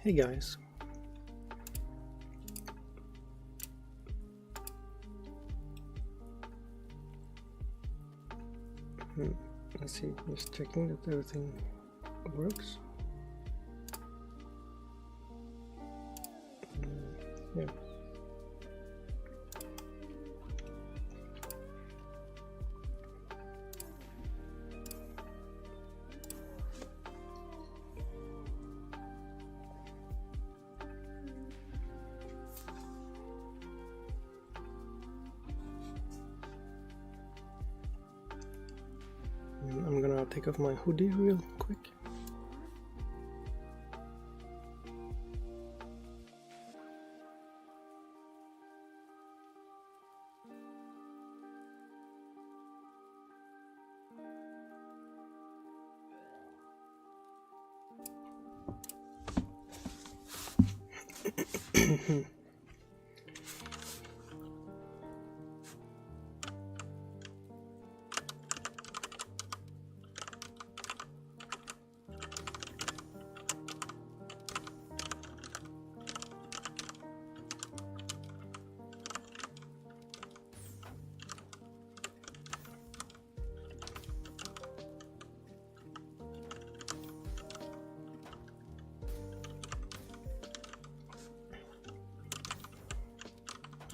Hey guys. Let's see, just checking that everything works. Yeah. I'm gonna take off my hoodie real quick.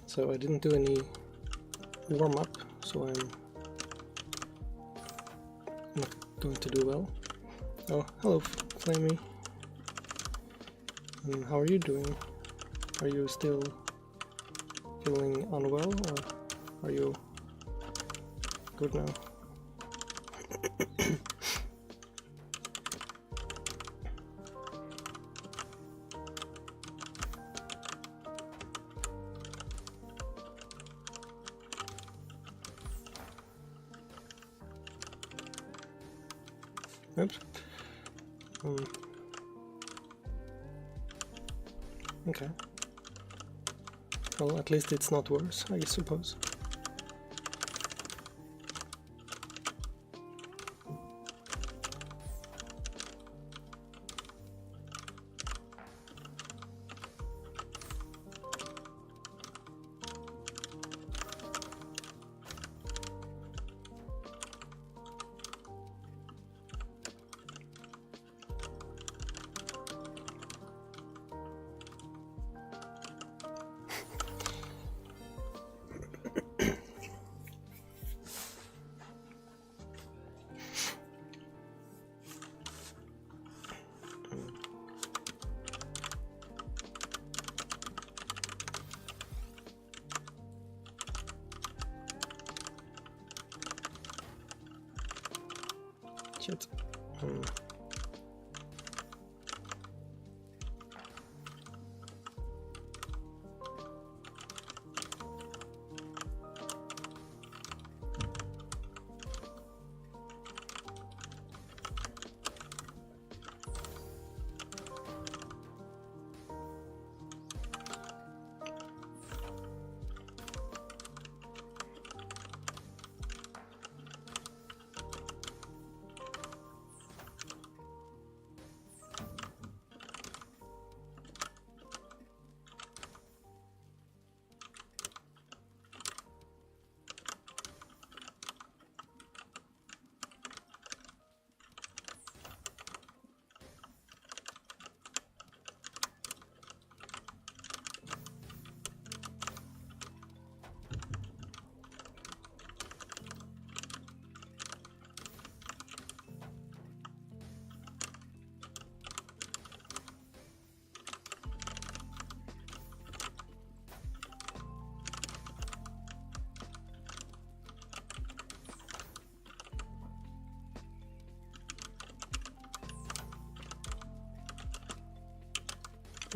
So I didn't do any warm-up, so I'm not going to do well. Oh, hello Flamey. How are you doing? Are you still feeling unwell, or are you good now? Oops. Okay. Well, at least it's not worse, I suppose. Shit.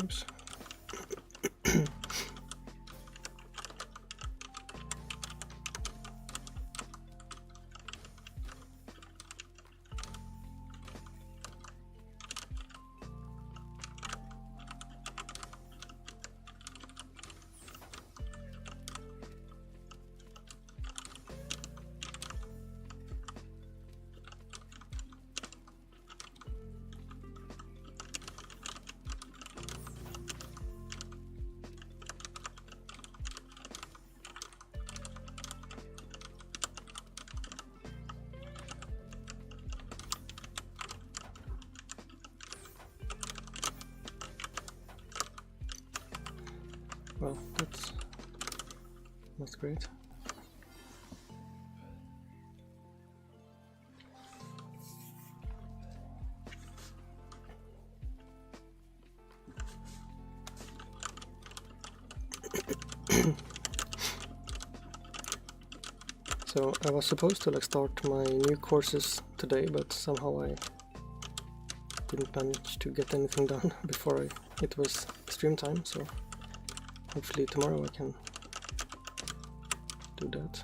Oops. great. So I was supposed to like start my new courses today, but somehow I didn't manage to get anything done before it was stream time, so hopefully tomorrow I can do that.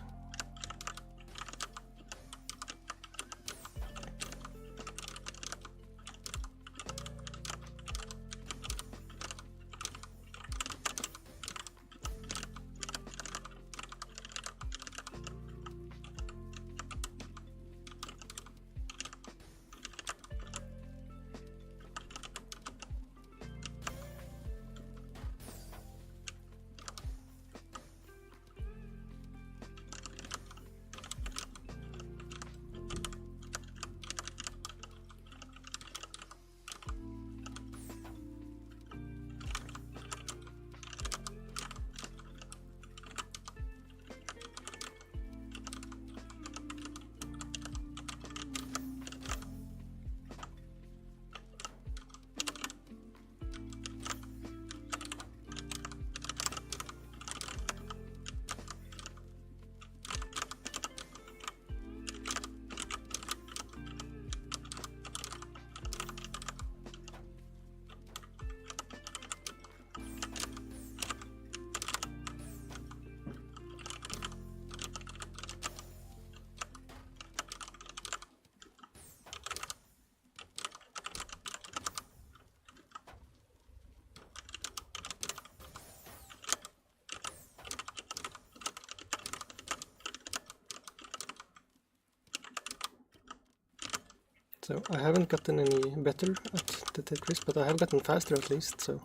So I haven't gotten any better at the Tetris, but I have gotten faster at least, so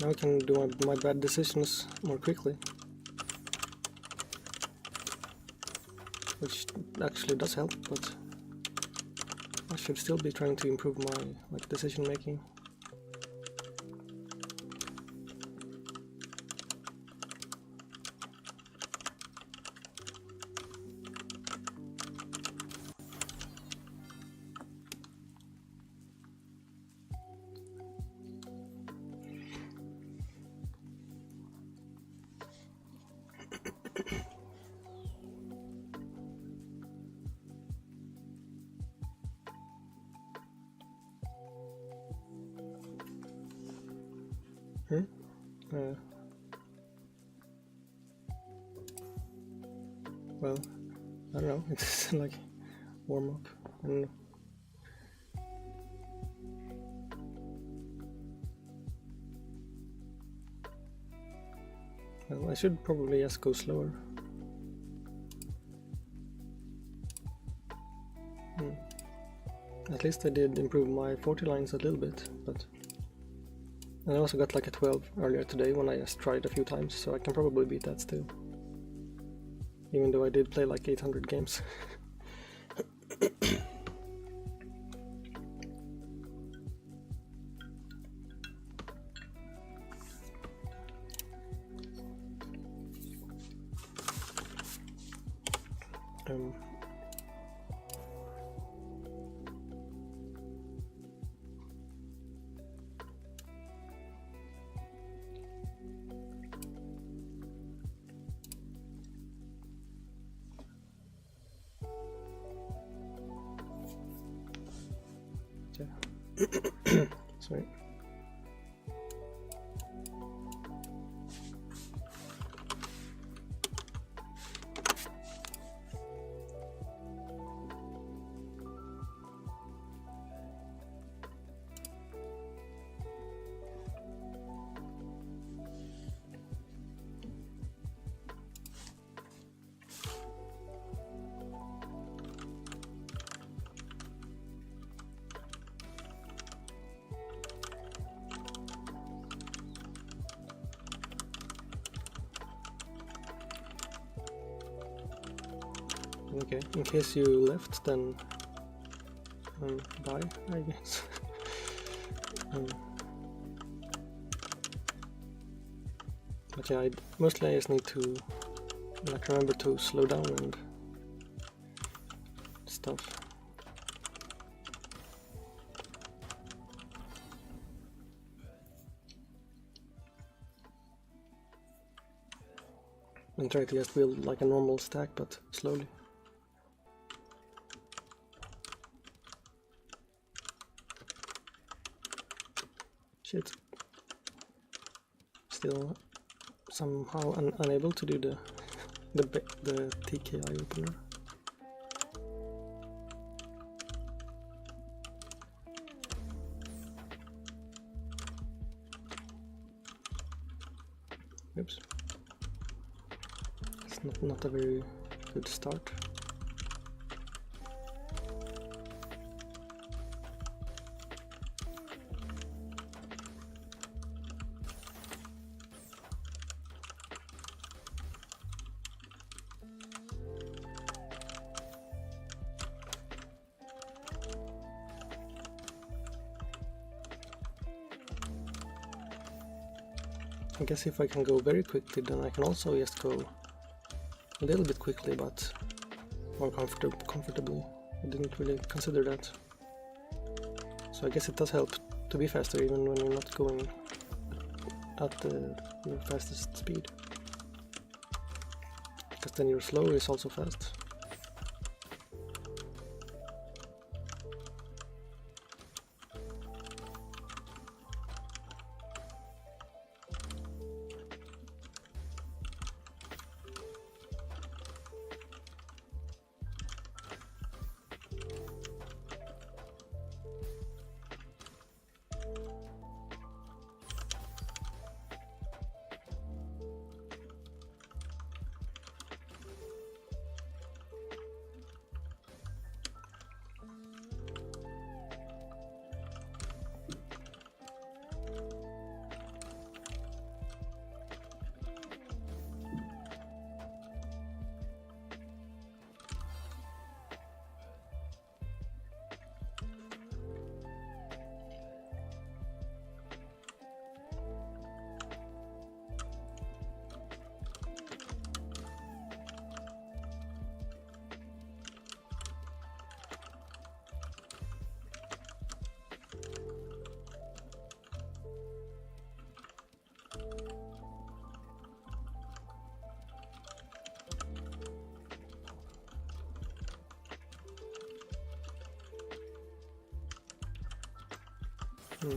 now I can do my bad decisions more quickly. Which actually does help, but I should still be trying to improve my decision making. Well, I don't know, it's like warm up. I don't know. Well, I should probably just go slower. At least I did improve my 40 lines a little bit, but I also got like a 12 earlier today when I just tried a few times, so I can probably beat that still. Even though I did play like 800 games. Sorry. Okay, in case you left, then bye, I guess. But yeah, mostly I just need to like remember to slow down and stuff. And try to just build like a normal stack, but slowly. Shit. Still somehow unable to do the TKI opener. Oops. It's not a very good start. I guess if I can go very quickly, then I can also just go a little bit quickly, but more comfortably. I didn't really consider that. So I guess it does help to be faster even when you're not going at your fastest speed. Because then your slow is also fast.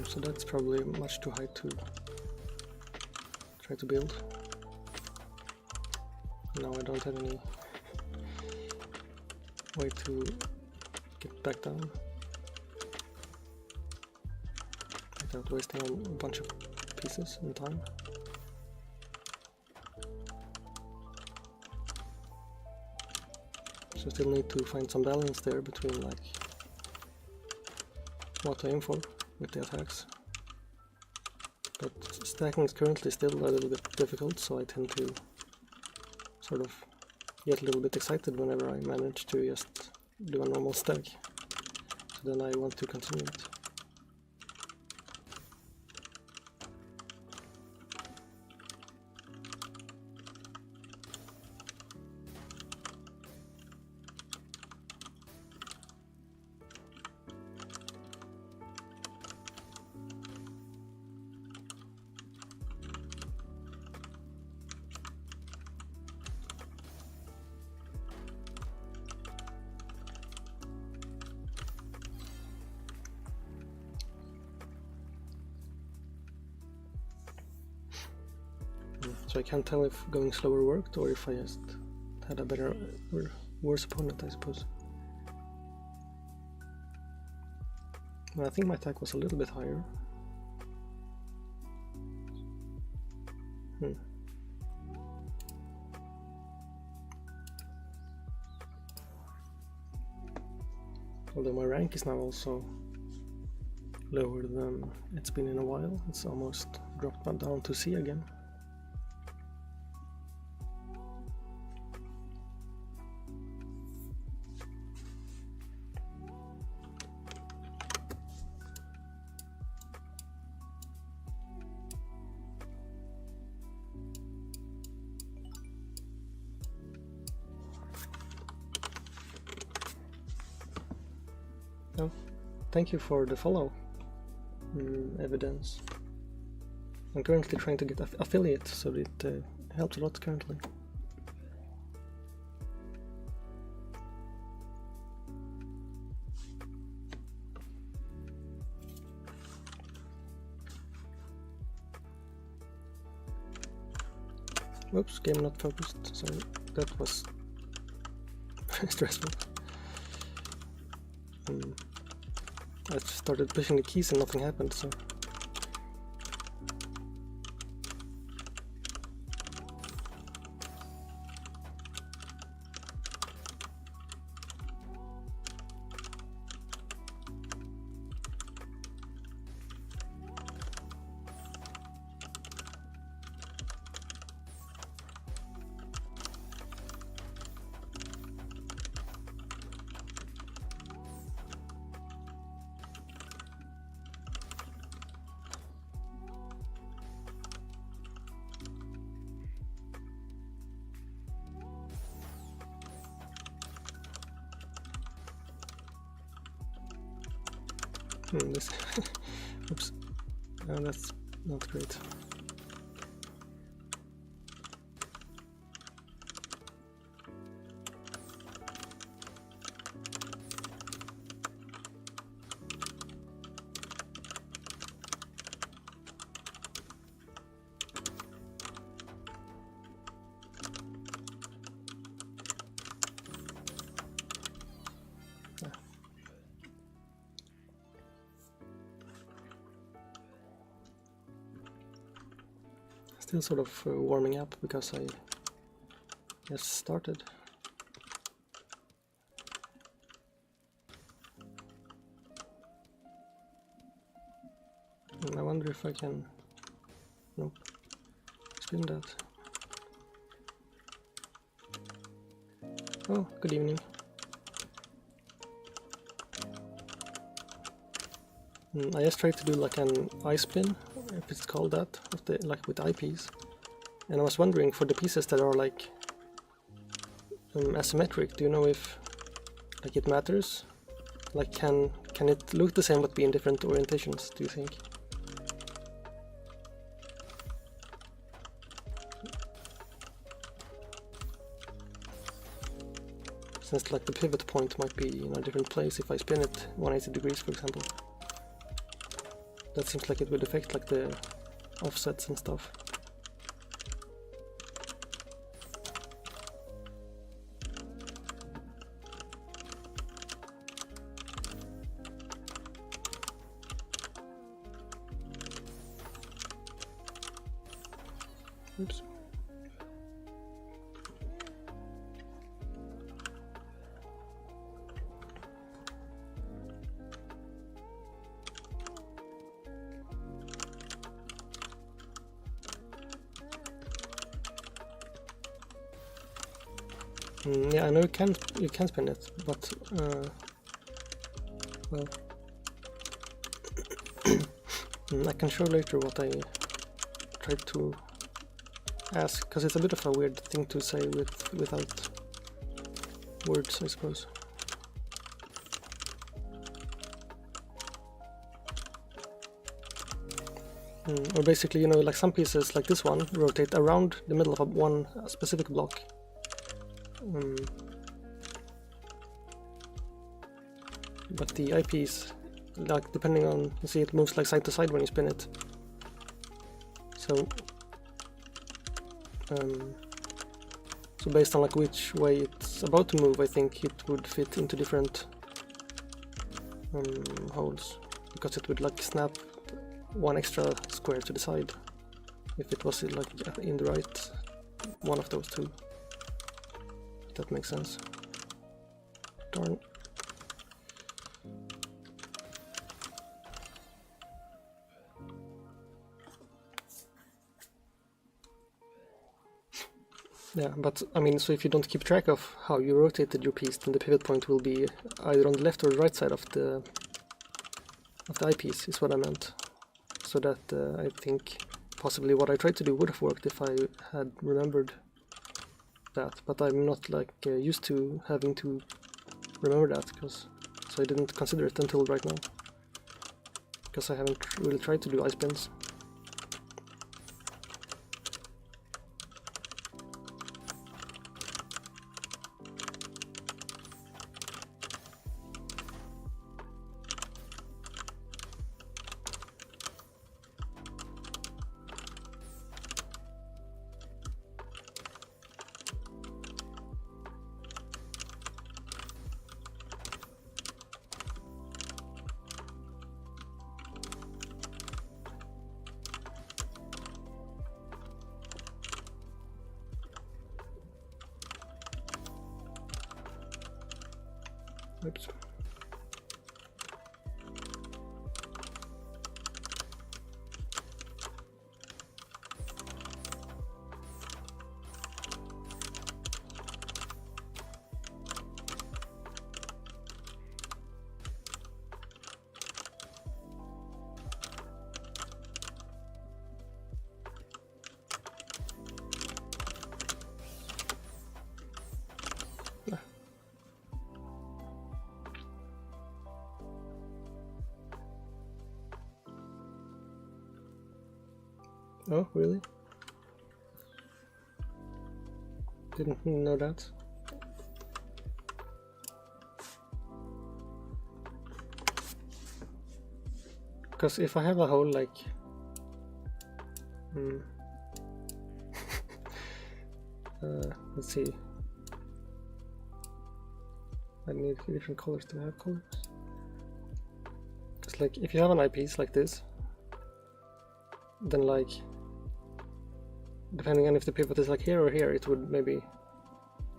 So that's probably much too high to try to build. Now I don't have any way to get back down without wasting a bunch of pieces and time. So I still need to find some balance there between like what to aim for with the attacks. But stacking is currently still a little bit difficult, so I tend to sort of get a little bit excited whenever I manage to just do a normal stack. So then I want to continue it. So I can't tell if going slower worked or if I just had a better or worse opponent, I suppose. But I think my attack was a little bit higher. Although my rank is now also lower than it's been in a while. It's almost dropped down to C again. Oh, thank you for the follow. Evidence. I'm currently trying to get affiliate, so it helps a lot currently. Oops, game not focused. Sorry, that was stressful. I started pushing the keys and nothing happened, so... this oops, that's not great. Still sort of warming up because I just started. And I wonder if I can... Nope. Spin that. Oh, good evening. I just tried to do like an eye spin, if it's called that, of the, like with eyepiece. And I was wondering, for the pieces that are like asymmetric, do you know if like it matters? Like can it look the same but be in different orientations, do you think? Since like the pivot point might be in a different place if I spin it 180 degrees, for example. That seems like it would affect like the offsets and stuff. Oops. Yeah, I know you can spin it, but well, I can show later what I tried to ask, because it's a bit of a weird thing to say without words, I suppose. Or basically, you know, like some pieces like this one rotate around the middle of one specific block. But the eyepiece, like depending on, you see, it moves like side to side when you spin it. So so based on like which way it's about to move, I think it would fit into different holes, because it would like snap one extra square to the side if it was like in the right one of those two. If that makes sense. Darn. Yeah, but I mean, so if you don't keep track of how you rotated your piece, then the pivot point will be either on the left or the right side of the eyepiece, is what I meant. So that I think possibly what I tried to do would have worked if I had remembered that, but I'm not like used to having to remember that, because so I didn't consider it until right now, because I haven't really tried to do ice bins. Oops. Oh, really? Didn't know that. Because if I have a hole like... let's see. I need different colors. Do I have colors? Because like, if you have an eyepiece like this, then like, depending on if the pivot is like here or here, it would maybe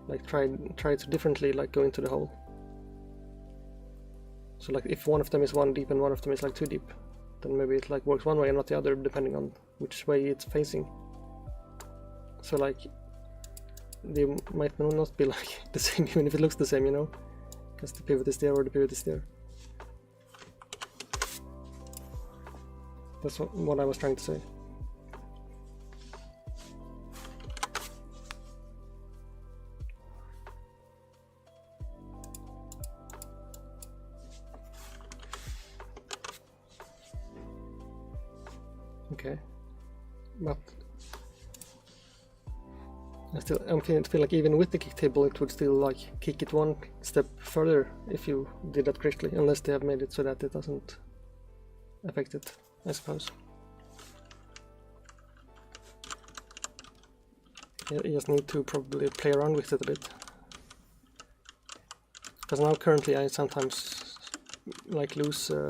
like try to differently like go into the hole. So like if one of them is 1 deep and one of them is like 2 deep, then maybe it like works one way and not the other, depending on which way it's facing. So like they might not be like the same even if it looks the same, you know, because the pivot is there or the pivot is there. That's what I was trying to say. Okay, but I feel like even with the kick table it would still like kick it one step further if you did that correctly, unless they have made it so that it doesn't affect it, I suppose. Yeah, you just need to probably play around with it a bit. Because now currently I sometimes like lose a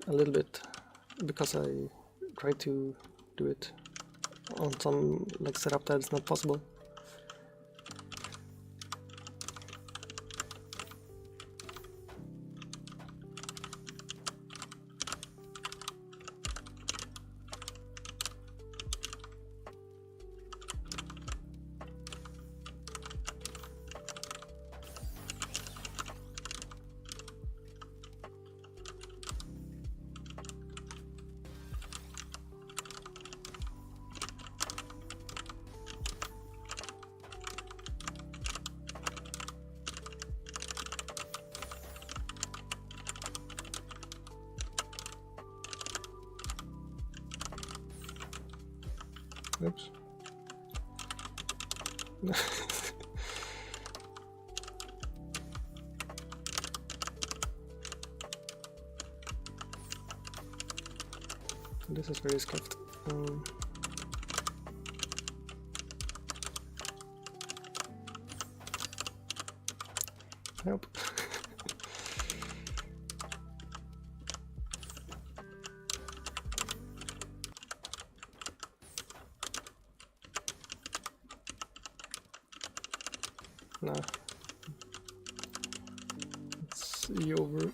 little bit because I try to do it on some like setup that is not possible. Oops. This is very scuffed. Help. No. It's over.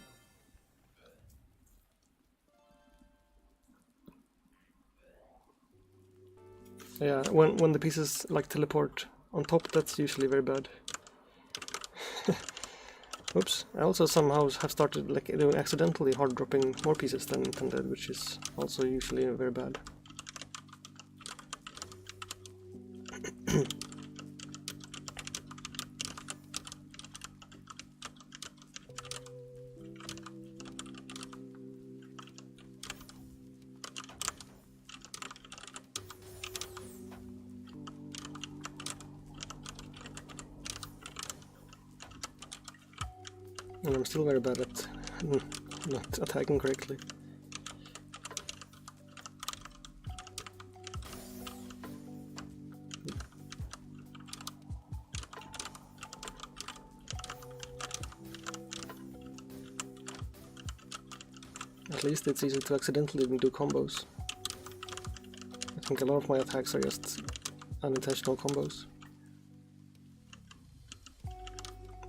Yeah, when the pieces like teleport on top, that's usually very bad. Oops, I also somehow have started like doing accidentally hard dropping more pieces than intended, which is also usually very bad. And I'm still very bad at not attacking correctly. At least it's easy to accidentally do combos. I think a lot of my attacks are just unintentional combos.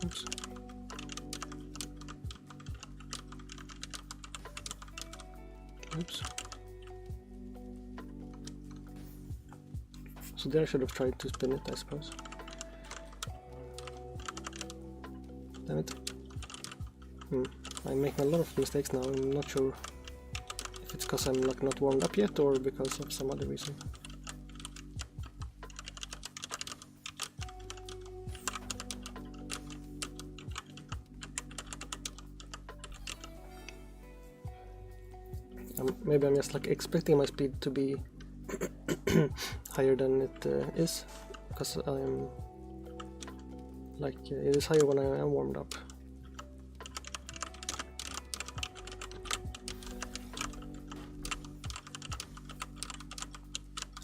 Oops. Oops. So there I should have tried to spin it, I suppose. Damn it. I'm making a lot of mistakes now. I'm not sure if it's because I'm like not warmed up yet or because of some other reason. Maybe I'm just like expecting my speed to be higher than it is, because I'm like it is higher when I am warmed up.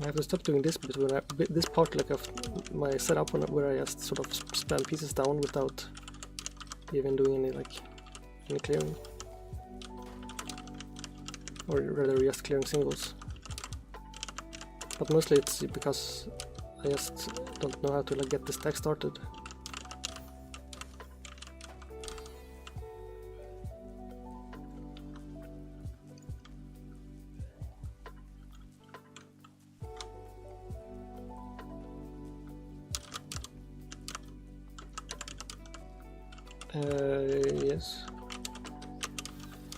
I have to stop doing this bit when this part like of my setup where I just sort of spam pieces down without even doing any clearing. Or rather just clearing singles. But mostly it's because I just don't know how to like get the stack started. Yes.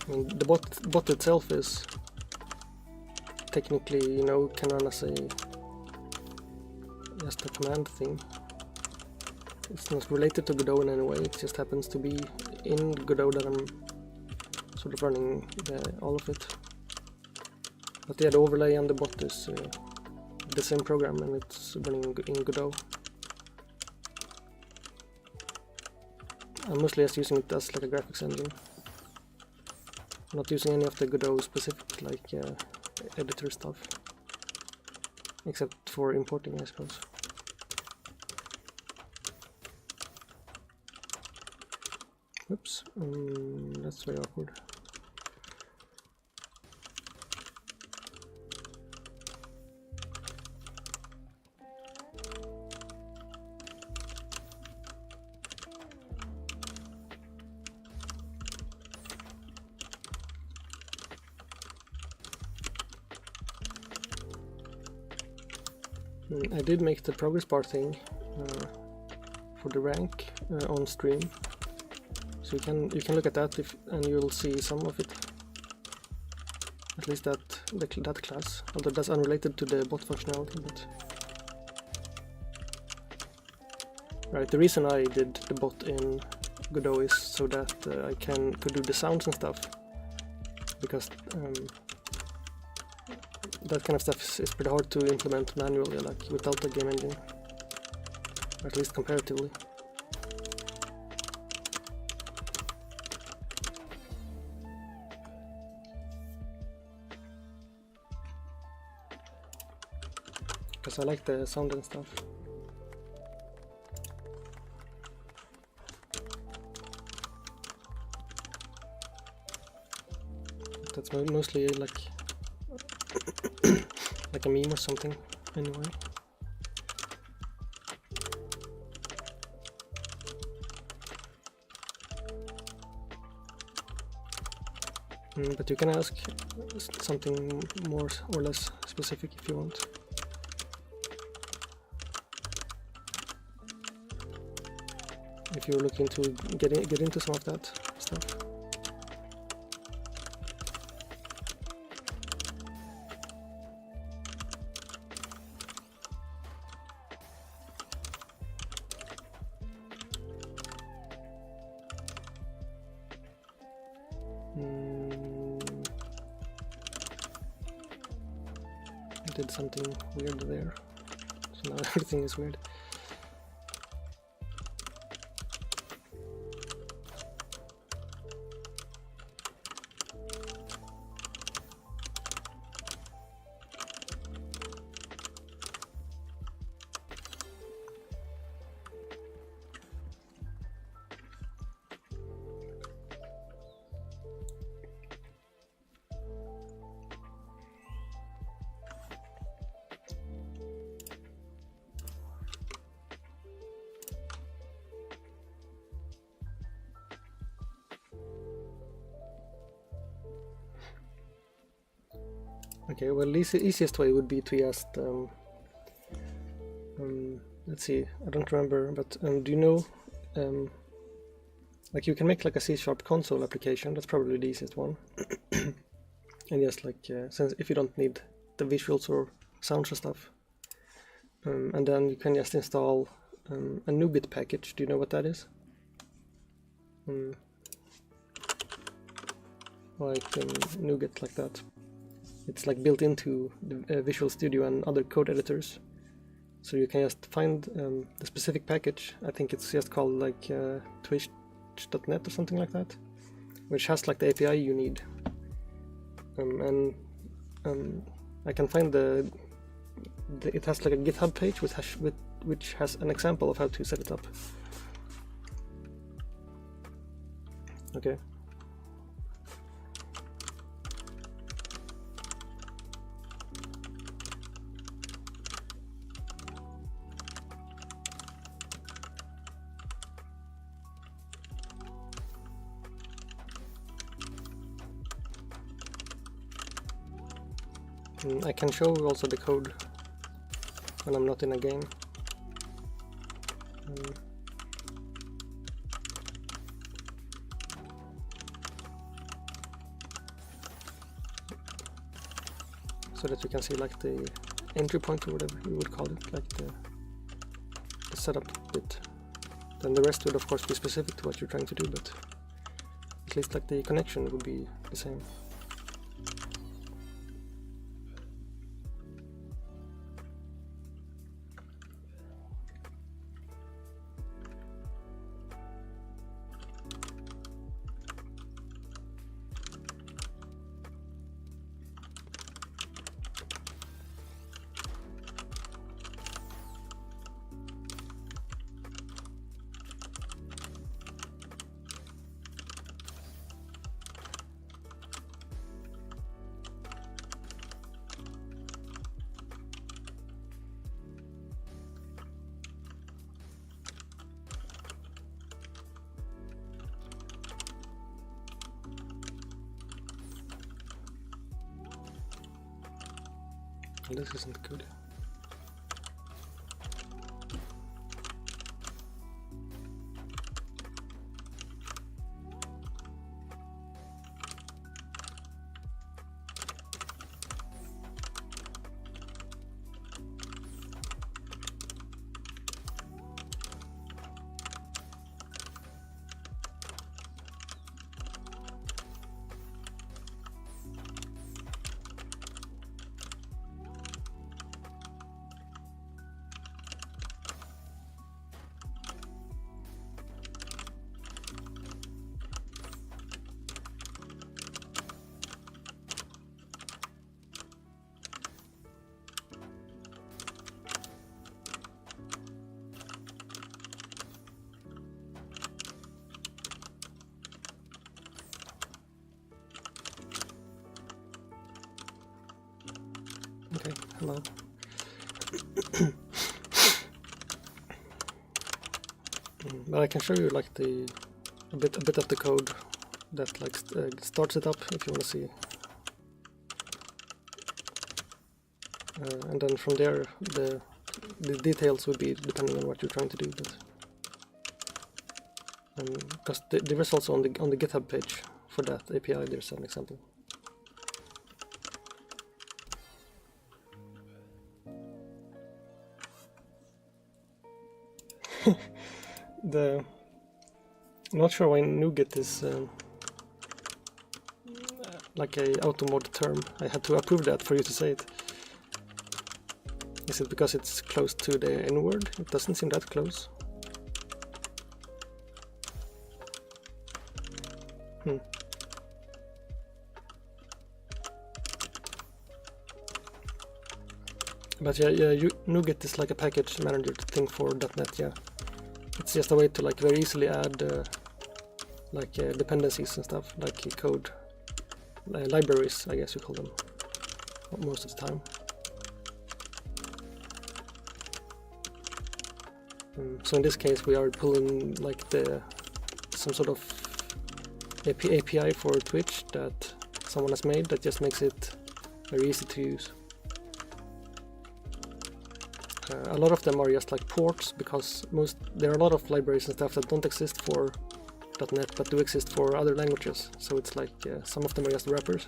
I mean, the bot itself is technically, you know, can run as just a command thing. It's not related to Godot in any way, it just happens to be in Godot that I'm sort of running all of it. But yeah, the overlay and the bot is the same program and it's running in Godot. I'm mostly just using it as like a graphics engine. I'm not using any of the Godot specific like editor stuff, except for importing, I suppose. Oops, that's very awkward. I did make the progress bar thing for the rank on stream, so you can look at that and you'll see some of it. At least that class, although that's unrelated to the bot functionality. But right, the reason I did the bot in Godot is so that I could do the sounds and stuff, because that kind of stuff is pretty hard to implement manually, like without the game engine, or at least comparatively. Because I like the sound and stuff. That's mostly like like a meme or something, anyway. But you can ask something more or less specific if you want. If you're looking to get into some of that stuff. I did something weird there, so now everything is weird. Okay, well, the easiest way would be to just let's see, I don't remember, but do you know, like you can make like a C# console application, that's probably the easiest one. And just like, since if you don't need the visuals or sounds and stuff. And then you can just install a NuGet package. Do you know what that is? Like NuGet, like that. It's like built into the Visual Studio and other code editors. So you can just find the specific package. I think it's just called like twitch.net or something like that, which has like the API you need. And I can find it has like a GitHub page which has an example of how to set it up. Okay. I can show also the code when I'm not in a game. So that you can see like the entry point or whatever you would call it, like the setup bit. Then the rest would of course be specific to what you're trying to do, but at least like the connection would be the same. This isn't good. Okay, hello. But I can show you like a bit of the code that like starts it up if you want to see. And then from there the details would be depending on what you're trying to do. But because there is also on the GitHub page for that API there's an example. I'm not sure why NuGet is like a auto-mod term. I had to approve that for you to say it. Is it because it's close to the N-word? It doesn't seem that close. But yeah, NuGet is like a package manager thing for .NET, yeah. It's just a way to like very easily add like dependencies and stuff, like code libraries, I guess you call them, most of the time. So in this case we are pulling like some sort of API for Twitch that someone has made that just makes it very easy to use. A lot of them are just like ports, because there are a lot of libraries and stuff that don't exist for .NET but do exist for other languages. So it's like some of them are just wrappers.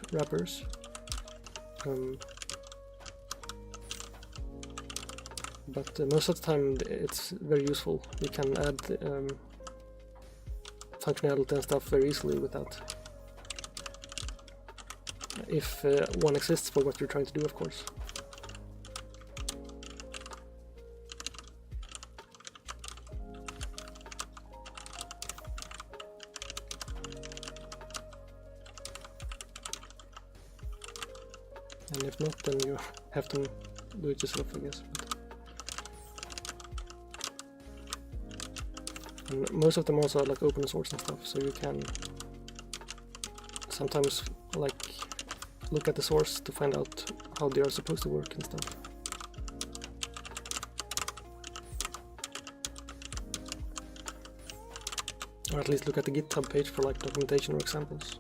But most of the time it's very useful. You can add functionality and stuff very easily with that. If one exists for what you're trying to do, of course. And if not, then you have to do it yourself, I guess. And most of them also are like open source and stuff, so you can sometimes like look at the source to find out how they are supposed to work and stuff. Or at least look at the GitHub page for like documentation or examples.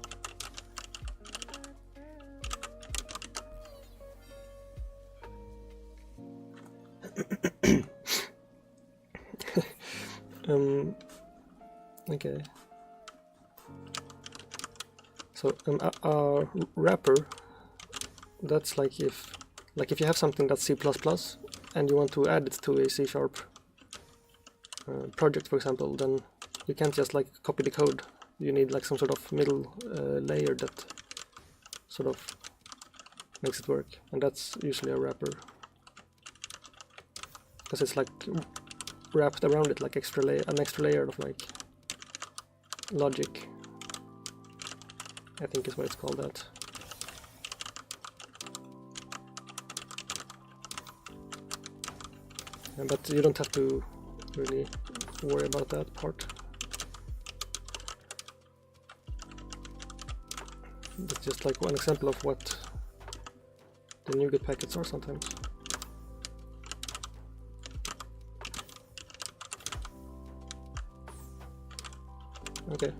Okay. So a wrapper, that's like if you have something that's C++ and you want to add it to a C# project, for example, then you can't just like copy the code. You need like some sort of middle layer that sort of makes it work, and that's usually a wrapper, because it's like wrapped around it, like an extra layer of like logic, I think is what it's called, that. But you don't have to really worry about that part. That's just like one example of what the NuGet packets are sometimes. Okay.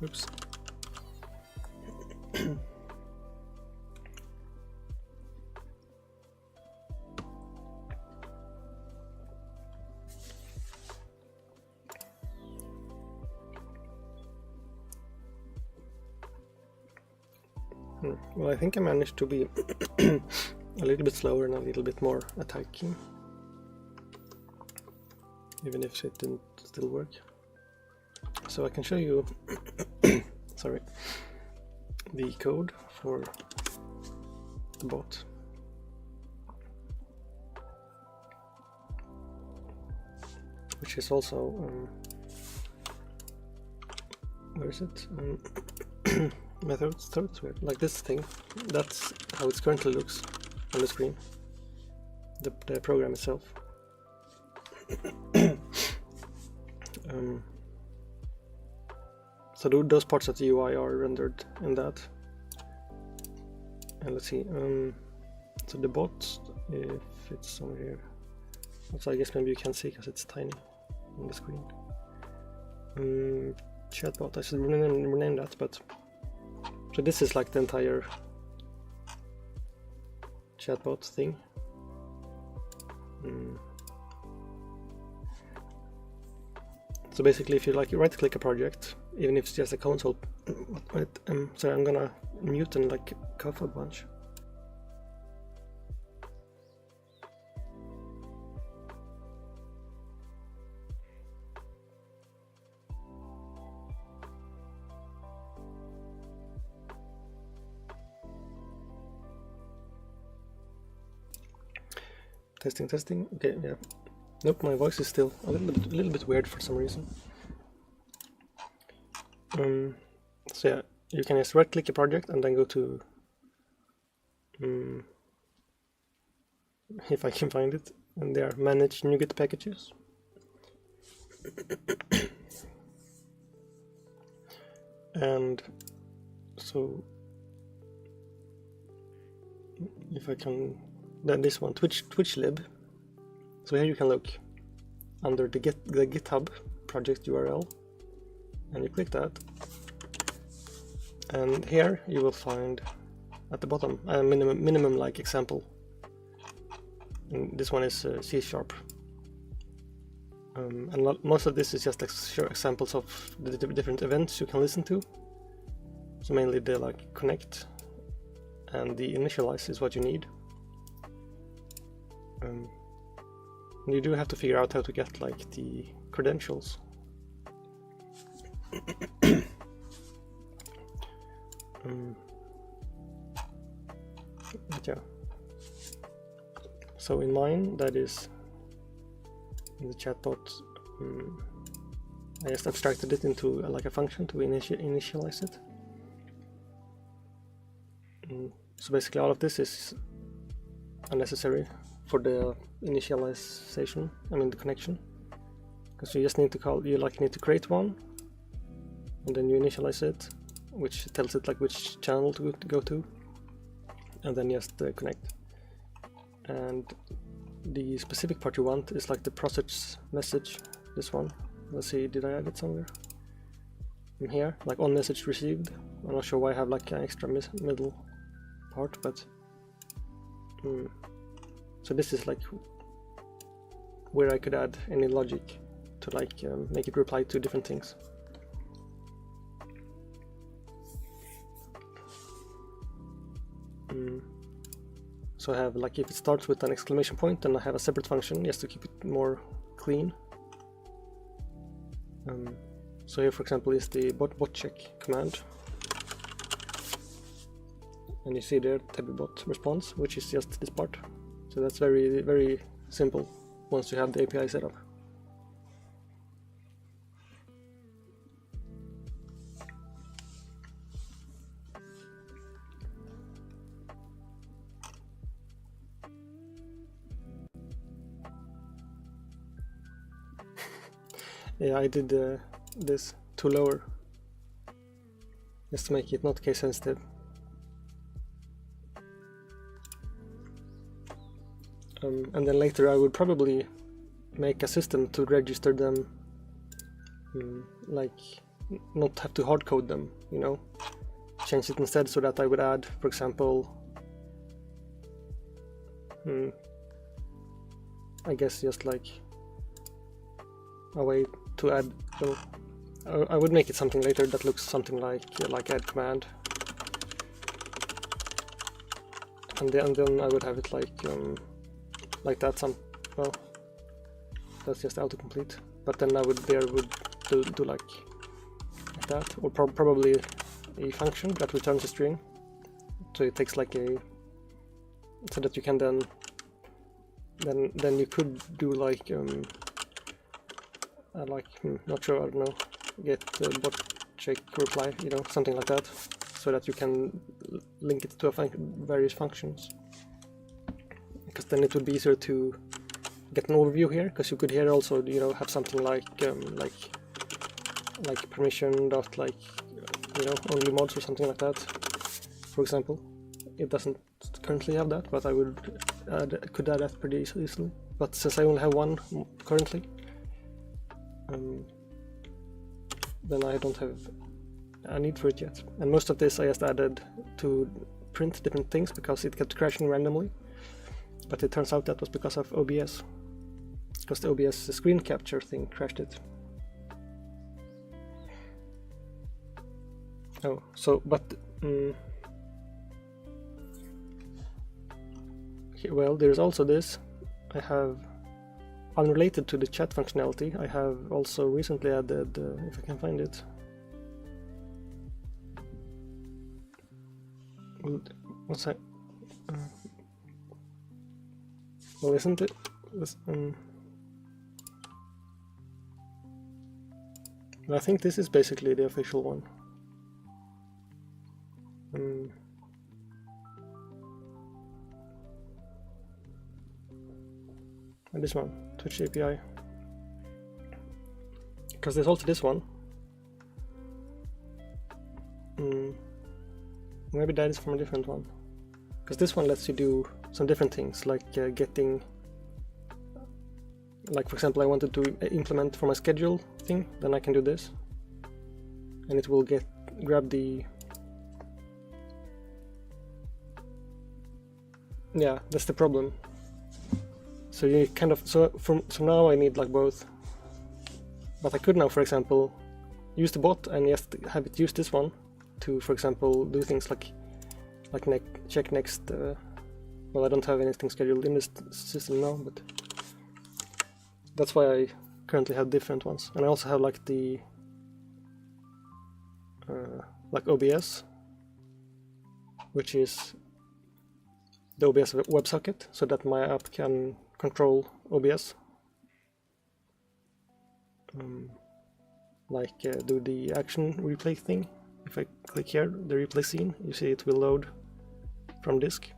Oops. Well, I think I managed to be a little bit slower and a little bit more attacking, even if it didn't still work. So I can show you sorry, the code for the bot. Which is also where is it? My throat's weird. Like this thing, that's how it currently looks on the screen. The program itself. So those parts of the UI are rendered in that. And let's see. So the bot, if it's over here. Also, I guess maybe you can't see because it's tiny on the screen. Chatbot. I should rename that, but. So this is like the entire chatbot thing. So basically, if you like, you right-click a project, even if it's just a console. Sorry, I'm gonna mute and like cough a bunch. Testing. Okay, yeah. Nope, my voice is still a little bit weird for some reason. So yeah, you can just right-click a project and then go to, if I can find it, and there, manage NuGet packages. And so if I can, then this one, Twitch lib. So here you can look under the GitHub project URL, and you click that, and here you will find at the bottom a minimum like example. And this one is C#. And most of this is just examples of the different events you can listen to. So mainly the like connect and the initialize is what you need. You do have to figure out how to get like the credentials. But yeah. So in mine, that is in the chatbot, I just abstracted it into like a function to initialize it. So basically all of this is unnecessary for the initialization, I mean the connection, because you just need to need to create one, and then you initialize it, which tells it like which channel to go to, and then just connect. And the specific part you want is like the process message, this one. Let's see, did I add it somewhere? In here, like on message received. I'm not sure why I have like an extra middle part, but so this is like where I could add any logic to like make it reply to different things. So I have like, if it starts with an exclamation point, then I have a separate function just to keep it more clean. So here, for example, is the bot check command, and you see there tabbybot response, which is just this part. So that's very, very simple once you have the API set up. Yeah, I did this to lower, just to make it not case sensitive. And then later I would probably make a system to register them, like not have to hard code them, you know, change it instead so that I would add, for example, I guess just like a way to add, I would make it something later that looks something like add command, and then I would have it like that. Well, that's just autocomplete, but then I would do like that, or probably a function that returns a string, so it takes like so that you can then you could do like not sure, I don't know, get bot check reply, you know, something like that, so that you can link it to various functions. Because then it would be easier to get an overview here, because you could here also, you know, have something like permission dot only mods or something like that. For example, it doesn't currently have that, but I could add that pretty easily. But since I only have one currently, then I don't have a need for it yet. And most of this I just added to print different things because it kept crashing randomly. But it turns out that was because of OBS, because the OBS screen capture thing crashed it. Oh, so, but well, there's also this. I have, unrelated to the chat functionality, I have also recently added, if I can find it, what's that? Well, isn't it? I think this is basically the official one. And this one, Twitch API. Because there's also this one. Maybe that is from a different one, because this one lets you do some different things, like getting, like for example I wanted to implement for my schedule thing, then I can do this and it will grab the, yeah, that's the problem. So you kind of, so now I need like both, but I could now for example use the bot and just have it use this one to, for example, do things like check next, well, I don't have anything scheduled in this system now, but that's why I currently have different ones. And I also have like the like OBS, which is the OBS WebSocket, so that my app can control OBS, like do the action replay thing. If I click here, the replay scene, you see it will load from disk.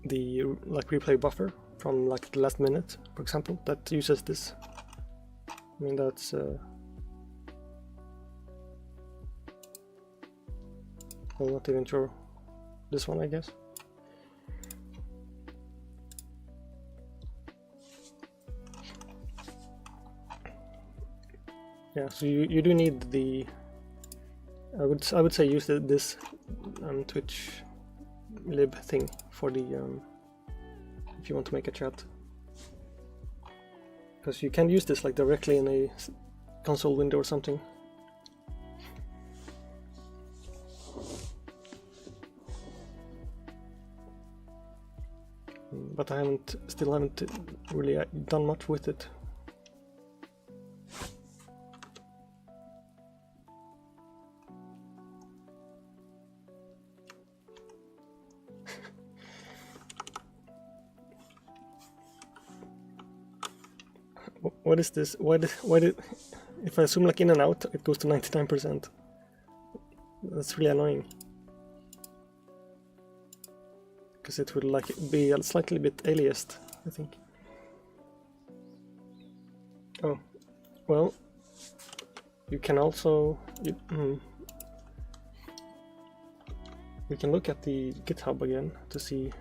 The like replay buffer from like the last minute, for example, that uses this. I mean, that's I'm not even sure. This one, I guess. Yeah, so you do need the, I would say use this Twitch lib thing for the if you want to make a chat, because you can use this like directly in a console window or something. But I still haven't really done much with it. What is this? Why did if I zoom like in and out, it goes to 99%? That's really annoying. Because it would like be a slightly bit aliased, I think. Oh, well, you can also we can look at the GitHub again to see.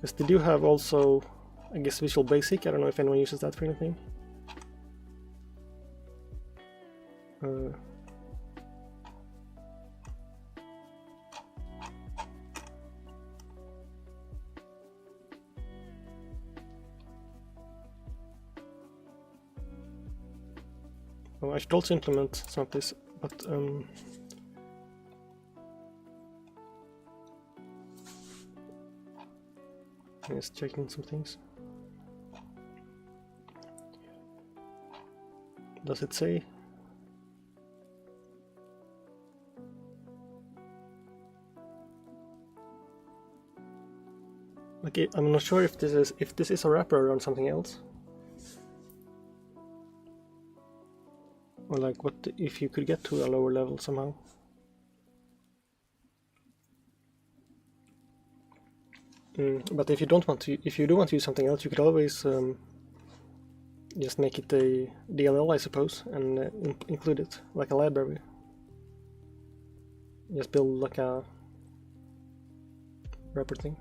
Yes, they do have also, I guess, Visual Basic. I don't know if anyone uses that for anything. Oh, I should also implement some of this, but just checking some things. Does it say? Okay, I'm not sure if this is a wrapper on something else. Or like what if you could get to a lower level somehow. But if you don't want to, if you do want to use something else, you could always just make it a DLL, I suppose, and include it like a library. Just build like a wrapper thing.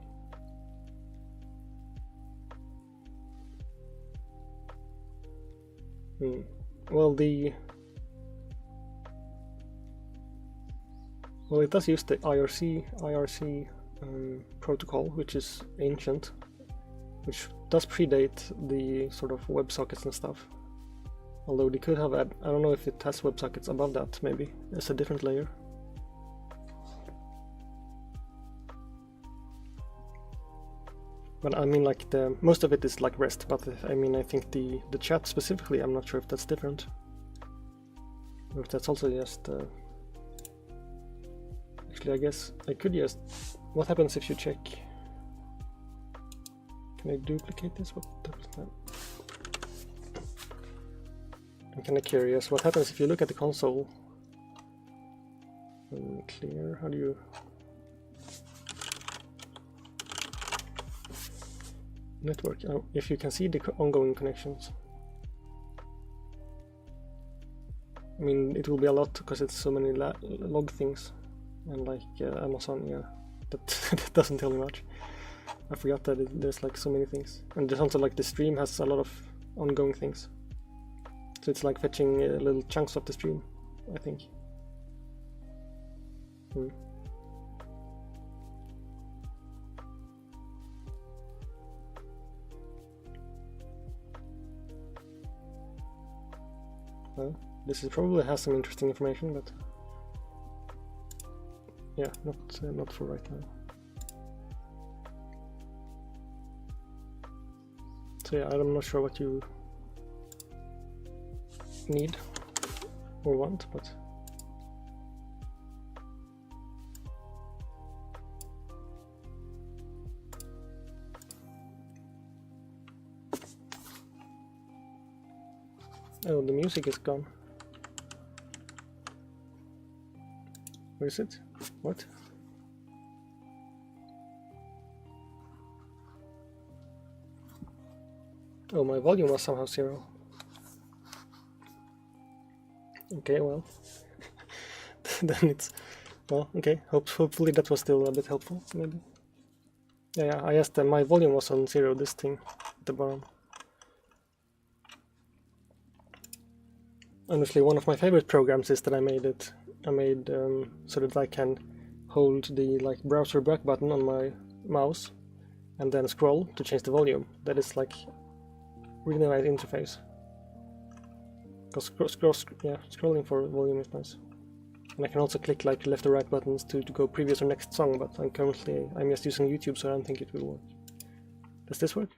Well, it does use the IRC protocol, which is ancient, which does predate the sort of WebSockets and stuff. Although they could have I don't know if it has WebSockets above that, maybe. It's a different layer. But I mean, like most of it is like REST, but I mean, I think the chat specifically, I'm not sure if that's different. Or if that's also just... Actually, I guess I could just... What happens if you check? Can I duplicate this? What happens now? I'm kind of curious. What happens if you look at the console? Clear. How do you... Network. If you can see the ongoing connections. I mean, it will be a lot because it's so many log things, and like Amazon, yeah, that, that doesn't tell me much. I forgot that there's like so many things, and there's also like the stream has a lot of ongoing things, so it's like fetching little chunks of the stream, I think. Well, this is probably has some interesting information, but yeah, not for right now. So yeah, I'm not sure what you need or want, but oh, the music is gone. Where is it? What? Oh, my volume was somehow 0. Okay, well, then it's, well, okay, hopefully that was still a bit helpful, maybe. Yeah, I asked that my volume was on 0, this thing at the bottom. Honestly, one of my favorite programs is that I made so that I can hold the like browser back button on my mouse and then scroll to change the volume. That is like really nice interface. Because scrolling for volume is nice. And I can also click like left or right buttons to go previous or next song, but I'm just using YouTube, so I don't think it will work. Does this work?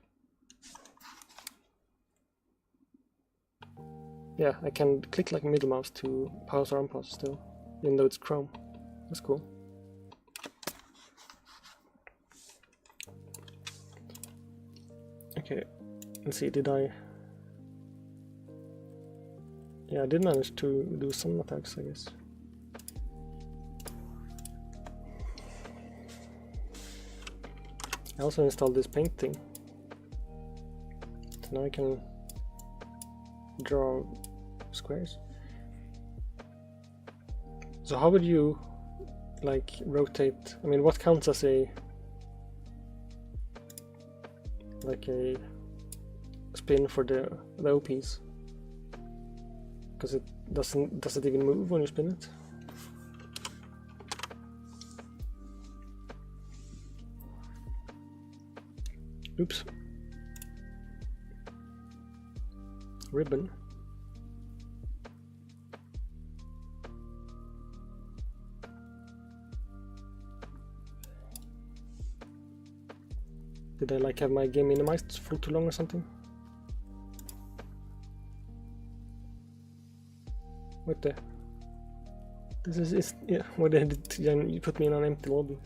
Yeah, I can click like middle mouse to pause or unpause still, even though it's Chrome. That's cool. Okay, let's see, yeah, I did manage to do some attacks, I guess. I also installed this paint thing. So now I can draw squares. So how would you like rotate? I mean, what counts as a spin for the OPs? Because it does it even move when you spin it? Oops. Ribbon. Did I like have my game minimized for too long or something? What the? This is yeah. What did you put me in an empty lobby?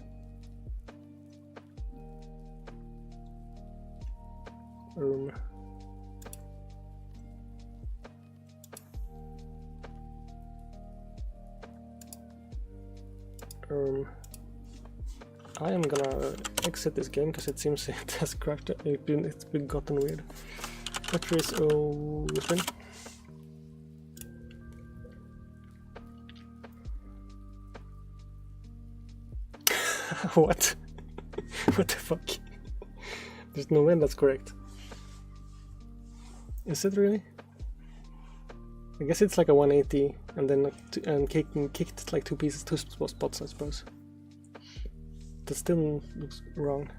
I am gonna exit this game because it seems it has cracked. It's been gotten weird. Batteries open. What? What the fuck? There's no way that's correct. Is it really? I guess it's like a 180 and then kicked like two spots, I suppose. That still looks wrong.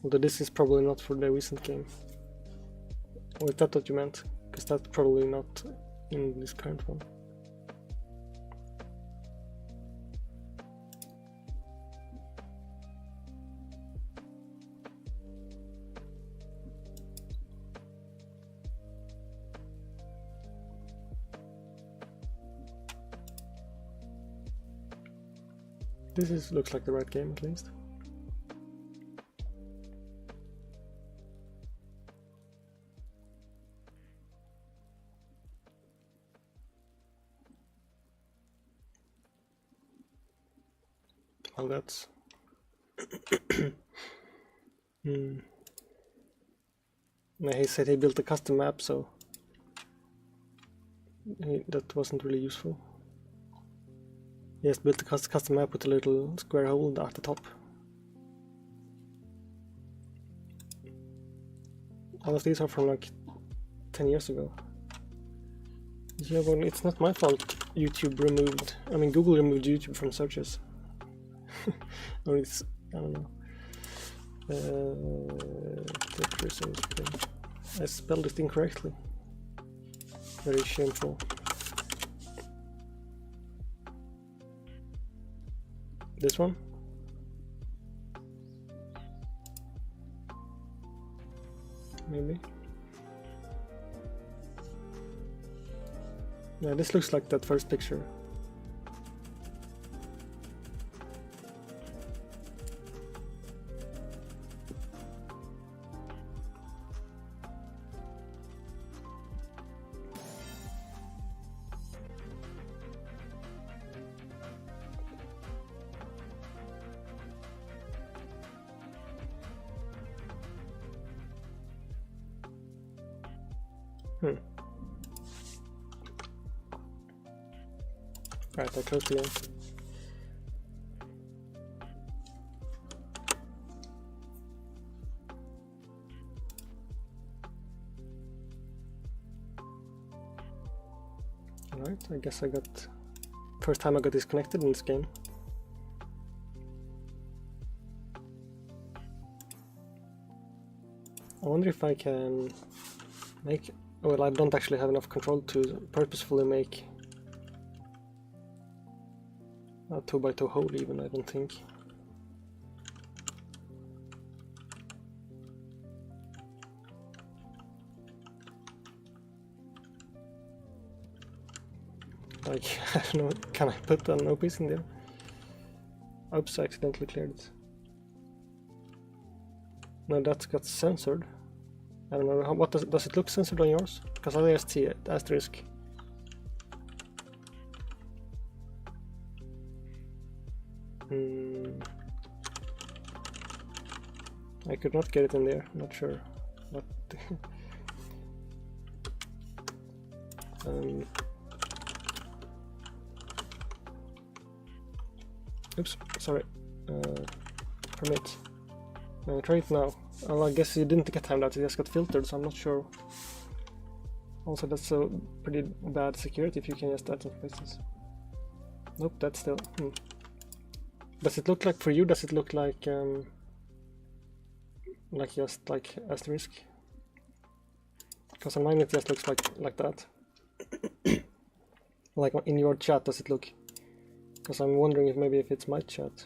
Although this is probably not for the recent game. Or is that what you meant? Because that's probably not in this current one. This looks like the right game at least. Well, that's He said he built a custom map, so that wasn't really useful. He just built a custom map with a little square hole at the top. All of these are from like 10 years ago. Yeah, well, it's not my fault YouTube removed, I mean Google removed YouTube from searches. Or it's, I don't know. I spelled it incorrectly. Very shameful. This one? Maybe. Yeah, this looks like that first picture. Right, I closed the game. Alright, I guess I got... First time I got disconnected in this game. I wonder if I can make... Well, I don't actually have enough control to purposefully make a 2x2 hole even, I don't think. Like, I don't know, can I put an no piece in there? Oops, I accidentally cleared it. No, that got censored. I don't know, what does it look censored on yours? Because I just see it, asterisk. I could not get it in there, not sure. But oops, sorry. Permit. Try it now. Well, I guess you didn't get timed out, it just got filtered, so I'm not sure. Also, that's a pretty bad security if you can just add some spaces. Nope, that's still... Does it look like, for you, does it look like just like asterisk? Because on mine it just looks like that. Like in your chat, does it look? Because I'm wondering if maybe if it's my chat.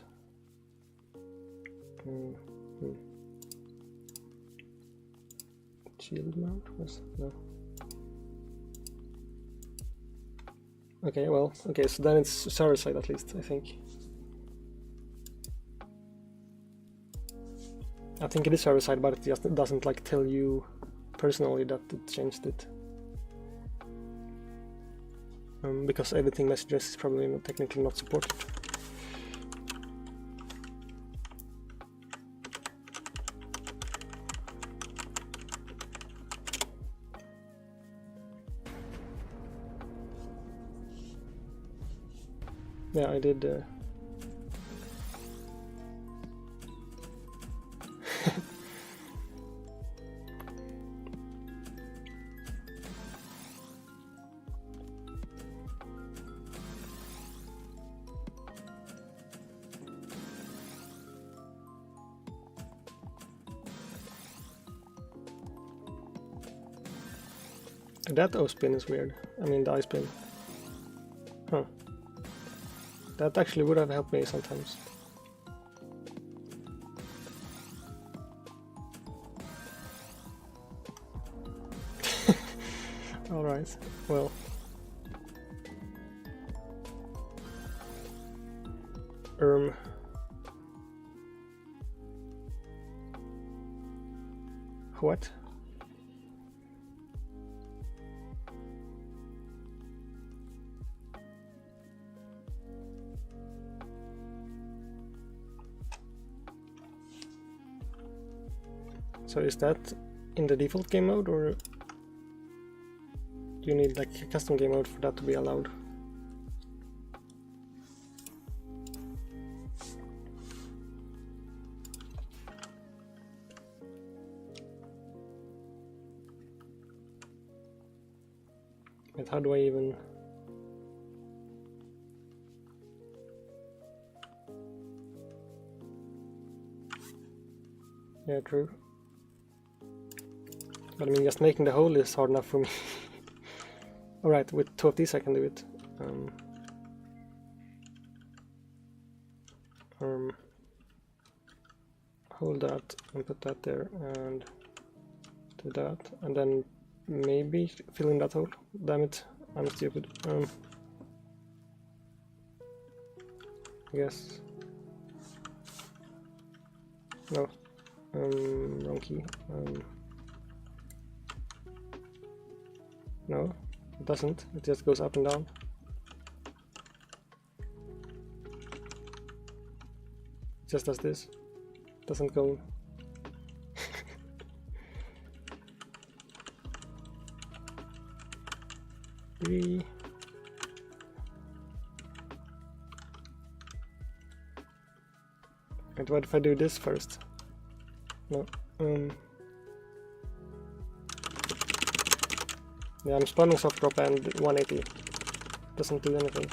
Shield mount? No. Okay, well, okay, so then it's server side at least, I think. I think it is server side, but it just doesn't like tell you personally that it changed it. Because editing messages is probably technically not supported. Yeah, I did. That O-spin is weird. I mean the I-spin. Huh. That actually would have helped me sometimes. Alright, well. What? So is that in the default game mode, or do you need like a custom game mode for that to be allowed? And how do I even... Yeah, true. But I mean, just making the hole is hard enough for me. Alright, with 2 of these I can do it. Hold that and put that there and do that, and then maybe fill in that hole. Damn it, I'm stupid. I guess. No. Wrong key. No, it doesn't. It just goes up and down. It just does this. It doesn't go. And what if I do this first? No. Yeah, I'm spawning soft drop and 180. Doesn't do anything.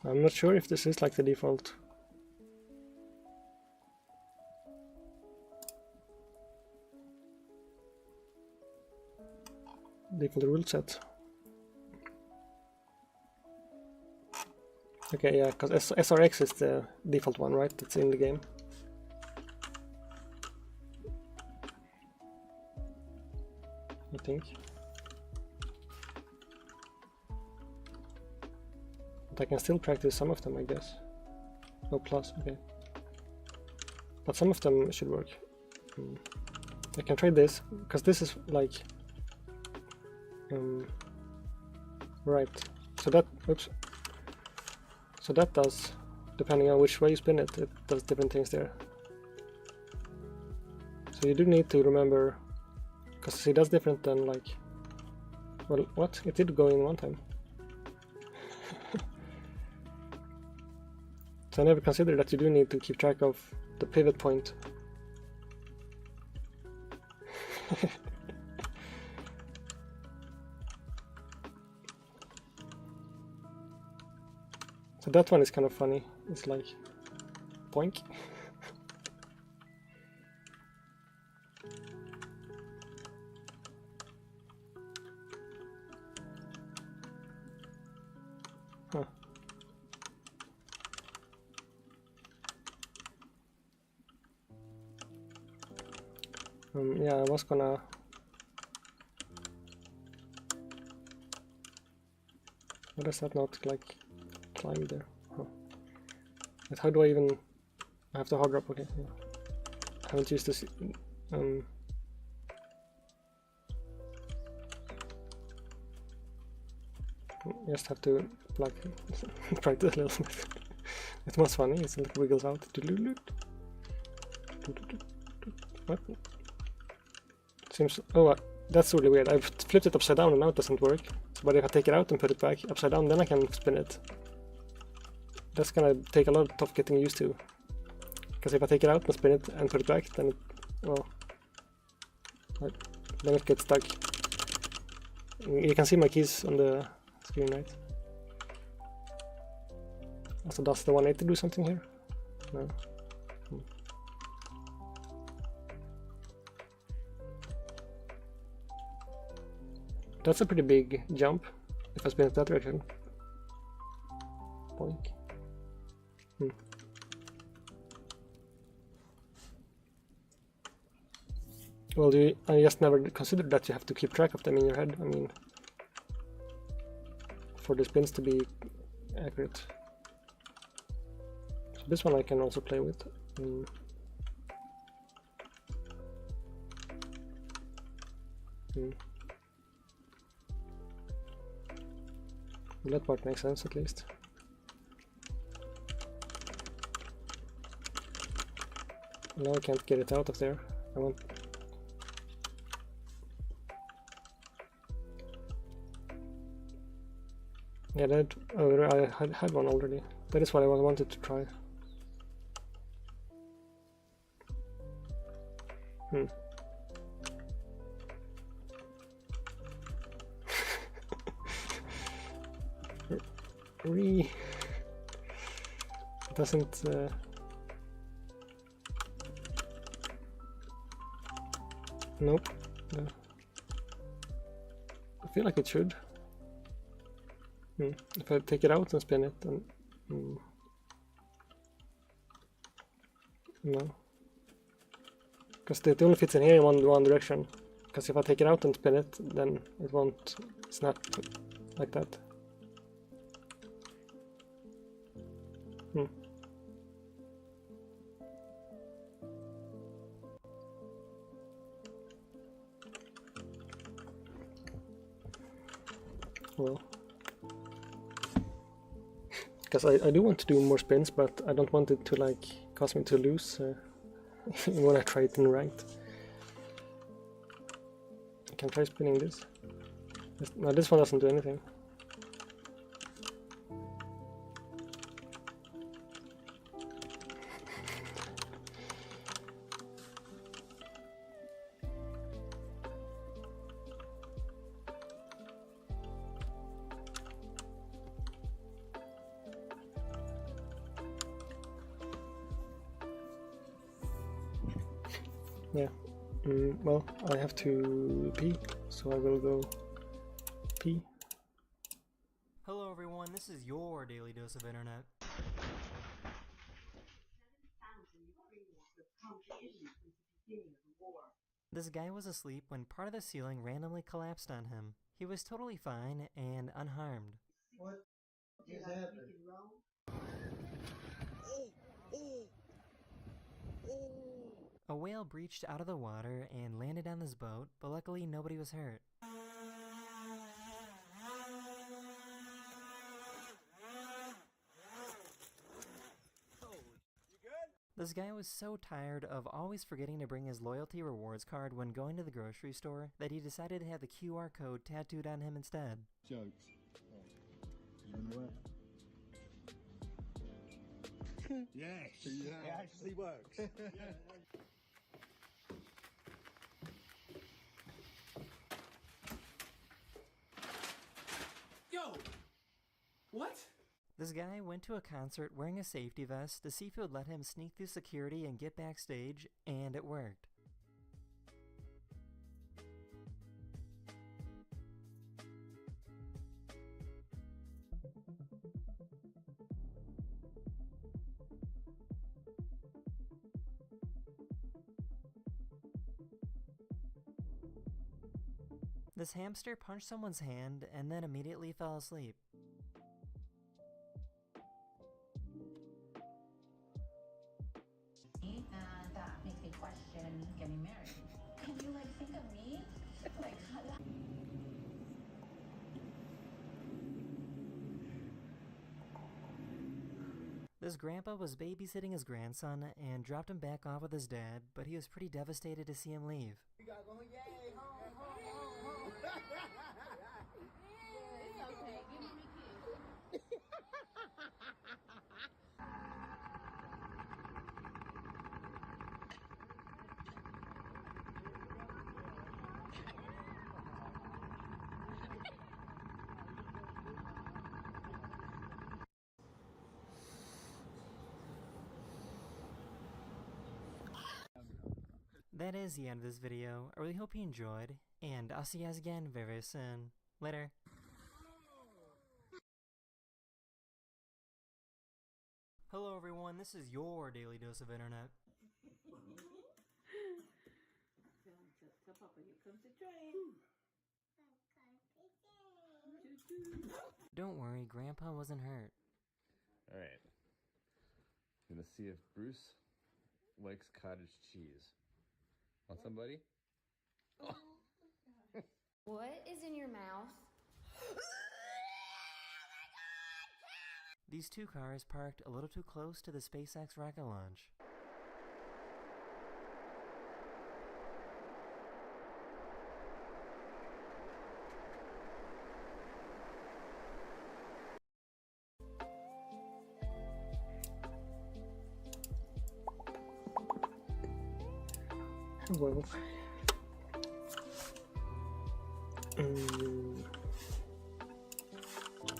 I'm not sure if this is like the default. Default rule set. Okay, yeah, because SRX is the default one, right? That's in the game. I think. But I can still practice some of them, I guess. Oh, plus, okay. But some of them should work. I can try this, because this is like... right, so that, oops. So that does, depending on which way you spin it, it does different things there. So you do need to remember, because see, that's different than like, well, what? It did go in one time. So I never considered that you do need to keep track of the pivot point. So that one is kind of funny. It's like, boink. Huh. Yeah, I was gonna... Why does that not like climb there? Huh. But how do I even... I have to hard drop, okay. Yeah. I haven't used this... Just have to like practice a little bit. It was funny, it like wiggles out. What? Seems... Oh, that's really weird. I've flipped it upside down and now it doesn't work. But if I take it out and put it back upside down, then I can spin it. That's gonna take a lot of getting used to. Because if I take it out and spin it and put it back, then it... well... then it gets stuck. You can see my keys on the screen, right? Also, does the 180 do something here? No. That's a pretty big jump, if I spin it that direction. Boink. Well, I just never considered that you have to keep track of them in your head. I mean, for the spins to be accurate. So this one I can also play with. Hmm. That part makes sense at least. Now I can't get it out of there. I want... Yeah, that I had one already. That is what I wanted to try. Hmm. It doesn't... Nope. No. I feel like it should. If I take it out and spin it, then... No. Because it only fits in here in one direction. Because if I take it out and spin it, then it won't snap like that. Well, because I do want to do more spins, but I don't want it to like cause me to lose when I try it in ranked. I can try spinning this. No, this one doesn't do anything. Yeah. Well, I have to pee, so I will go pee. Hello everyone, this is your daily dose of internet. This guy was asleep when part of the ceiling randomly collapsed on him. He was totally fine and unharmed. What just happened? A whale breached out of the water and landed on this boat, but luckily nobody was hurt. This guy was so tired of always forgetting to bring his loyalty rewards card when going to the grocery store that he decided to have the QR code tattooed on him instead. Jokes. You know what? Yes, it actually works. Yo! What? This guy went to a concert wearing a safety vest to see if it would let him sneak through security and get backstage, and it worked. This hamster punched someone's hand and then immediately fell asleep. And that makes me question getting married. Can you think of me? This grandpa was babysitting his grandson and dropped him back off with his dad, but he was pretty devastated to see him leave. We gotta go, yay, home, home, home, home. Okay, give me a kiss. That is the end of this video. I really hope you enjoyed, and I'll see you guys again very soon. Later. Hello everyone, this is your daily dose of internet. Tell Papa, here comes the train. Don't worry, Grandpa wasn't hurt. Alright. Gonna see if Bruce likes cottage cheese. Want somebody? Oh. What is in your mouth? These two cars parked a little too close to the SpaceX rocket launch. Well,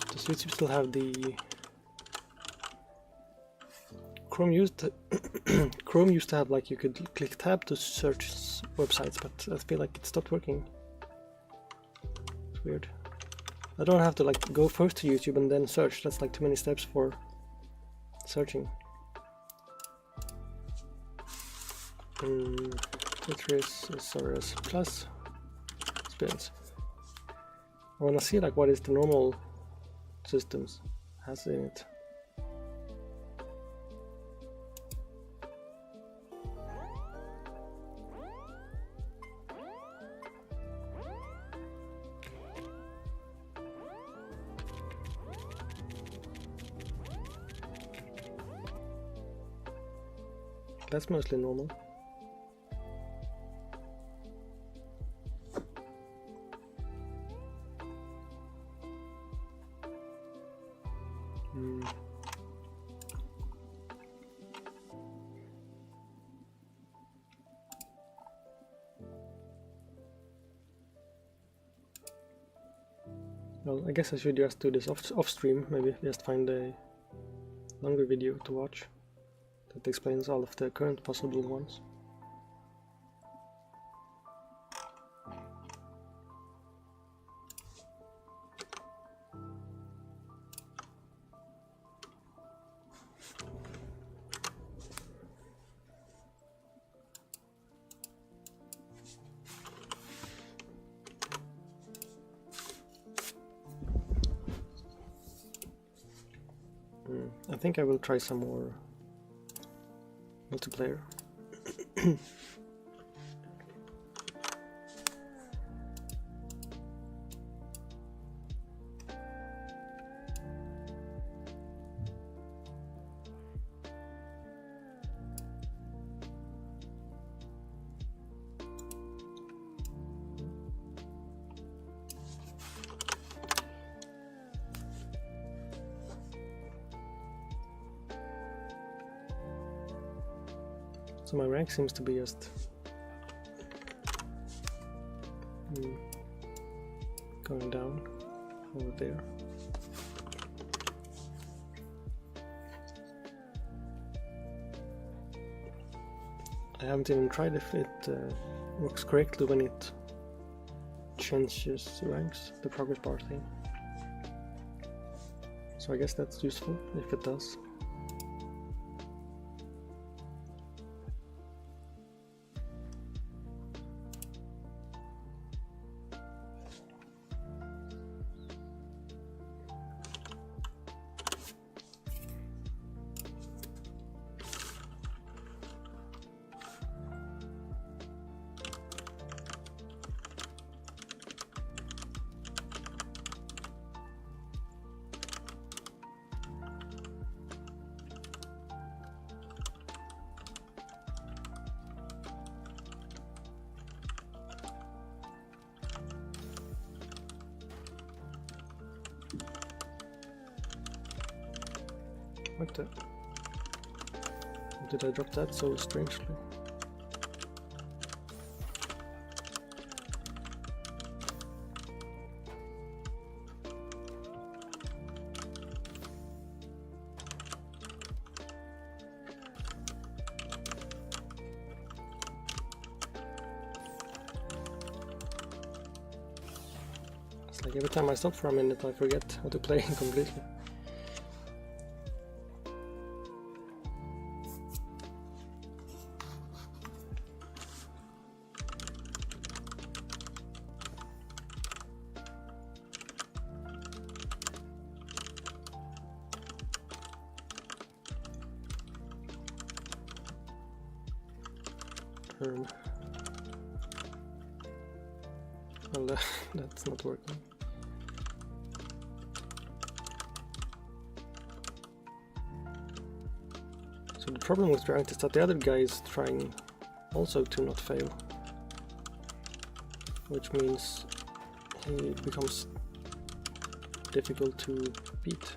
does YouTube still have the Chrome used to Chrome used to have, like, you could click tab to search websites, but I feel like it stopped working. It's weird. I don't have to like go first to YouTube and then search. That's like too many steps for searching. Tetris, SRS Plus experience. I wanna see like what is the normal systems has in it. That's mostly normal. Well, I guess I should just do this off stream, maybe just find a longer video to watch that explains all of the current possible ones. I think I will try some more multiplayer. So my rank seems to be just going down over there. I haven't even tried if it works correctly when it changes ranks, the progress bar thing. So I guess that's useful if it does. What the? Did I drop that so strangely? It's like every time I stop for a minute I forget how to play completely. Well, that's not working. So the problem with Giant is that the other guy is trying also to not fail, which means he becomes difficult to beat.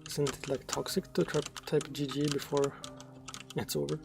Isn't it like toxic to type GG before it's over?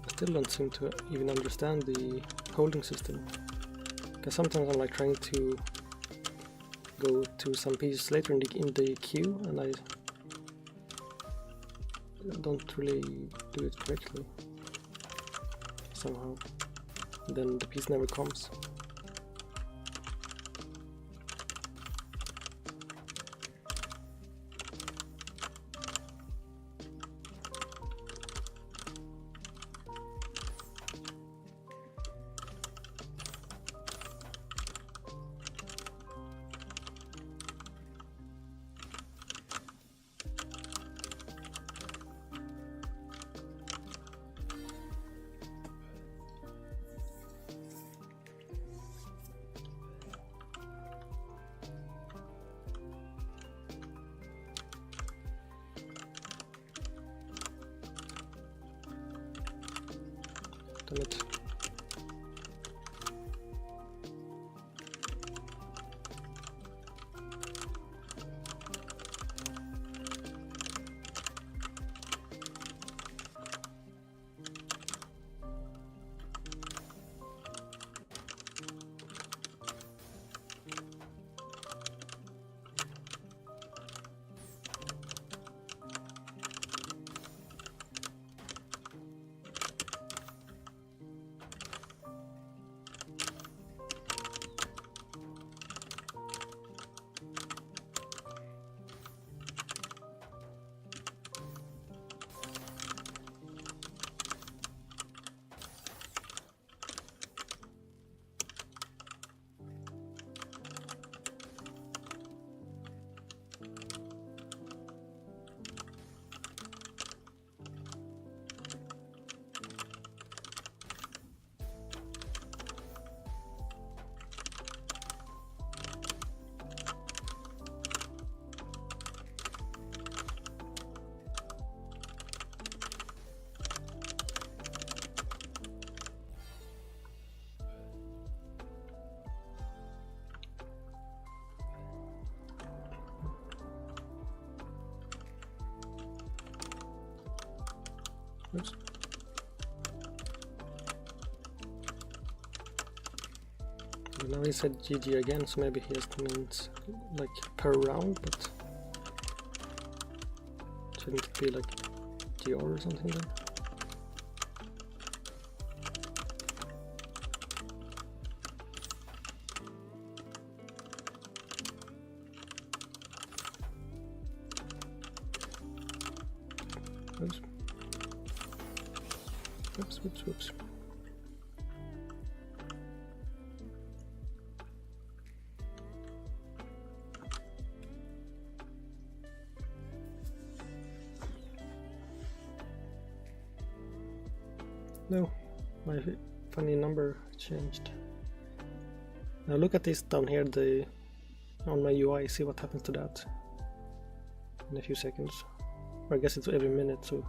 I still don't seem to even understand the holding system, because sometimes I'm like trying to go to some pieces later in the queue and I don't really do it correctly somehow. Then the piece never comes. Damn it. Oops. Well, now he said GG again, so maybe he just means like per round, but shouldn't it be like GR or something then? Oops. Whoops, whoops, whoops. No, my funny number changed. Now look at this down here, on my UI, see what happens to that in a few seconds. Or I guess it's every minute, so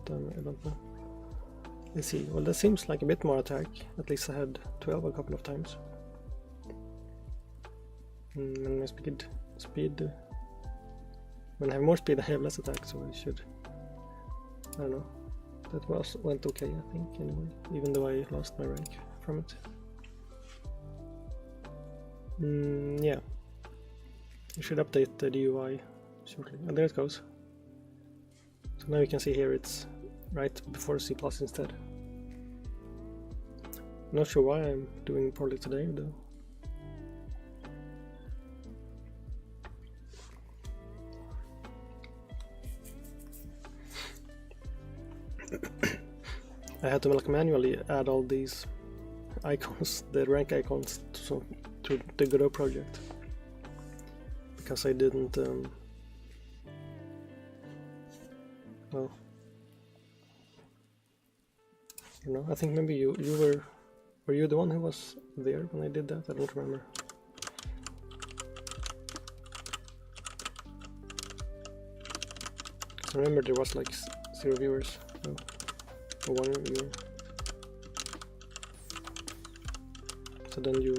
I don't know. Let's see, well that seems like a bit more attack, at least I had 12 a couple of times. And my speed, when I have more speed I have less attack, so I should, I don't know, that went okay I think anyway, even though I lost my rank from it. Yeah, you should update the UI shortly, and there it goes. So now you can see here it's right before C+ instead. Not sure why I'm doing poorly today though. I had to like manually add all these icons, the rank icons, to the Godot project, because I didn't well, you know, I think maybe you were you the one who was there when I did that? I don't remember. I remember there was like 0 viewers, or 1 viewer. So then you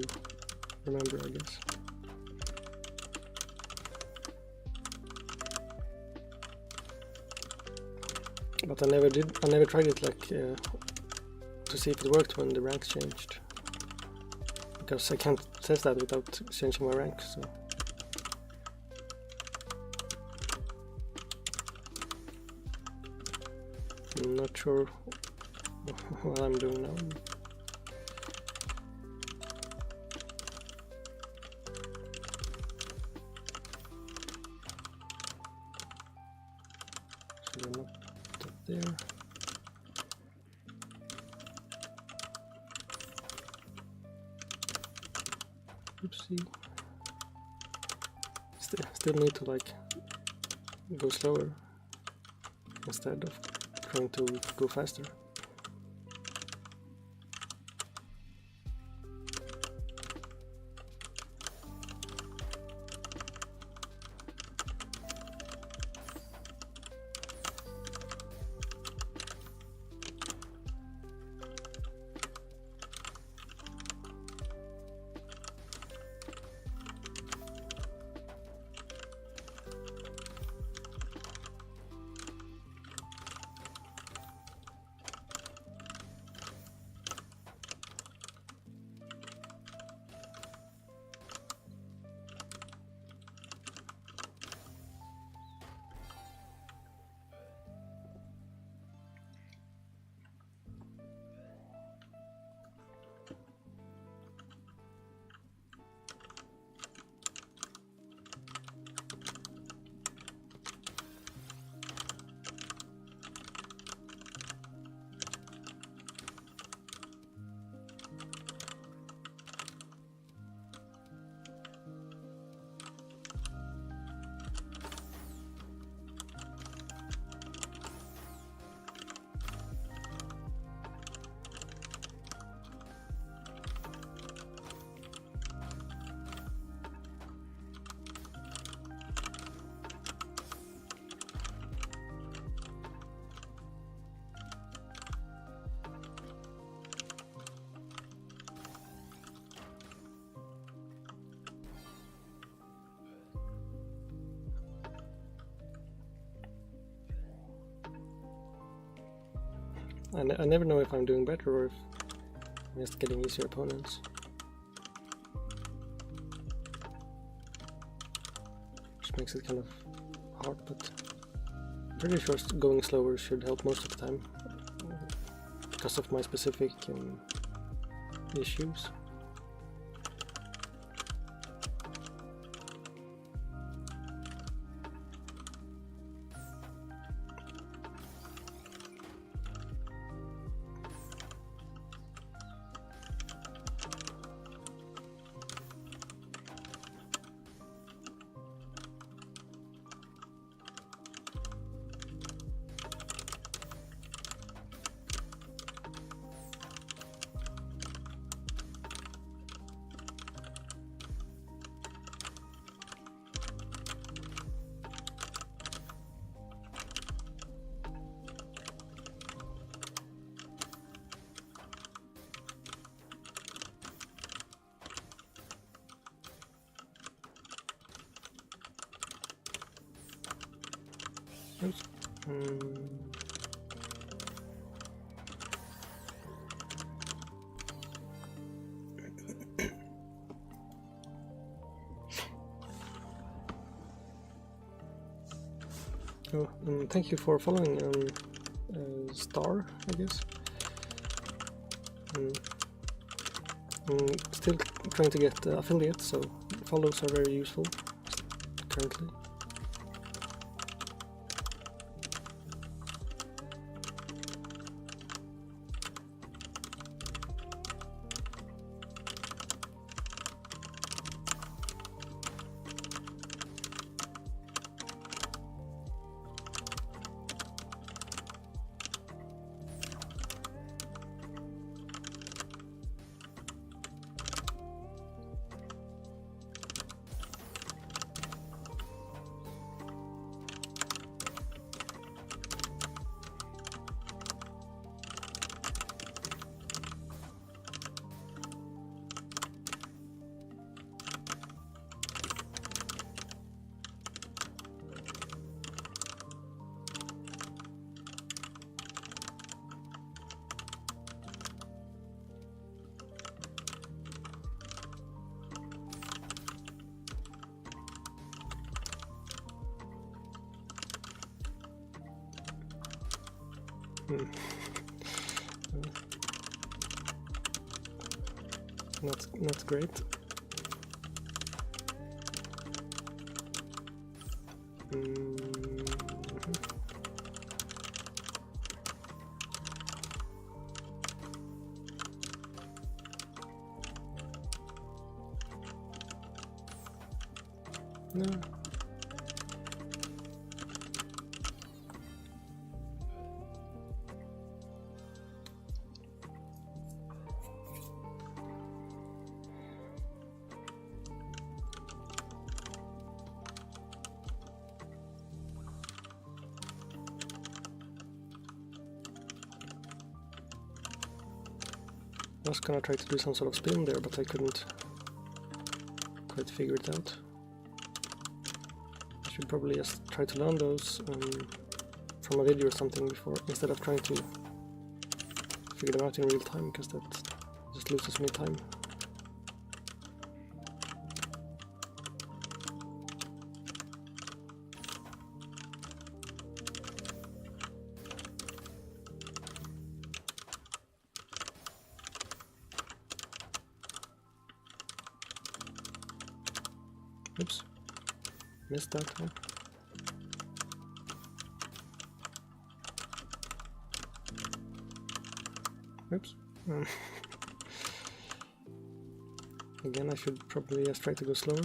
remember, I guess. But I never tried it like to see if it worked when the ranks changed, because I can't test that without changing my rank, so. I'm not sure what I'm doing now. Should I not put that there? Oopsie. Still need to like go slower instead of trying to go faster. I never know if I'm doing better or if I'm just getting easier opponents. Which makes it kind of hard, but I'm pretty sure going slower should help most of the time because of my specific issues. Oops. Oh, thank you for following Star, I guess. I'm still trying to get affiliates, so follows are very useful currently. Not great. No. I was gonna try to do some sort of spin there, but I couldn't quite figure it out. I should probably just try to learn those from a video or something before, instead of trying to figure them out in real time, because that just loses me time. Oops, missed that one. Oops. Again, I should probably just try to go slower.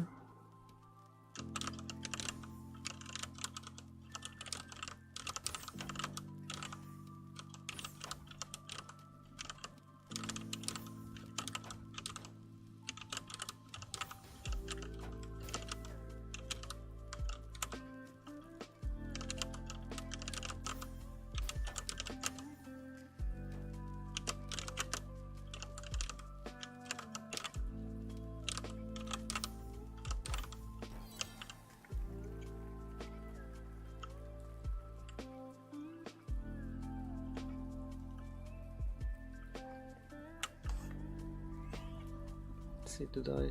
Let's see, did I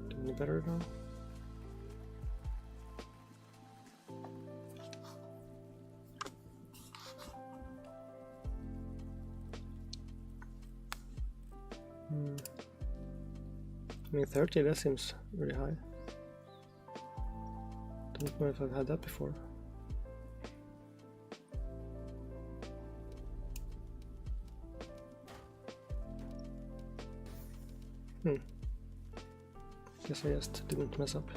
do any better now? I mean, 30, that seems really high. Don't know if I've had that before. Guess I just didn't mess up.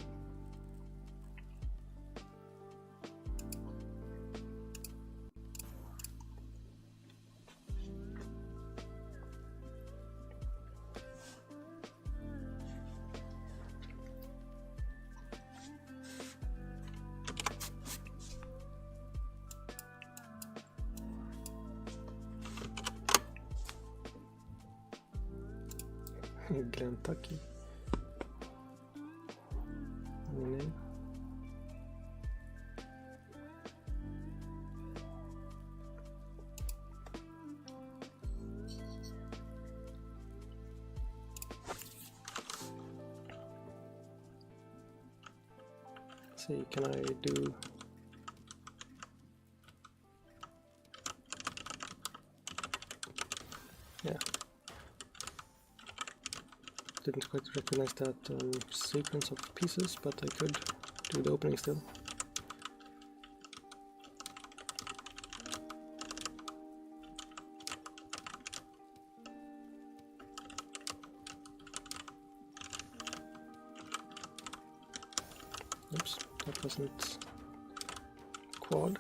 Kacky. Name. see, can I do... Yeah. Didn't quite recognize that sequence of pieces, but I could do the opening still. Oops, that wasn't quad.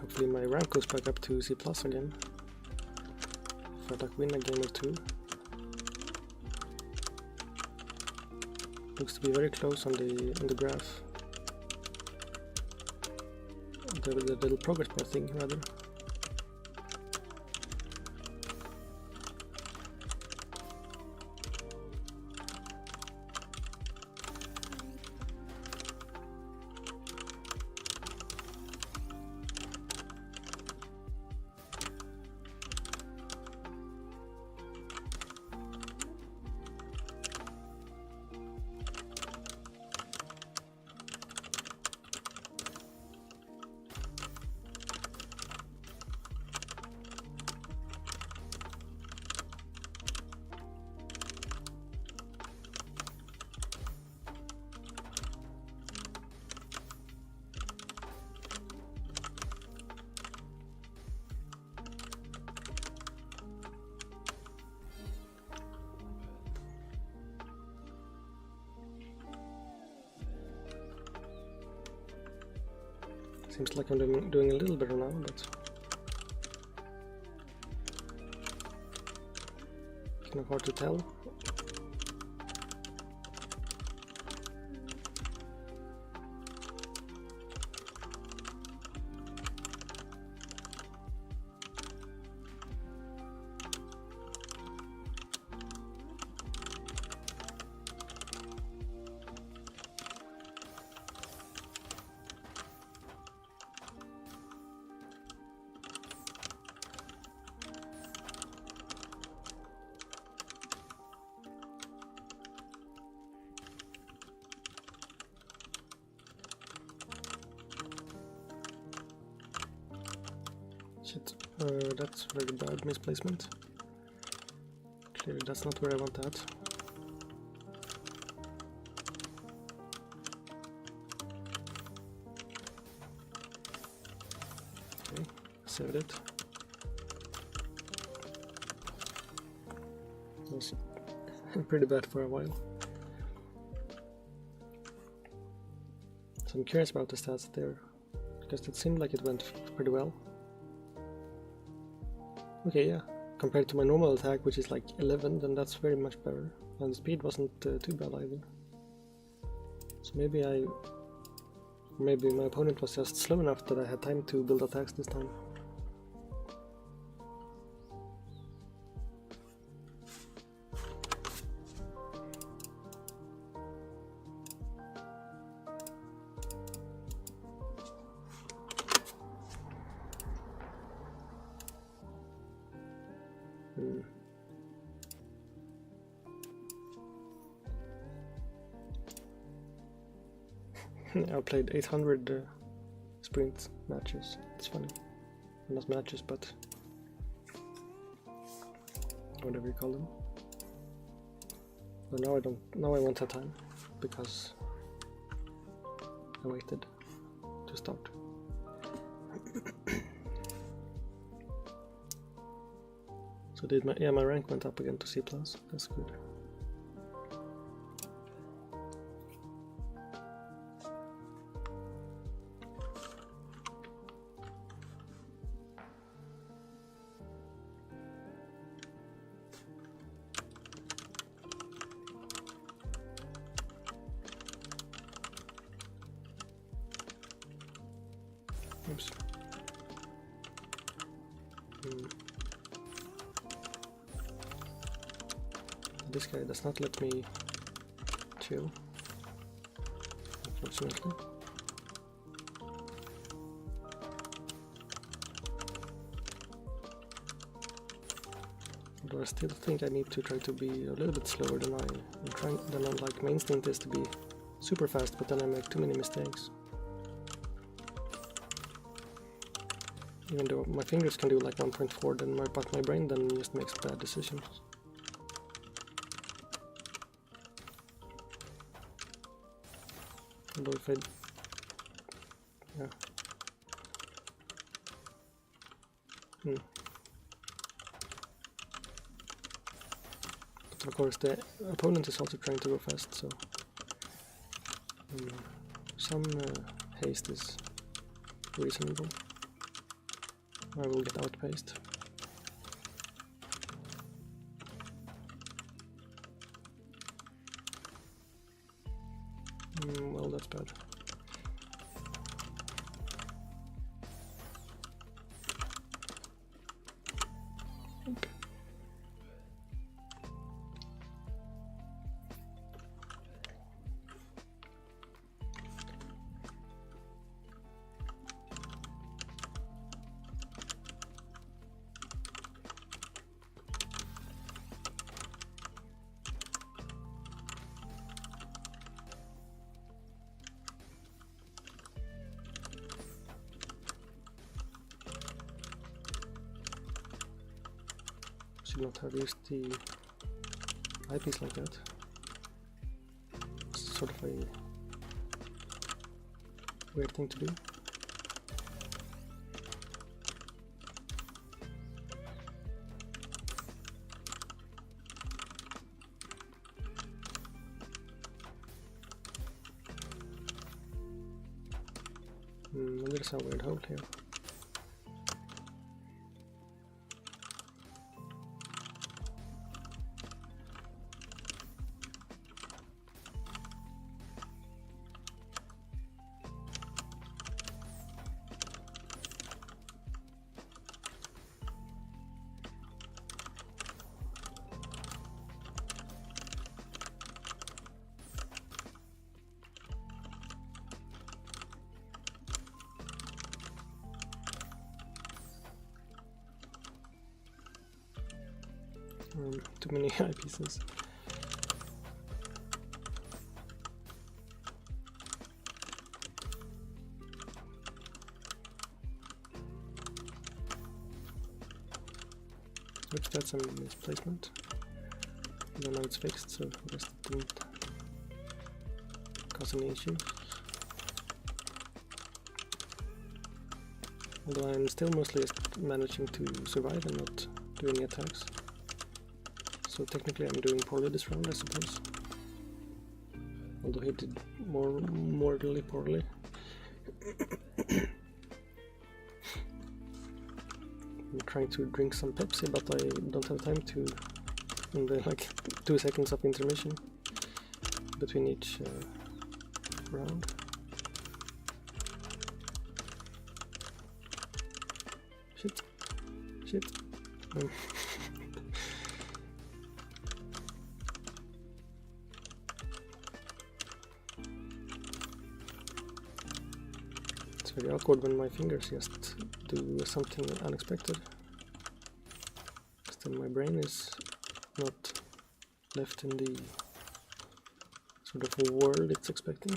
Hopefully my rank goes back up to C+ again. If I like win a game or two. Looks to be very close on the graph. The little progress bar thing rather. Seems like I'm doing a little better now, but kind of hard to tell. Shit, that's very bad misplacement. Clearly that's not where I want that. Okay, saved it. That was pretty bad for a while. So I'm curious about the stats there, because it seemed like it went pretty well. Okay, yeah, compared to my normal attack, which is like 11, then that's very much better. And the speed wasn't too bad either. So maybe my opponent was just slow enough that I had time to build attacks this time. I played 800 sprint matches. It's funny. Not matches, but whatever you call them. But now I don't. Now I won't have time because I waited to start. So did my rank went up again to C+. That's good. Oops. This guy does not let me chill, unfortunately. Although I still think I need to try to be a little bit slower than I'm like. My instinct is to be super fast, but then I make too many mistakes. Even though my fingers can do like 1.4, then but my brain then just makes bad decisions. Although if I... yeah. But of course the opponent is also trying to go fast, so... some haste is reasonable. I will get outpaced. Well, that's bad. Okay. Should not have used the eyepiece like that. It's sort of a weird thing to do. There's a weird hole here. Too many eyepieces. Oops, that's a misplacement. I don't know, it's fixed, so I guess it didn't cause any issue. Although I'm still mostly managing to survive and not do any attacks. So technically I'm doing poorly this round, I suppose. Although he did mortally poorly. I'm trying to drink some Pepsi, but I don't have time to. And like 2 seconds of intermission between each round. Shit. It's very awkward when my fingers just do something unexpected. Because then my brain is not left in the sort of world it's expecting.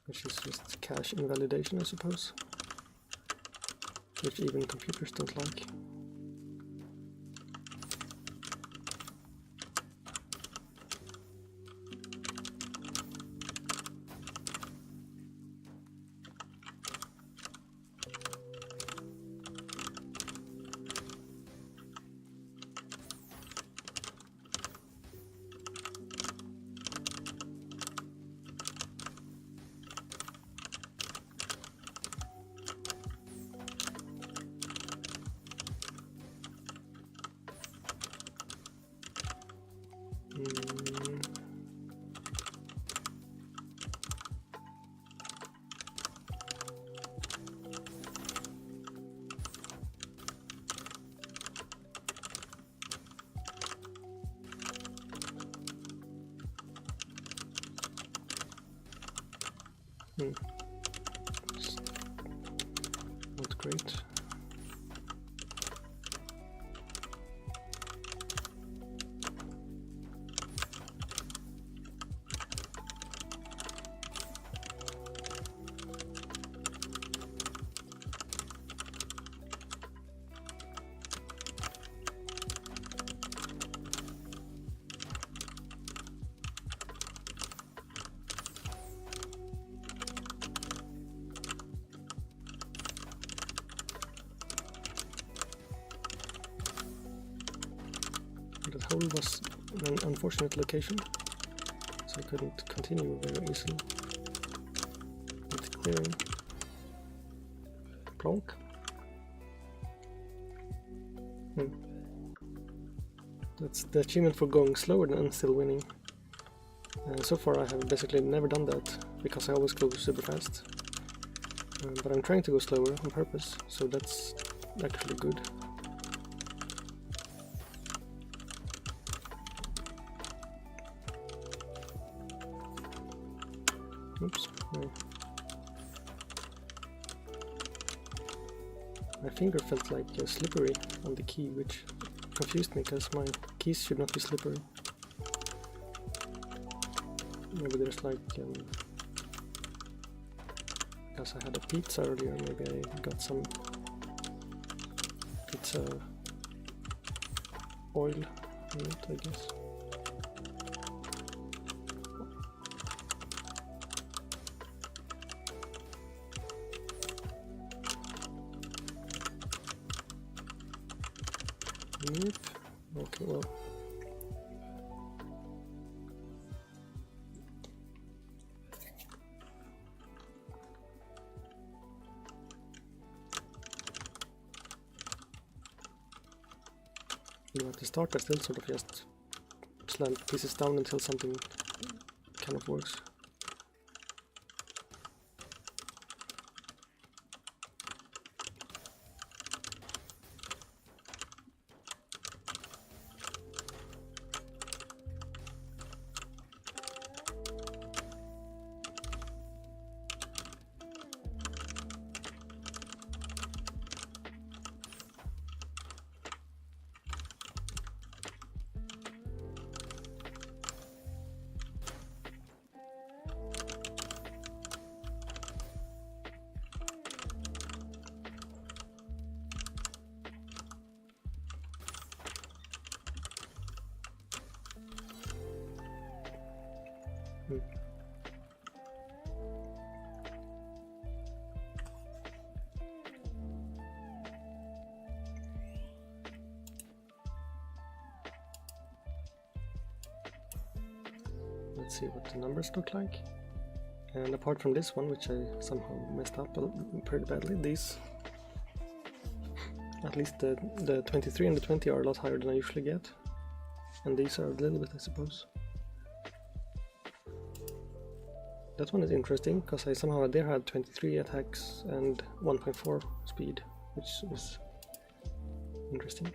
Which is just cache invalidation, I suppose. Which even computers don't like. It's not great. That hole was in an unfortunate location, so I couldn't continue very easily with clearing. Plonk. That's the achievement for going slower and still winning. So far I have basically never done that, because I always go super fast. But I'm trying to go slower on purpose, so that's actually good. Oops. No. My finger felt like slippery on the key, which confused me because my keys should not be slippery. Maybe there's like because I had a pizza earlier, maybe I got some pizza oil in it, I guess. Nope. Okay, well. You know, at the start I still sort of just slam pieces down until something kind of works. Let's see what the numbers look like. And apart from this one, which I somehow messed up pretty badly, these, at least the 23 and the 20 are a lot higher than I usually get. And these are a little bit, I suppose. That one is interesting, because I somehow there had 23 attacks and 1.4 speed, which is interesting.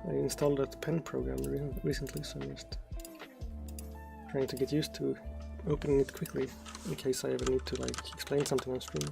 I installed that pen program recently, so I'm just trying to get used to opening it quickly in case I ever need to like explain something on stream.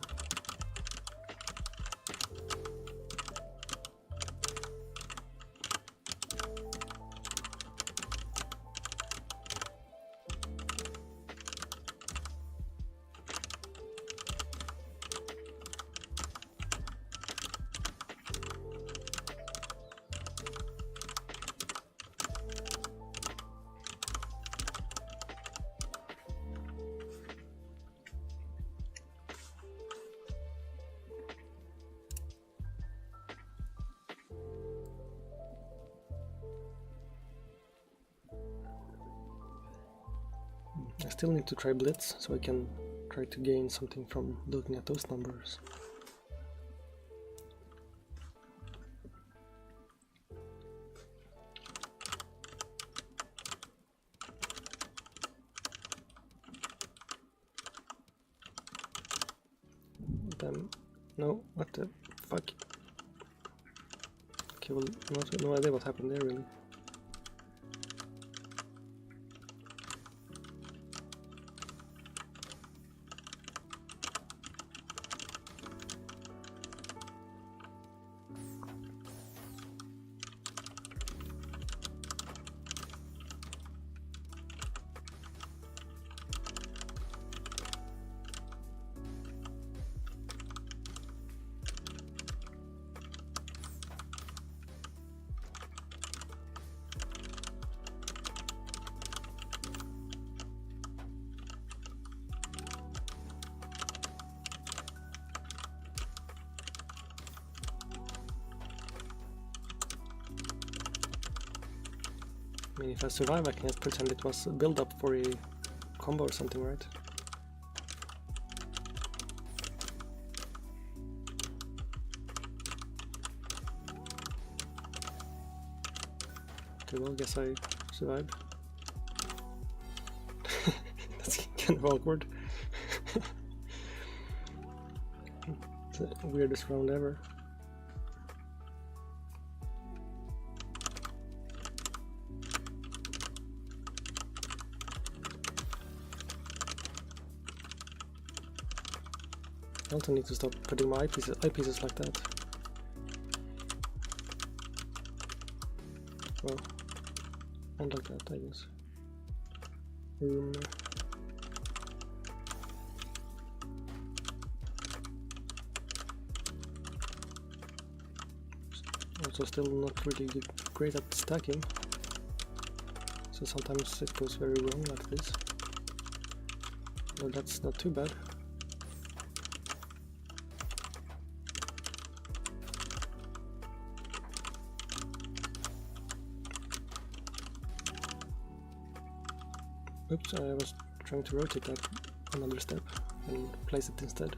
still need to try Blitz, so I can try to gain something from looking at those numbers. Then, no, what the fuck? Okay, well, no idea what happened there really. I mean, if I survive, I can just pretend it was a build-up for a combo or something, right? Okay, well, guess I survived. That's kind of awkward. It's the weirdest round ever. I also need to stop putting my eyepieces like that. Well, and like that, I guess. Also still not really great at stacking, so sometimes it goes very wrong like this. But that's not too bad. Oops, I was trying to rotate that another step and place it instead.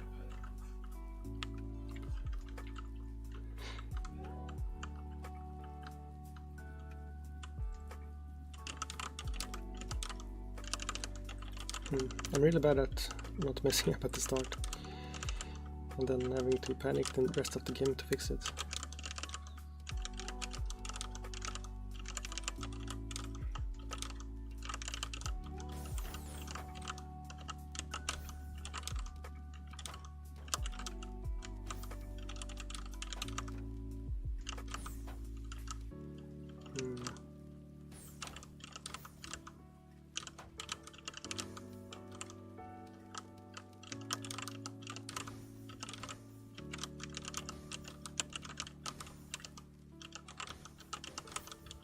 I'm really bad at not messing up at the start and then having to panic the rest of the game to fix it.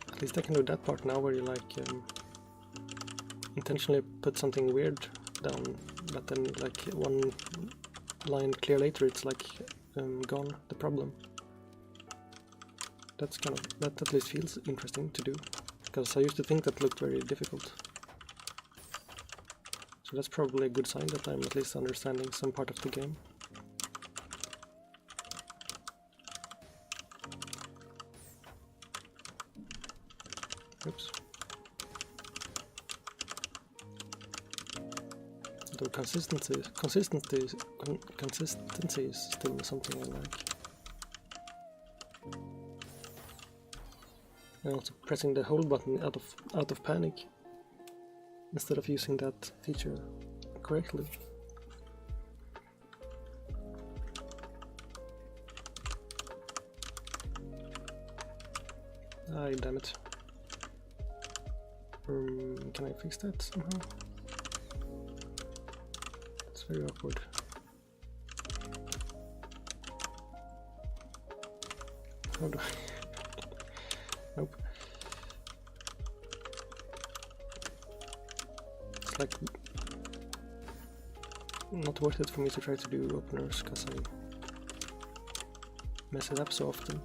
At least I can do that part now where you like intentionally put something weird down, but then like one line clear later it's like gone, the problem. That's kind of, that at least feels interesting to do, because I used to think that looked very difficult. So that's probably a good sign that I'm at least understanding some part of the game. Oops. Though consistency is still something I like. And also pressing the hold button out of panic instead of using that feature correctly. Ah, damn it. Can I fix that somehow? It's very awkward. How do I? Nope. It's like not worth it for me to try to do openers because I mess it up so often.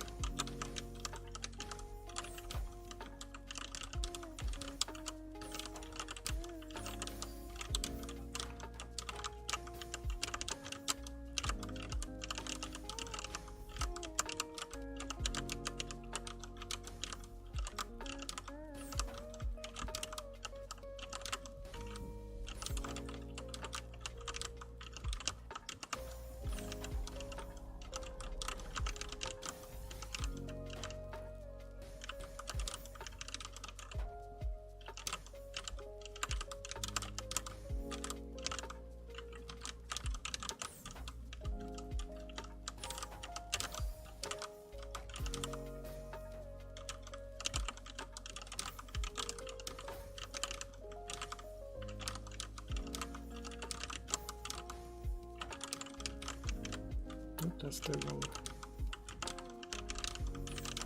That's the wrong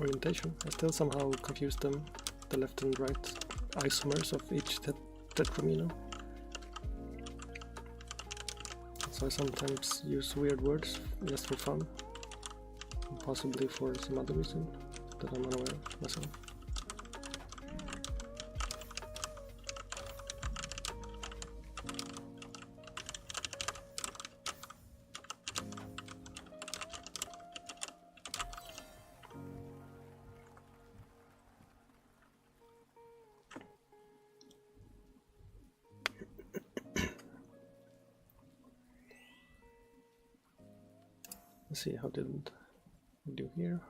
orientation. I still somehow confuse them, the left and right isomers of each TrackMania. So I sometimes use weird words just for fun, possibly for some other reason that I'm unaware of myself. Let's see, how did we do here?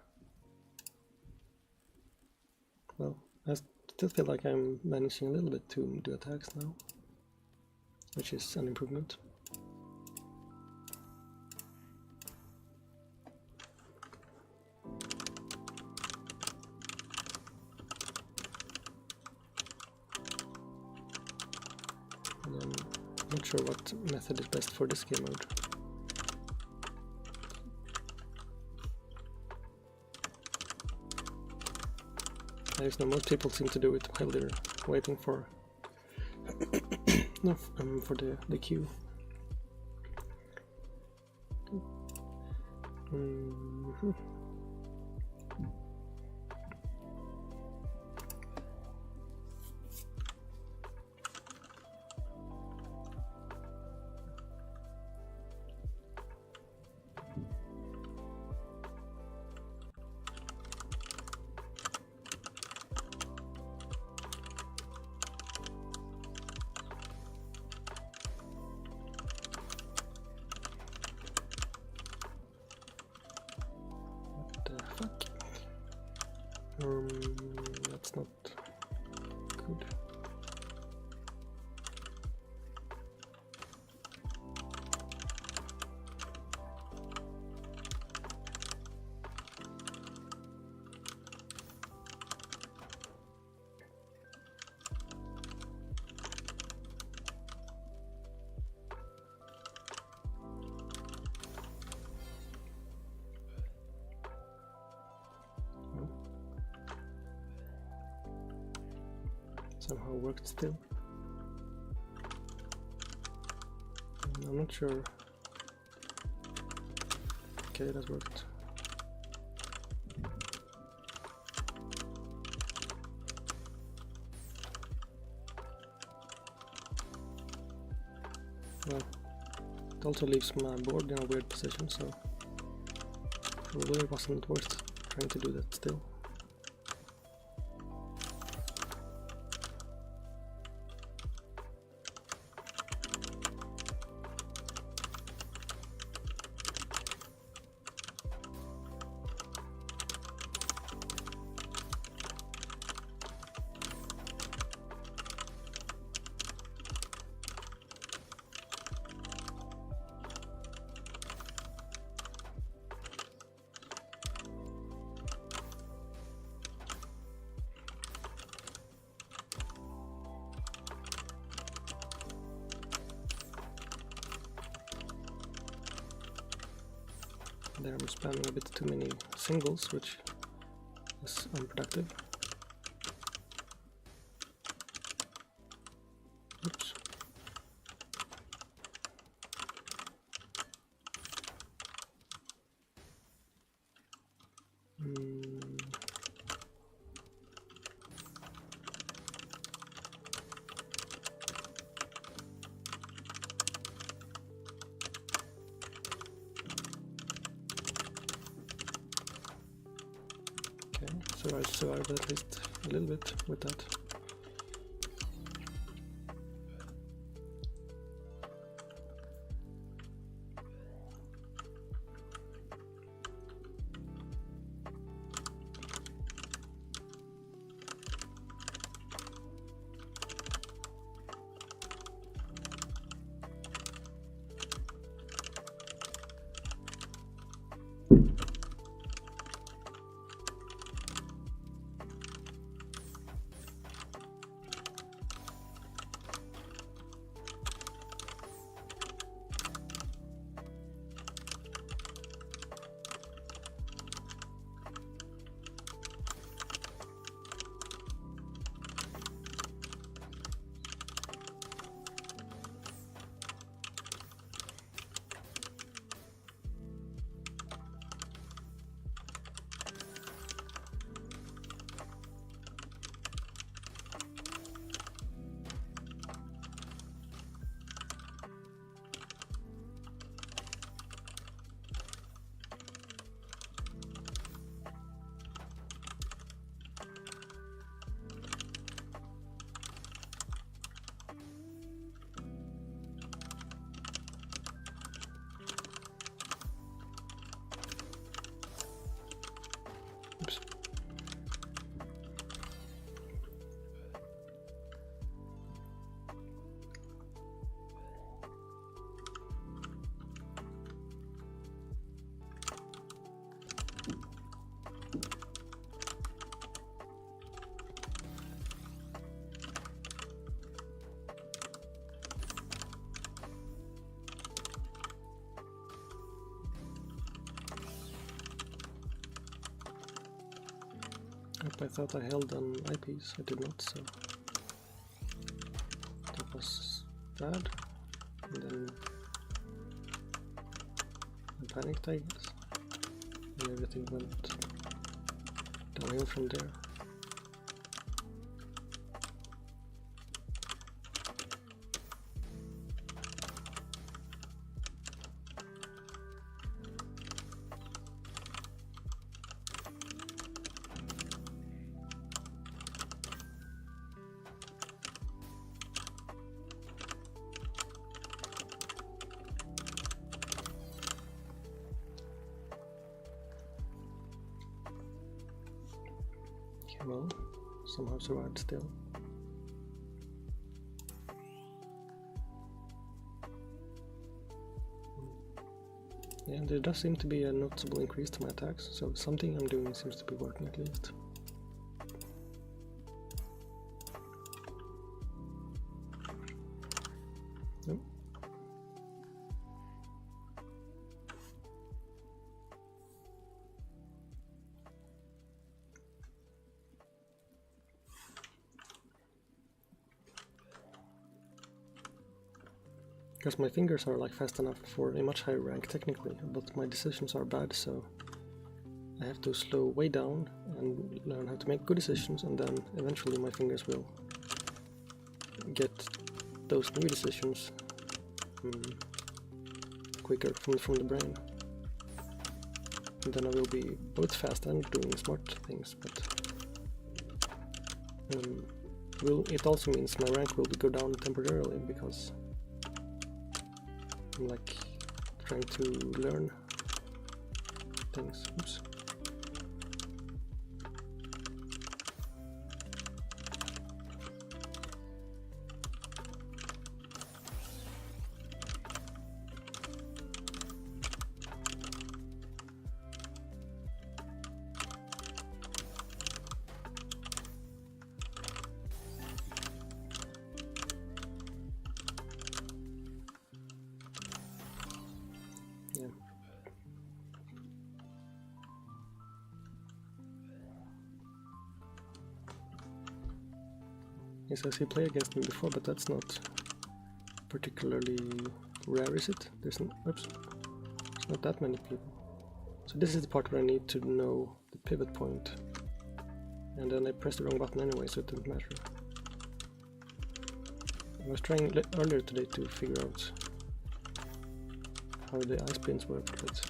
Well, I still feel like I'm managing a little bit to do attacks now, which is an improvement. And I'm not sure what method is best for this game mode. I just know most people seem to do it while they're waiting for no, for the queue. That's not good. Somehow worked still. I'm not sure. Okay, that worked. Well, it also leaves my board in a weird position, so probably it wasn't worth trying to do that still. There I'm spamming a bit too many singles, which is unproductive. Oops. So I survived at least a little bit with that. I thought I held an eyepiece, I did not, so that was bad. And then I panicked, I guess, and everything went downhill from there. Well, somehow survived still. Yeah, there does seem to be a noticeable increase to my attacks, so something I'm doing seems to be working at least. Yep. Because my fingers are like fast enough for a much higher rank technically, but my decisions are bad, so I have to slow way down and learn how to make good decisions, and then eventually my fingers will get those new decisions quicker from the brain. And then I will be both fast and doing smart things, but it also means my rank will go down temporarily, because I'm like trying to learn things. Oops. Yeah. Yes, I see play against me before, but that's not particularly rare, is it? There's not that many people. So this is the part where I need to know the pivot point, and then I pressed the wrong button anyway, so it didn't matter. I was trying earlier today to figure out how the eye spins work, but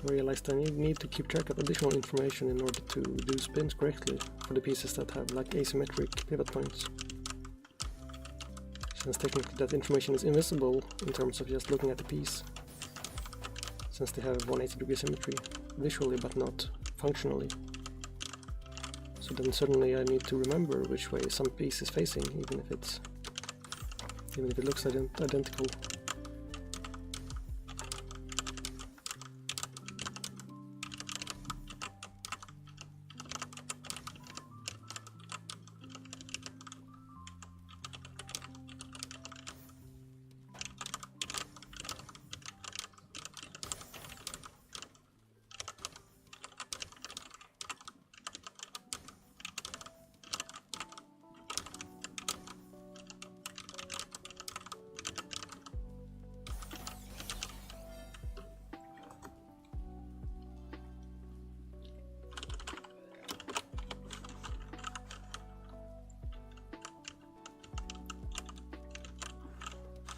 I realized I need to keep track of additional information in order to do spins correctly for the pieces that have like asymmetric pivot points. Since technically that information is invisible in terms of just looking at the piece, since they have 180-degree symmetry visually but not functionally. So then suddenly I need to remember which way some piece is facing, even if it looks identical.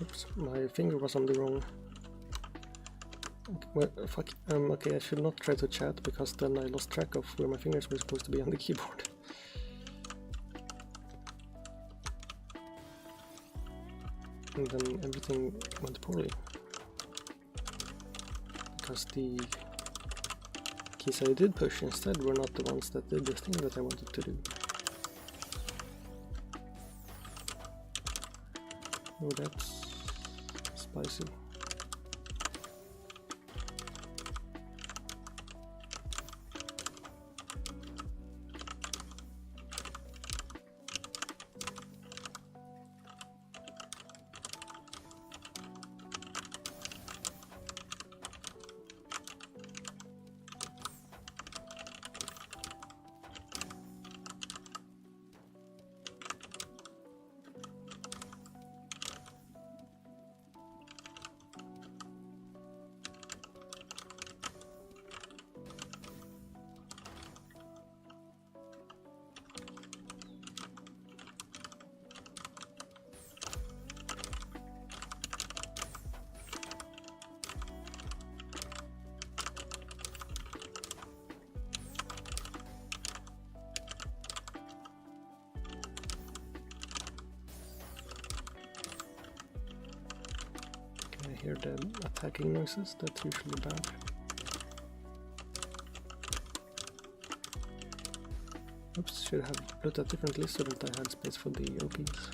Oops, my finger was on the wrong... Well, fuck, okay, I should not try to chat, because then I lost track of where my fingers were supposed to be on the keyboard. And then everything went poorly. Because the keys I did push instead were not the ones that did the thing that I wanted to do. Oh, that's spicy. hear the attacking noises. That's usually bad. Oops, should have looked at differently so that I had space for the OPs.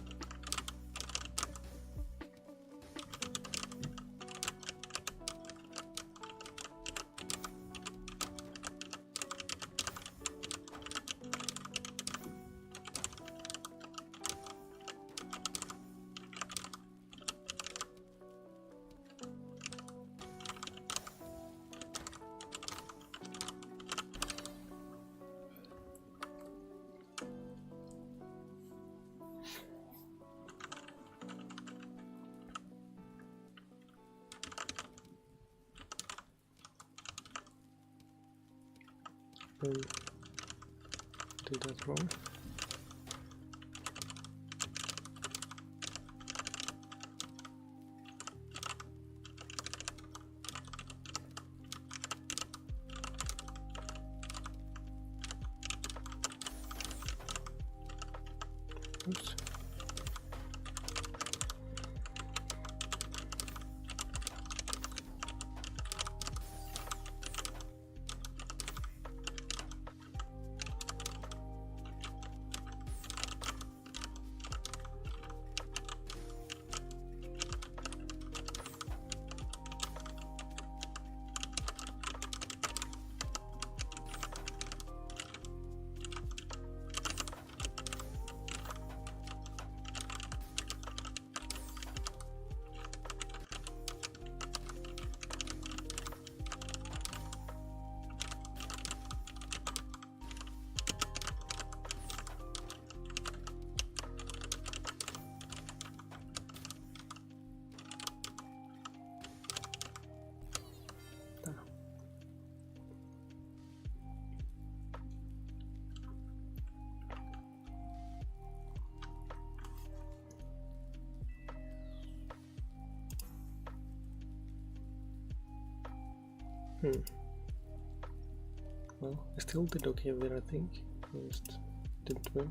Did that wrong. Oops. Well, I still did okay there, I think. I just didn't win.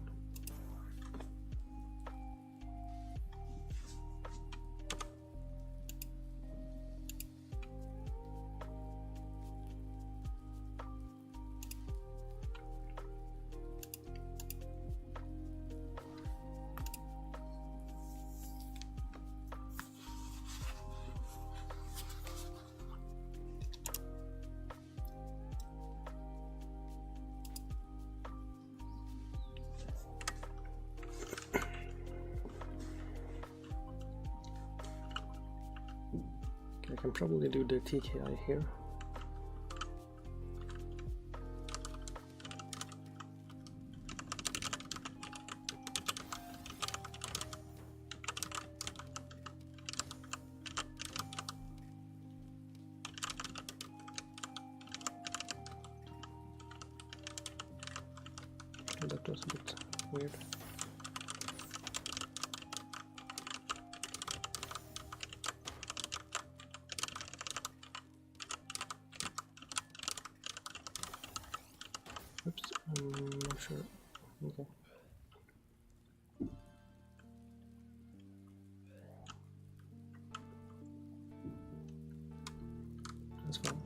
I can probably do the TKI here. That was a bit weird. Oops, I'm not sure. Okay. That's fine.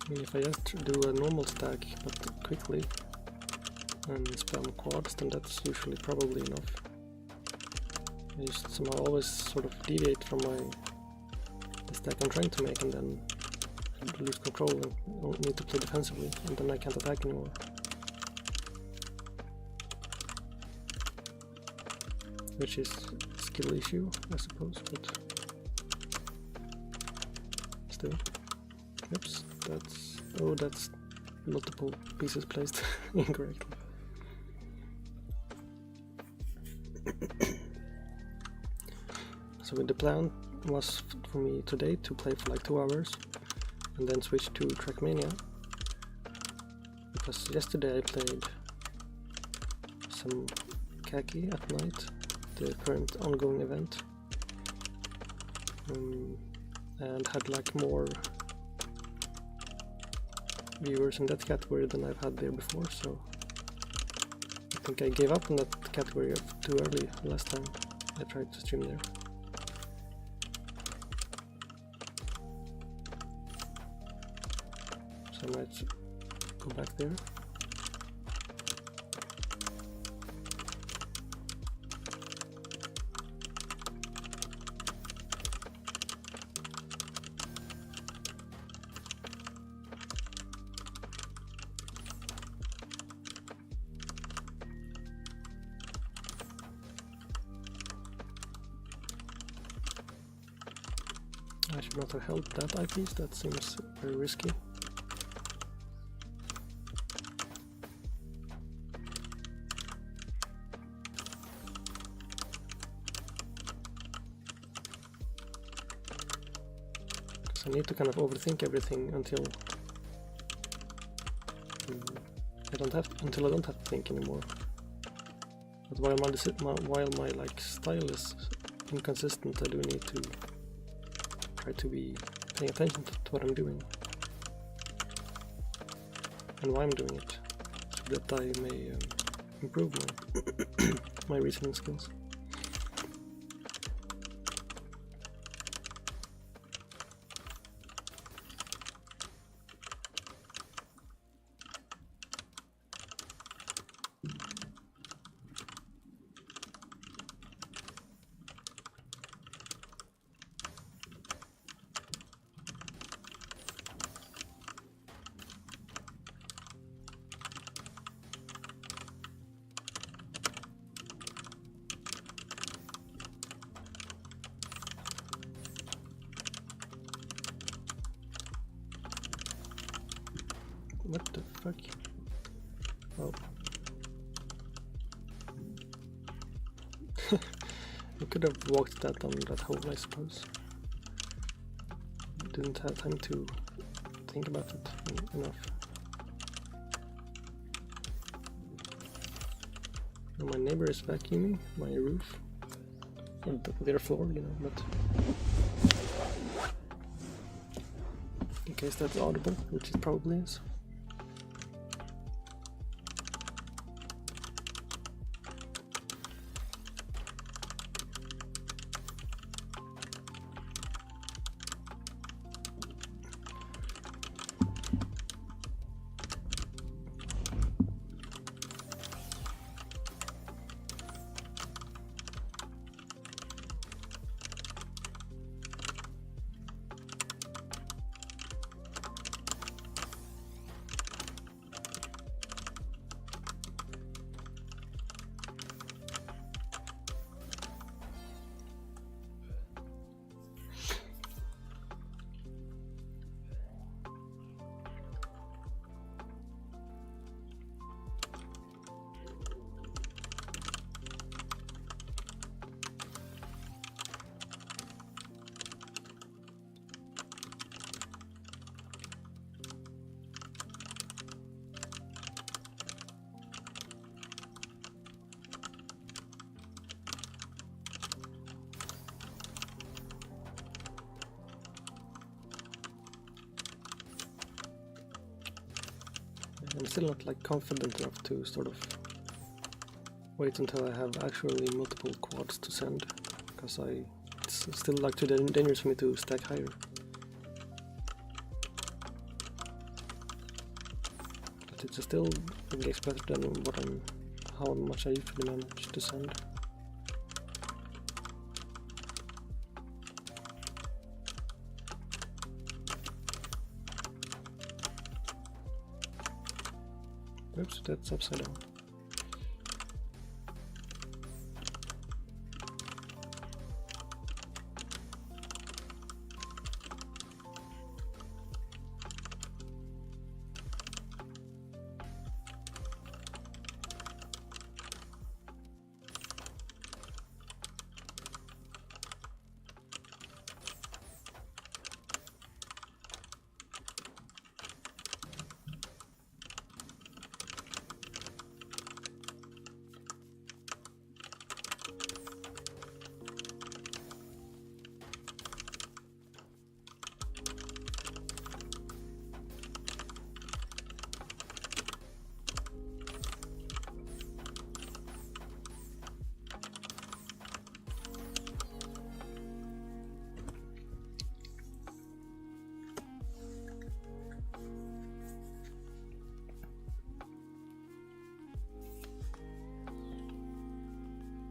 I mean, if I just do a normal stack but quickly and spam quads, then that's usually probably enough. I just somehow always sort of deviate from the stack I'm trying to make and then lose control and need to play defensively, and then I can't attack anymore. Which is a skill issue, I suppose, but still. Oops, that's multiple pieces placed incorrectly. So the plan was for me today to play for like 2 hours and then switch to TrackMania, because yesterday I played some Kacky at night, the current ongoing event, and had like more viewers in that category than I've had there before, so I think I gave up on that category too early last time I tried to stream there. So I might go back there. I should not have held that eyepiece, that seems very risky. Because I need to kind of overthink everything until I don't have to think anymore. But while my like style is inconsistent, I do need to try to be paying attention to what I'm doing and why I'm doing it, so that I may improve my reasoning skills. What the fuck? Oh. I could have walked that down that hole, I suppose. Didn't have time to think about it enough. And my neighbor is vacuuming my roof and their floor, you know, but in case that's audible, which it probably is. I'm still not like confident enough to sort of wait until I have actually multiple quads to send, because it's still like too dangerous for me to stack higher. But it's still, I guess, better than how much I usually manage to send. Oops, that's upside down.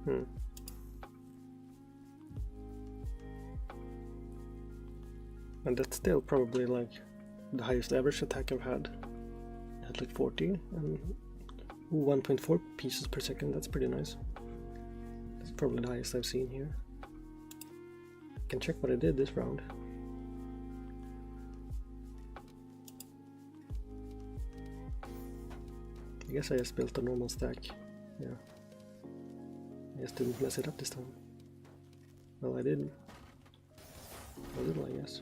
And that's still probably like the highest average attack I've had. I had like 40 and 1.4 pieces per second, that's pretty nice. That's probably the highest I've seen here. I can check what I did this round. I guess I just built a normal stack. Yeah. I just didn't mess it up this time. Well, I did. A little, I guess.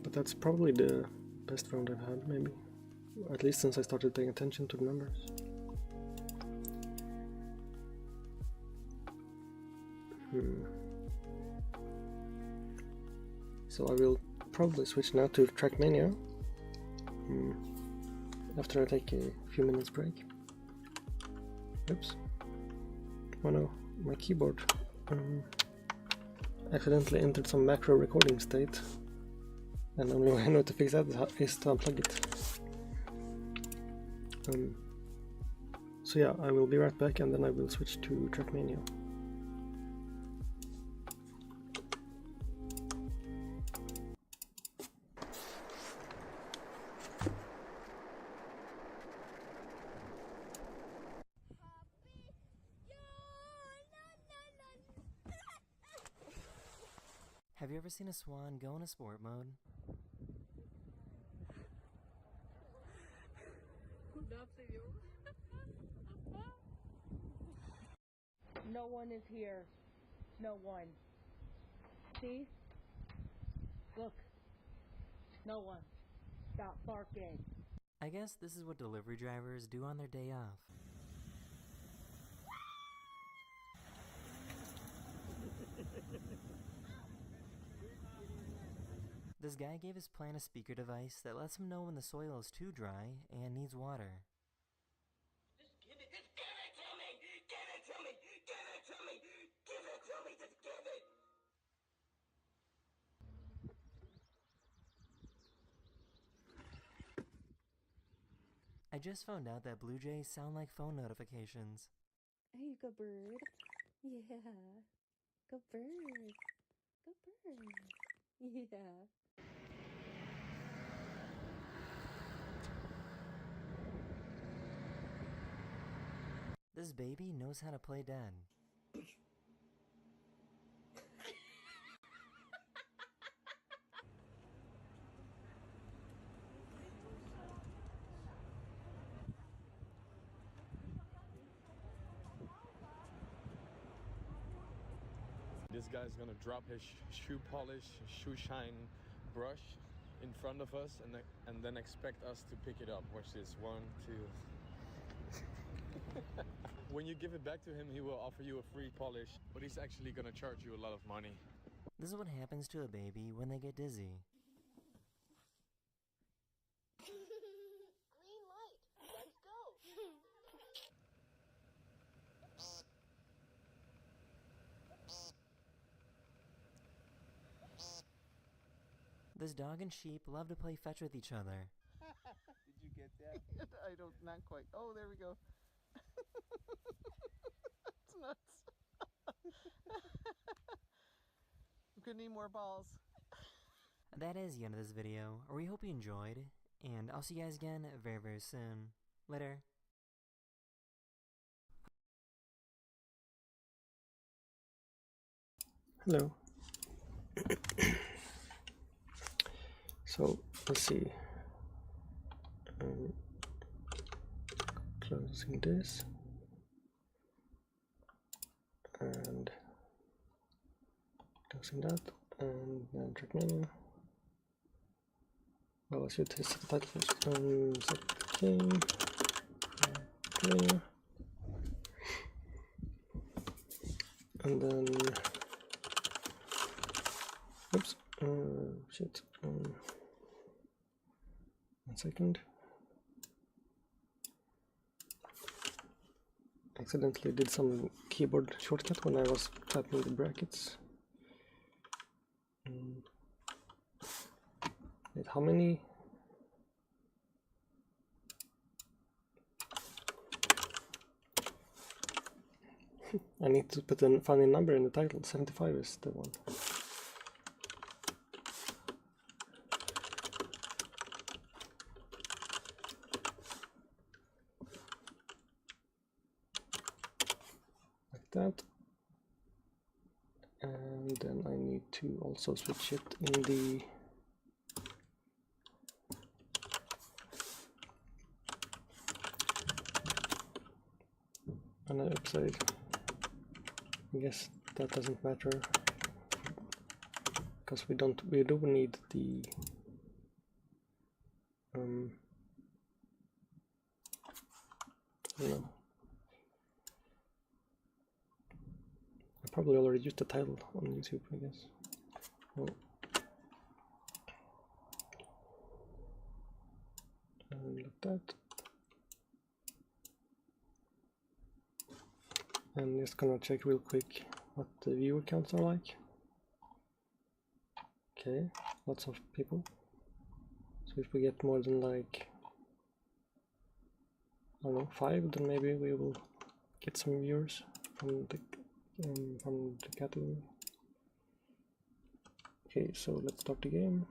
But that's probably the best round I've had, maybe. At least since I started paying attention to the numbers. So I will probably switch now to TrackMania after I take a few minutes break. Oops. Oh no, my keyboard accidentally entered some macro recording state, and the only way I know to fix that is to unplug it. So yeah, I will be right back and then I will switch to TrackMania. Have you ever seen a swan go into sport mode? No one is here. No one. See? Look. No one. Stop barking. I guess this is what delivery drivers do on their day off. This guy gave his plant a speaker device that lets him know when the soil is too dry and needs water. Just give it to me! Give it to me! Give it to me! Give it to me! Just give it! I just found out that blue jays sound like phone notifications. Hey, good bird. Yeah. Good bird. Good bird. Yeah. This baby knows how to play dead. This guy's gonna drop his shoe polish, shoe shine brush in front of us and then expect us to pick it up. Watch this, 1, 2. When you give it back to him, he will offer you a free polish, but he's actually gonna charge you a lot of money. This is what happens to a baby when they get dizzy. Green light. Let's go. This dog and sheep love to play fetch with each other. Did you get that? I don't, not quite. Oh, there we go. It's nuts. I'm gonna need more balls. That is the end of this video. We hope you enjoyed, and I'll see you guys again very, very soon. Later. Hello. So let's see. Closing this and closing that, and then TrackMania. Well, I should test the title first. Set king. TrackMania. And then, oops, shit. 1 second. Accidentally did some keyboard shortcut when I was typing the brackets. Wait, how many? I need to put a funny number in the title. 75 is the one. Like that. And then I need to also switch it in the another upside. I guess that doesn't matter because we do need the I don't know. I probably already used the title on YouTube, I guess. Oh. And like that. And just gonna check real quick what the viewer counts are like. Okay, lots of people. So if we get more than like, I don't know, 5, then maybe we will get some viewers from the category. Okay, so let's start the game.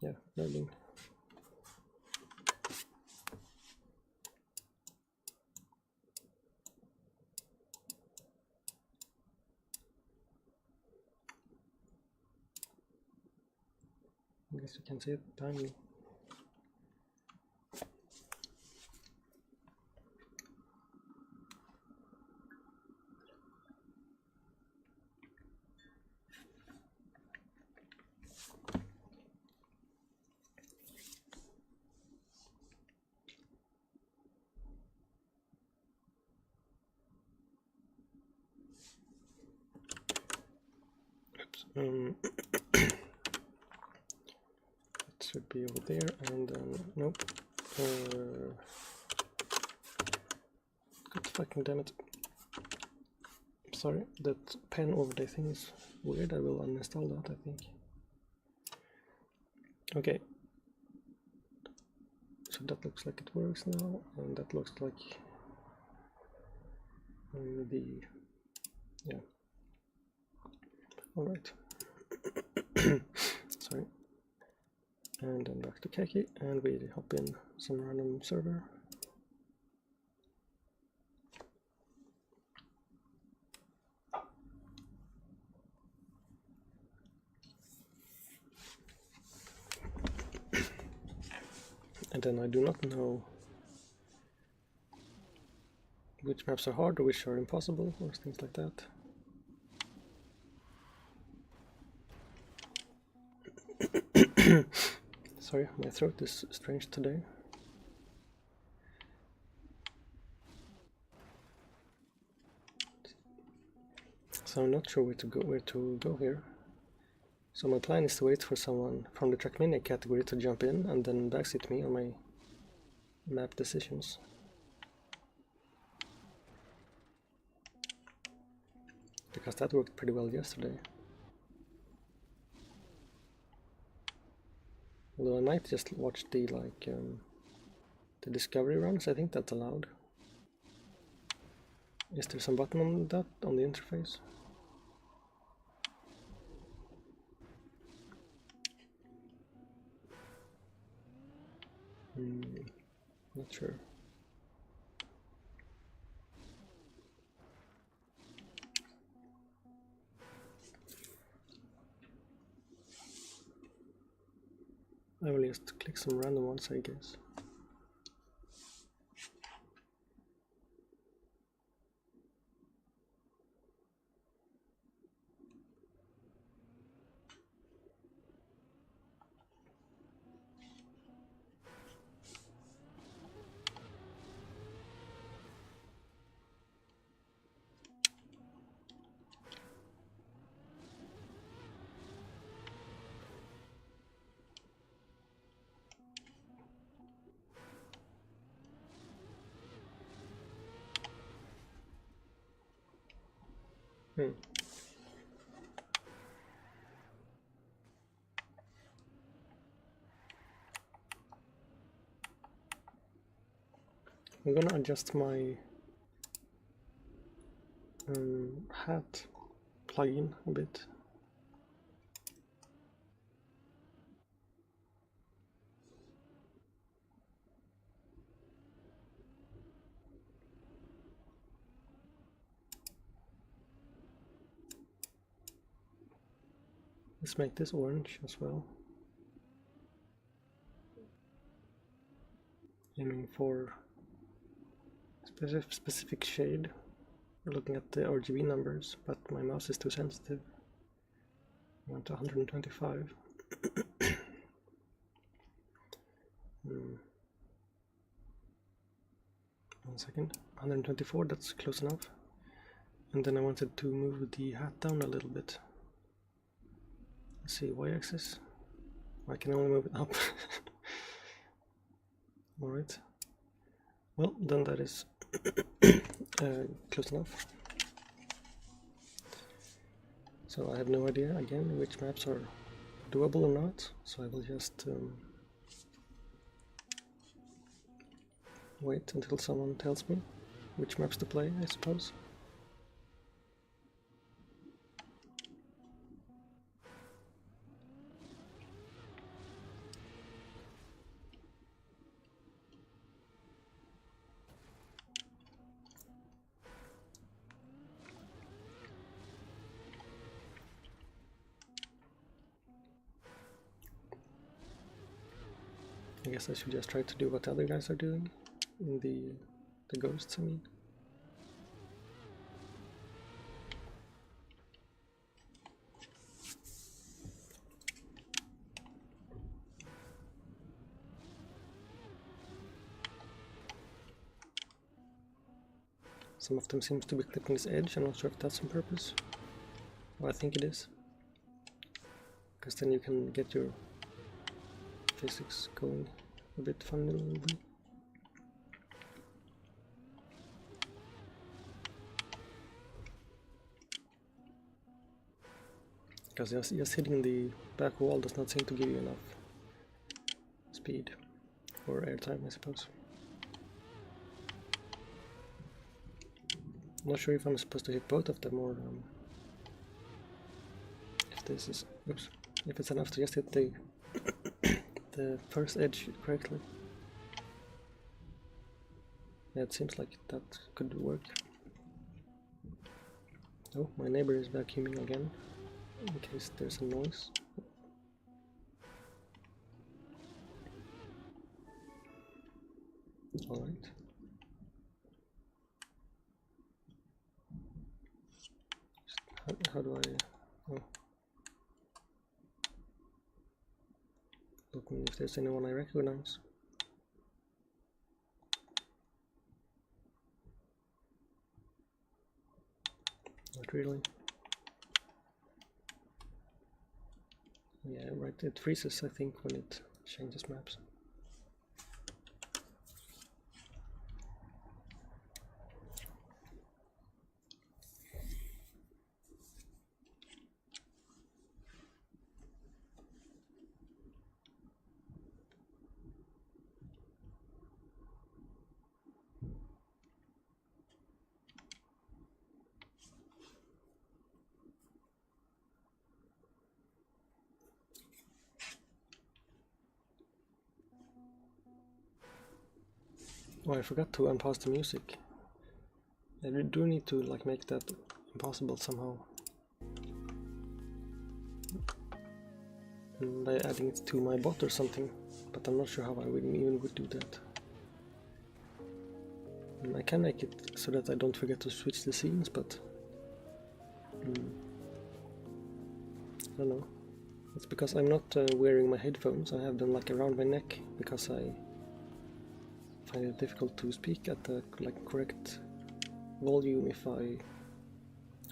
Yeah, loading. I guess you can see it tiny. It should be over there, and then nope. God fucking damn it! Sorry, that pen overlay thing is weird. I will uninstall that, I think. Okay. So that looks like it works now, and that looks like yeah. All right. Sorry. And then back to Kacky, and we hop in some random server. And then I do not know which maps are hard or which are impossible or things like that. Sorry, my throat is strange today. So I'm not sure where to go here. So my plan is to wait for someone from the TrackMania category to jump in and then backseat me on my map decisions. Because that worked pretty well yesterday. Although I might just watch the the discovery runs. I think that's allowed. Is there some button on that on the interface? Not sure. I will just click some random ones, I guess. I'm gonna adjust my hat plugin a bit. Let's make this orange as well. Aiming for specific shade. We're looking at the RGB numbers, but my mouse is too sensitive. I want 125. 1 second. 124, that's close enough. And then I wanted to move the hat down a little bit. Let's see, y-axis. I can only move it up. Alright. Well, then that is close enough. So I have no idea, again, which maps are doable or not. So I will just wait until someone tells me which maps to play, I suppose. I guess I should just try to do what the other guys are doing in the ghosts, I mean. Some of them seems to be clipping this edge. I'm not sure if that's on purpose. Well, I think it is. Because then you can get your physics going a bit funnily. Because just hitting the back wall does not seem to give you enough speed or airtime, I suppose. I'm not sure if I'm supposed to hit both of them or if this is, oops, if it's enough to just hit the the first edge correctly. Yeah, it seems like that could work. Oh, my neighbor is vacuuming again, in case there's a noise. Alright. How do I... oh. Looking if there's anyone I recognize. Not really. Yeah, right, it freezes, I think, when it changes maps. Oh, I forgot to unpause the music. I do need to like make that impossible somehow. By adding it to my bot or something, but I'm not sure how I would do that. I can make it so that I don't forget to switch the scenes, but I don't know. It's because I'm not wearing my headphones. I have them like around my neck because I find it difficult to speak at the correct volume if I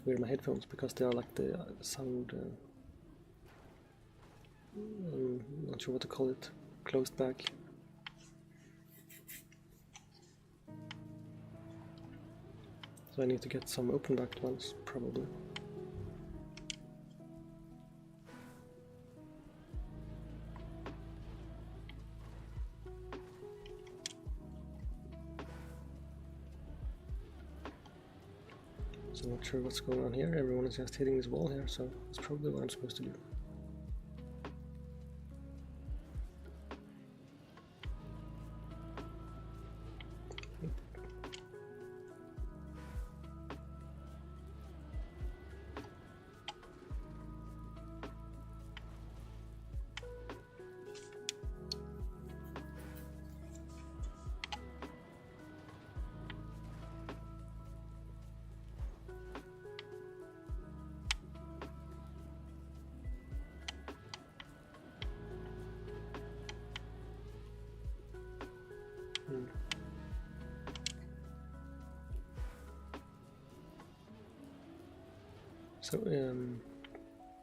wear my headphones, because they are like the sound. I'm not sure what to call it. Closed back. So I need to get some open backed ones, probably. So I'm not sure what's going on here. Everyone is just hitting this wall here, so that's probably what I'm supposed to do. So,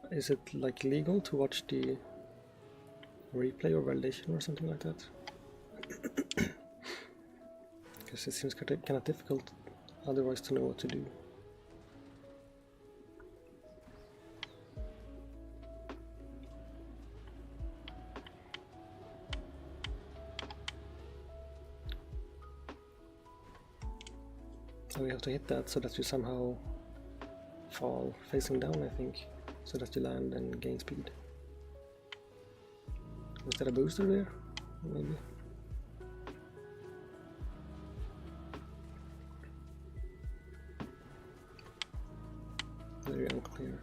is it like legal to watch the replay or validation or something like that? Because it seems kind of difficult otherwise to know what to do. So you have to hit that so that you somehow fall facing down, I think, so that you land and gain speed. Is there a booster there? Maybe. Very unclear.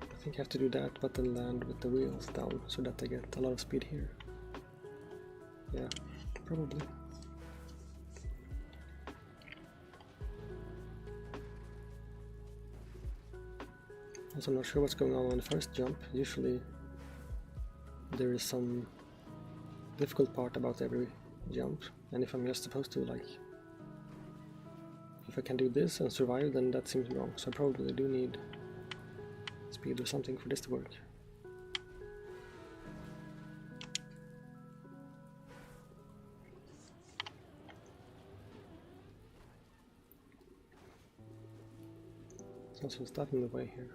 I think I have to do that, but then land with the wheels down so that I get a lot of speed here. Yeah, probably. Also, I'm not sure what's going on the first jump. Usually there is some difficult part about every jump, and if I'm just supposed to, like, if I can do this and survive, then that seems wrong. So I probably do need speed or something for this to work. There's also stuff in the way here.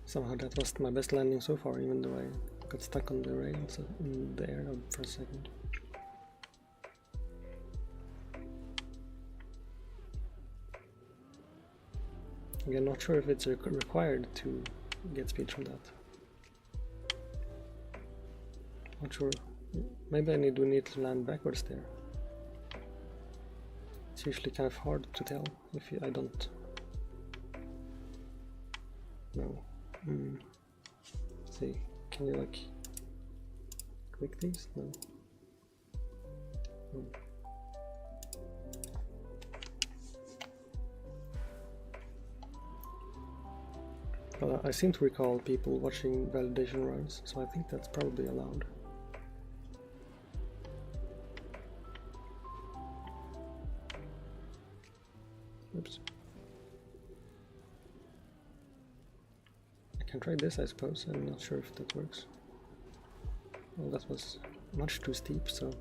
Somehow that was my best landing so far, even though I got stuck on the rails in the air for a second. Again, not sure if it's required to get speed from that. Not sure. Maybe I do need to land backwards there. It's usually kind of hard to tell if I don't know. See, can you like click these? No. Well, I seem to recall people watching validation runs, so I think that's probably allowed. Oops. I can try this, I suppose. I'm not sure if that works. Well, that was much too steep, so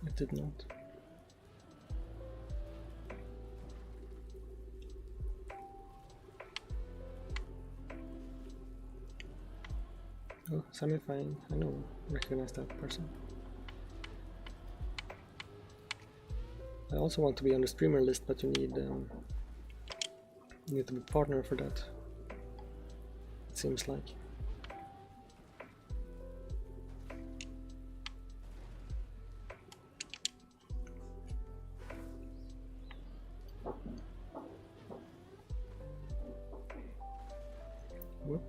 it did not. Oh, semi-fine. I know, recognize that person. I also want to be on the streamer list, but you need to be partner for that. It seems like. Whoop.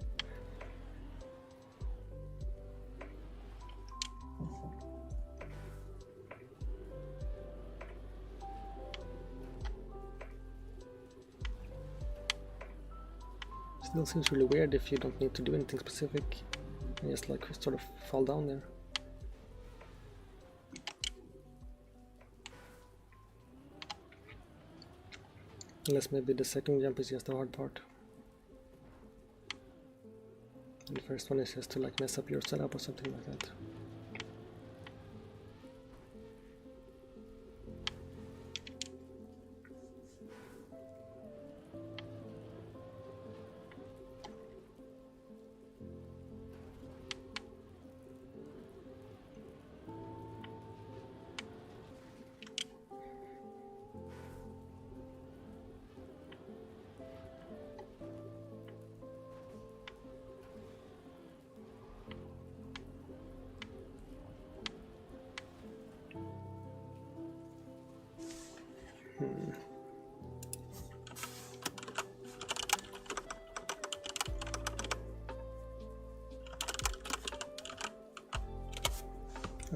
Still seems really weird if you don't need to do anything specific and just like sort of fall down there. Unless maybe the second jump is just the hard part. And the first one is just to like mess up your setup or something like that.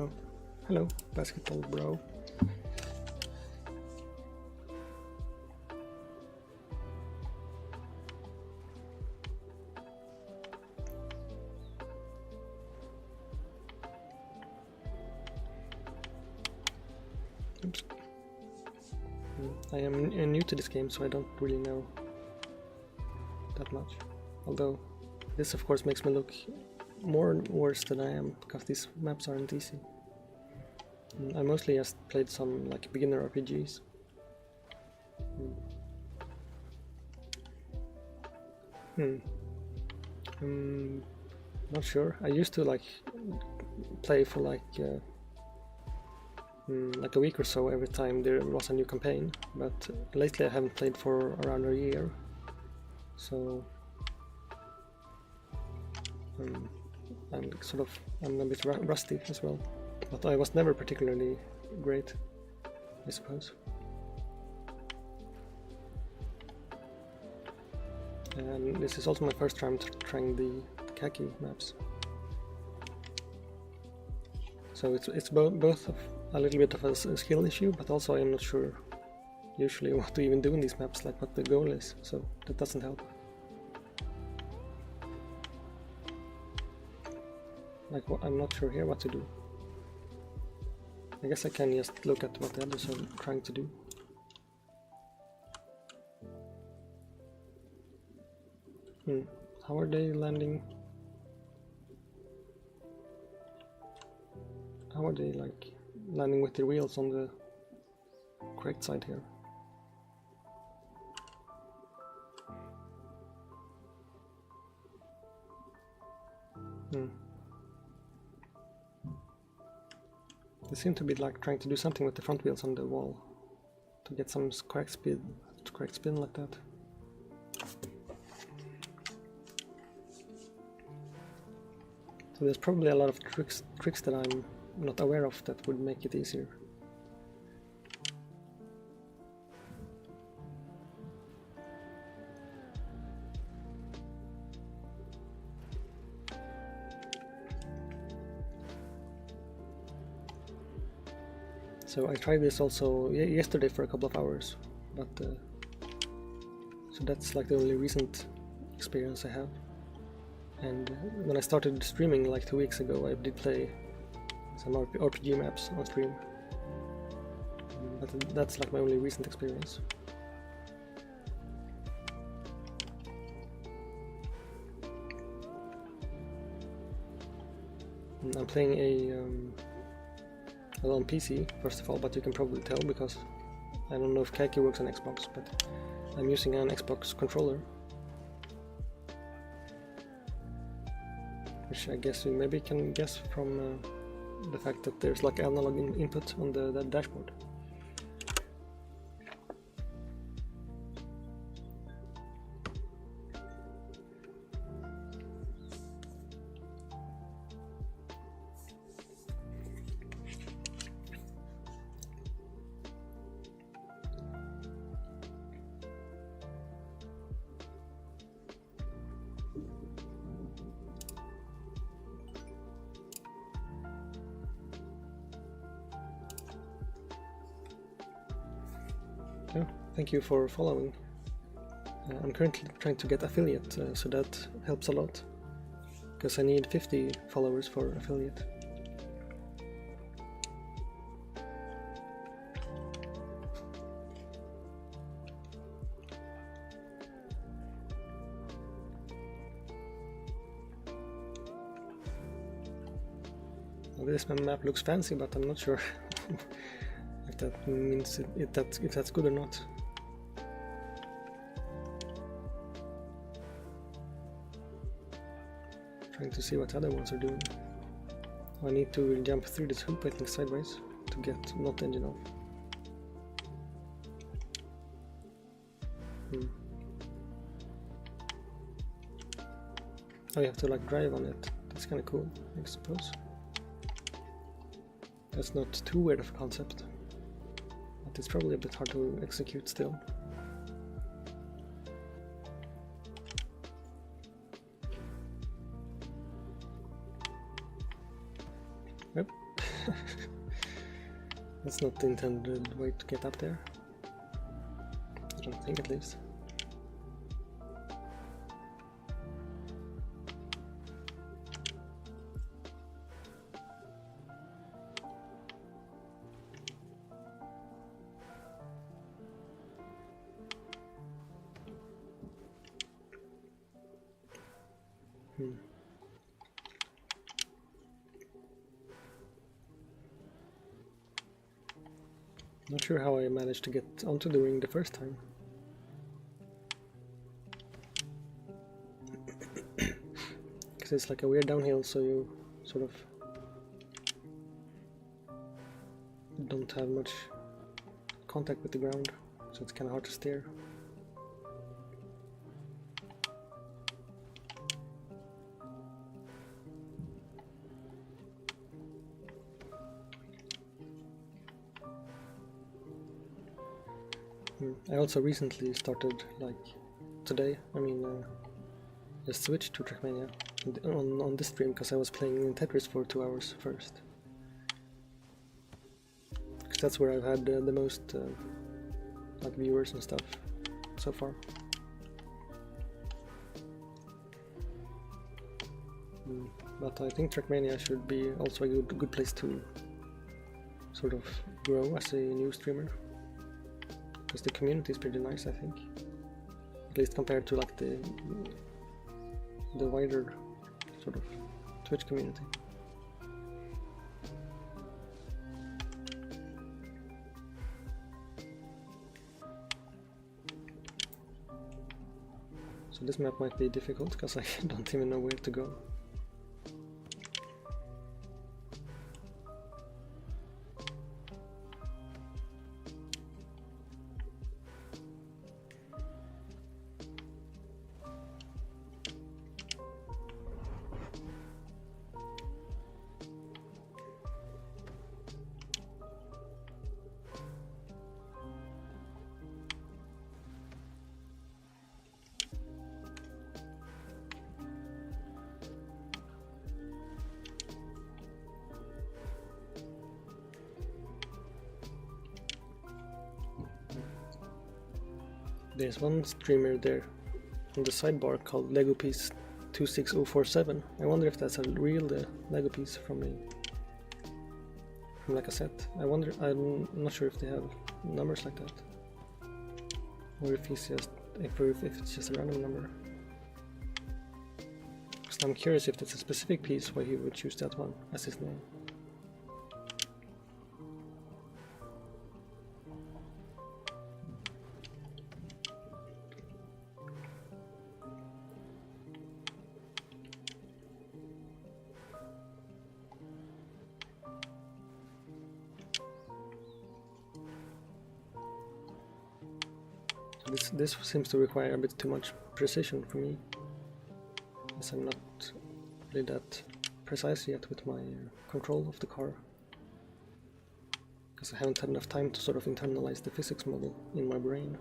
Oh, hello, basketball bro. Oops. I am new to this game, so I don't really know that much. Although, this of course makes me look more worse than I am, because these maps aren't easy. I mostly just played some like beginner RPGs. Not sure. I used to like play for like a week or so every time there was a new campaign, but lately I haven't played for around a year, so I'm a bit rusty as well, but I was never particularly great, I suppose. And this is also my first time trying the Kacky maps, so it's both a little bit of a skill issue, but also I'm not sure usually what to even do in these maps, like what the goal is, so that doesn't help. Like, I'm not sure here what to do. I guess I can just look at what the others are trying to do. How are they landing? How are they like landing with their wheels on the correct side here? They seem to be like trying to do something with the front wheels on the wall to get some correct speed, correct spin like that. So there's probably a lot of tricks that I'm not aware of that would make it easier. So I tried this also yesterday for a couple of hours, but so that's like the only recent experience I have. And when I started streaming like 2 weeks ago, I did play some RPG maps on stream, but that's like my only recent experience. And I'm playing on PC first of all, but you can probably tell because I don't know if Kacky works on Xbox, but I'm using an Xbox controller, which I guess you maybe can guess from the fact that there's like analog input on the dashboard. Yeah, thank you for following. I'm currently trying to get affiliate, so that helps a lot, because I need 50 followers for affiliate. Well, this map looks fancy, but I'm not sure if that means if that's good or not. Trying to see what other ones are doing. I need to jump through this hoop, I think, sideways to get not engine off. Oh, you have to like drive on it. That's kind of cool, I suppose. That's not too weird of a concept, but it's probably a bit hard to execute still. Yep, That's not the intended way to get up there. I don't think, at least. Not sure how I managed to get onto the ring the first time. Because it's like a weird downhill, so you sort of don't have much contact with the ground, so it's kind of hard to steer. I also recently started, like today, just switched to TrackMania on this stream because I was playing in Tetris for 2 hours first. Because that's where I've had the most like viewers and stuff so far. But I think TrackMania should be also a good place to sort of grow as a new streamer. Because the community is pretty nice, I think. At least compared to like the wider sort of Twitch community. So this map might be difficult because I don't even know where to go. There's one streamer there on the sidebar called Lego Piece 26047. I wonder if that's a real Lego piece from like a set. I'm not sure if they have numbers like that, or if it's just a random number. Because I'm curious if that's a specific piece, why he would choose that one as his name. This seems to require a bit too much precision for me, as I'm not really that precise yet with my control of the car, because I haven't had enough time to sort of internalize the physics model in my brain.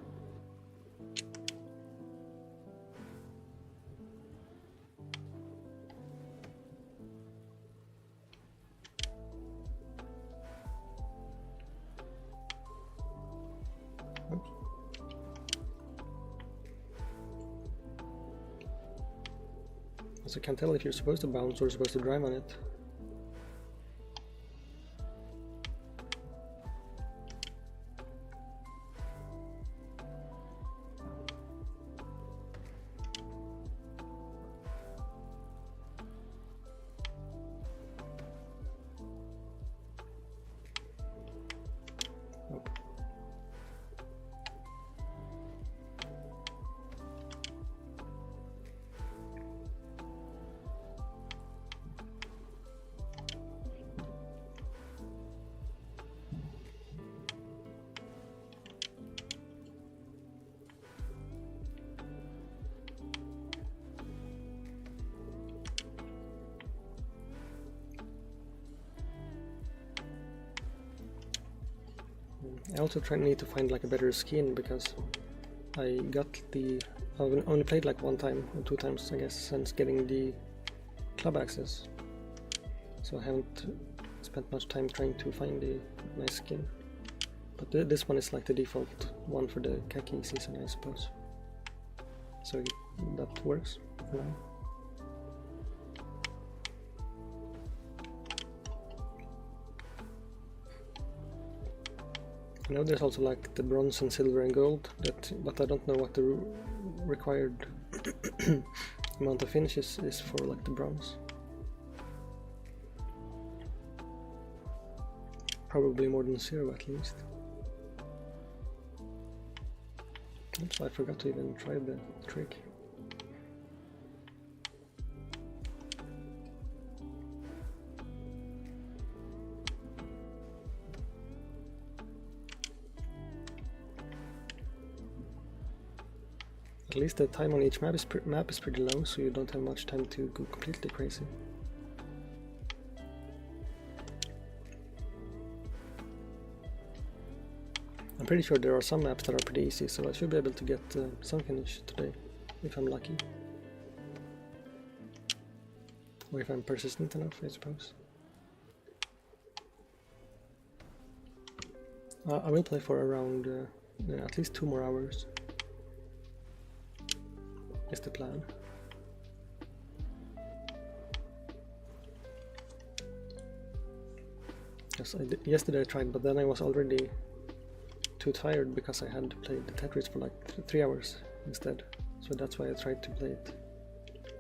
So I can't tell if you're supposed to bounce or supposed to drive on it. I also need to find like a better skin, because I've only played like 1 time or 2 times, I guess, since getting the club access. So I haven't spent much time trying to find a nice skin. But this one is like the default one for the Kacky season, I suppose. So that works for now. I know there's also like the bronze and silver and gold, but I don't know what the required amount of finishes is for like the bronze. Probably more than 0 at least. Oops, I forgot to even try the trick. At least the time on each map is pretty low, so you don't have much time to go completely crazy. I'm pretty sure there are some maps that are pretty easy, so I should be able to get some finish today, if I'm lucky. Or if I'm persistent enough, I suppose. I will play for around at least 2 more hours. Is the plan. Yes, yesterday I tried, but then I was already too tired because I had to play the Tetris for like 3 hours instead. So that's why I tried to play it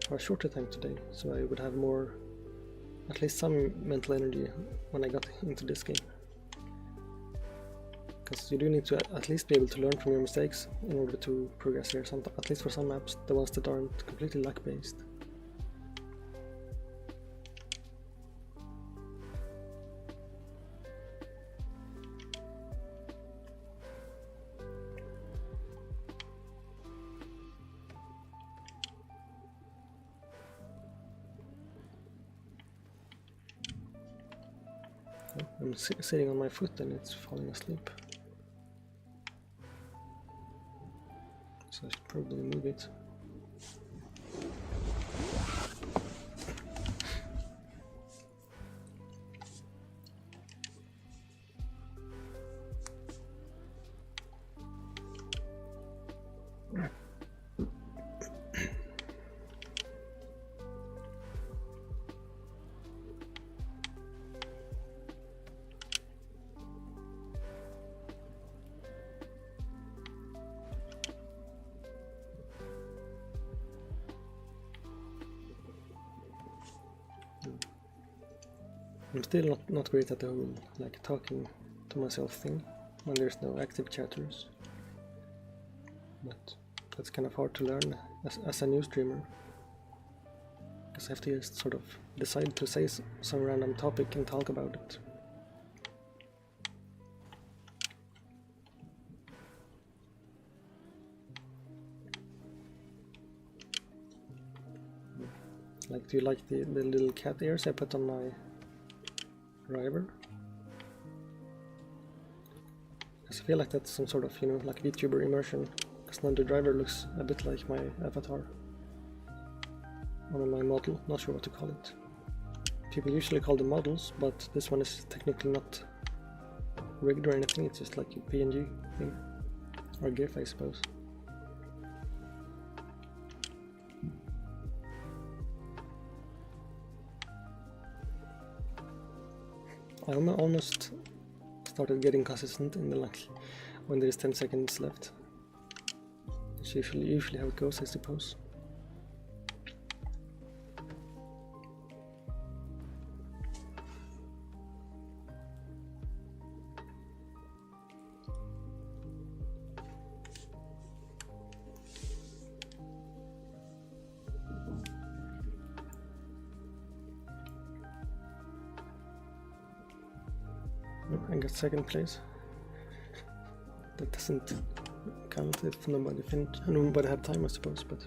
for a shorter time today, so I would have more, at least some mental energy when I got into this game. Because you do need to at least be able to learn from your mistakes in order to progress here, at least for some maps, the ones that aren't completely luck based. Oh, I'm sitting on my foot and it's falling asleep. So I should probably move it. I'm still not great at the whole like talking to myself thing when there's no active chatters, but that's kind of hard to learn as a new streamer, because I have to just sort of decide to say some random topic and talk about it. Like, do you like the little cat ears I put on my driver? Because I feel like that's some sort of, you know, like VTuber immersion, because now the driver looks a bit like my avatar. Or my model, not sure what to call it. People usually call them models, but this one is technically not rigged or anything, it's just like a PNG thing. Or GIF, I suppose. I almost started getting consistent in the like when there's 10 seconds left. It's usually how it goes, I suppose. I got second place. That doesn't count if nobody had time, I suppose, but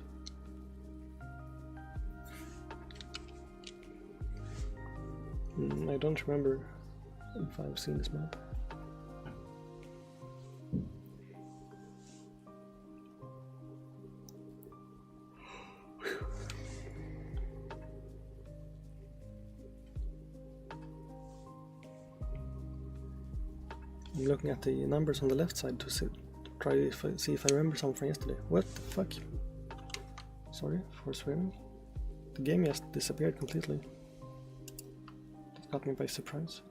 I don't remember if I've seen this map. I'm looking at the numbers on the left side to see if I remember something from yesterday. What the fuck? Sorry for swearing. The game just disappeared completely. That got me by surprise.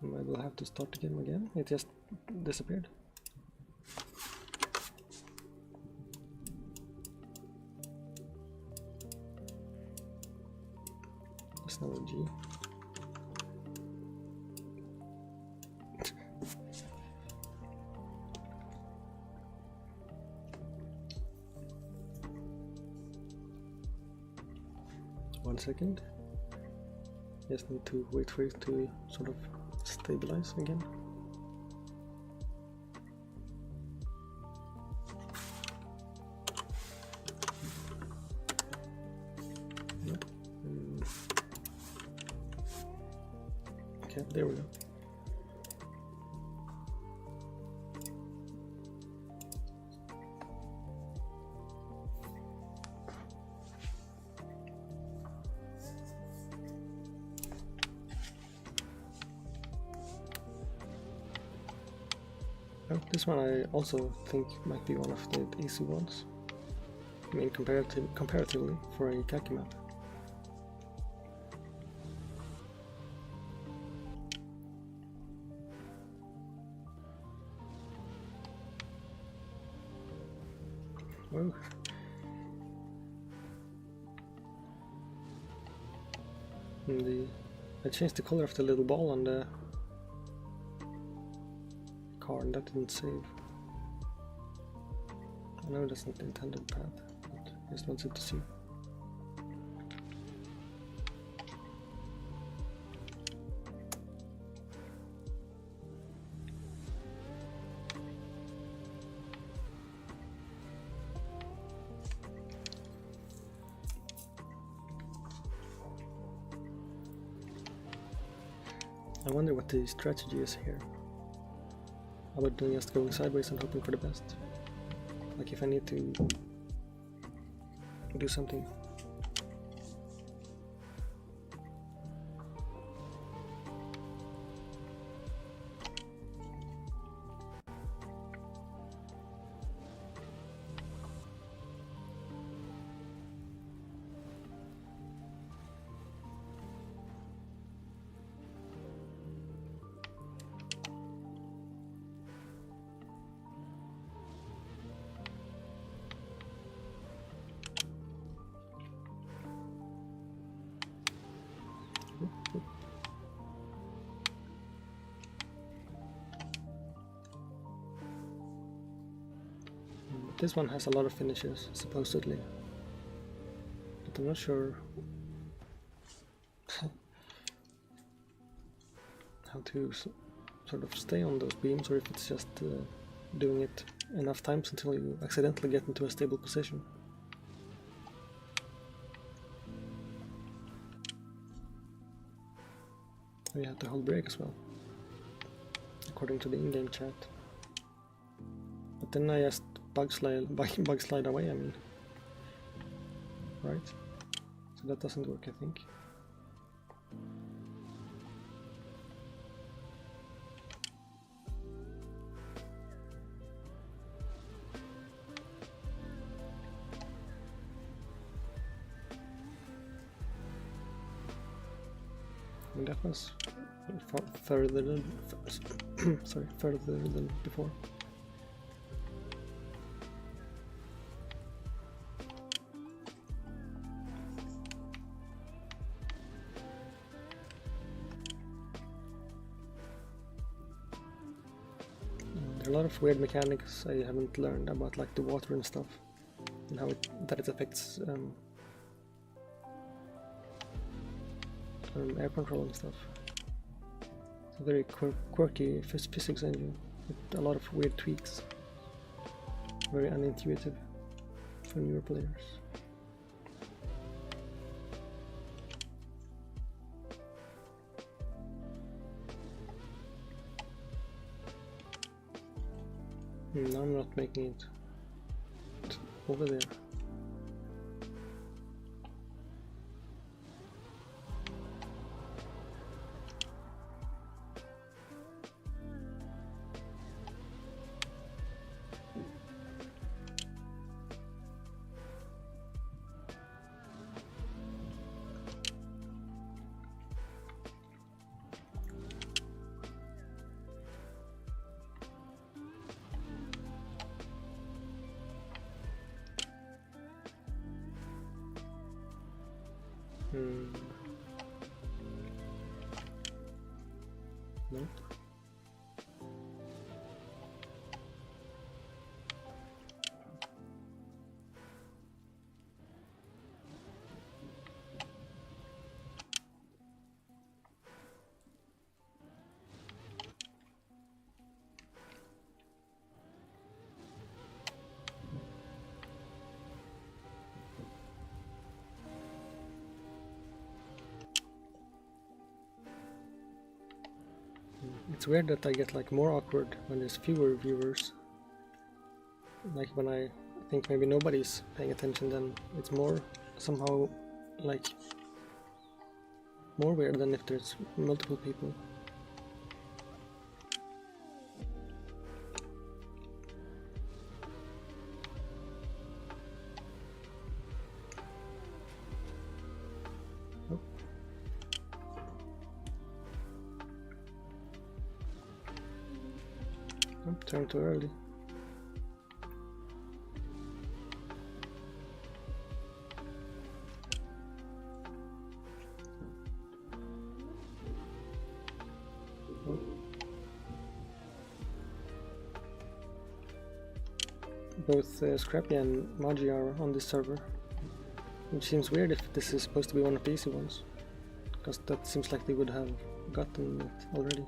I will have to start the game again. It just disappeared. That's not a G. 1 second. Just need to wait for it to sort of stabilize again. Nope. Okay, there we go. Oh, this one I also think might be one of the easy ones. I mean, comparatively for a Kacky map. Whoa. And I changed the color of the little ball on the car, and that didn't save. I know that's not the intended path, but I just wanted to see. I wonder what the strategy is here. How about doing just going sideways and hoping for the best? Like if I need to do something. This one has a lot of finishes, supposedly, but I'm not sure how to sort of stay on those beams, or if it's just doing it enough times until you accidentally get into a stable position. You have to hold brake as well, according to the in-game chat. But then I just bug slide away, I mean. Right? So that doesn't work, I think. And that was further than further than before. There are a lot of weird mechanics I haven't learned about, like the water and stuff, and how it affects air control and stuff. It's a very quirky physics engine with a lot of weird tweaks. Very unintuitive for newer players. No, I'm not making it over there. Nope. It's weird that I get like more awkward when there's fewer viewers. Like when I think maybe nobody's paying attention, then it's more somehow like more weird than if there's multiple people. Oh. Oh, turned too early. Both Scrappy and Magi are on this server, which seems weird if this is supposed to be one of the easy ones, because that seems like they would have gotten it already.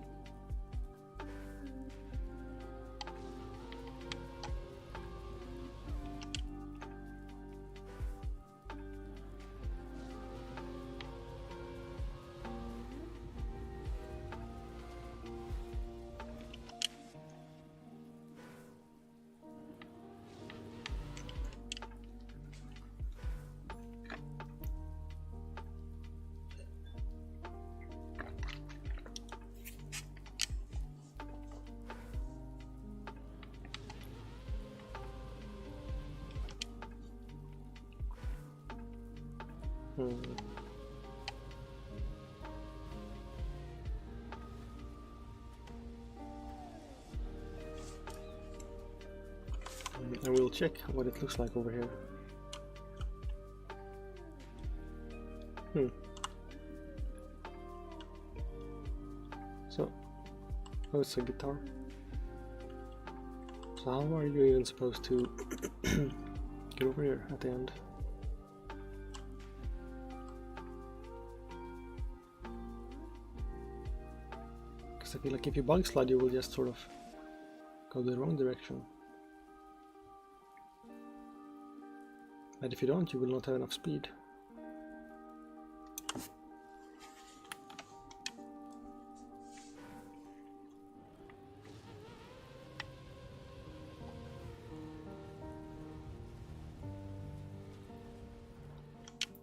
I will check what it looks like over here. So, oh, it's a guitar. So how are you even supposed to get over here at the end? Because I feel like if you bug slide, you will just sort of go the wrong direction. But if you don't, you will not have enough speed.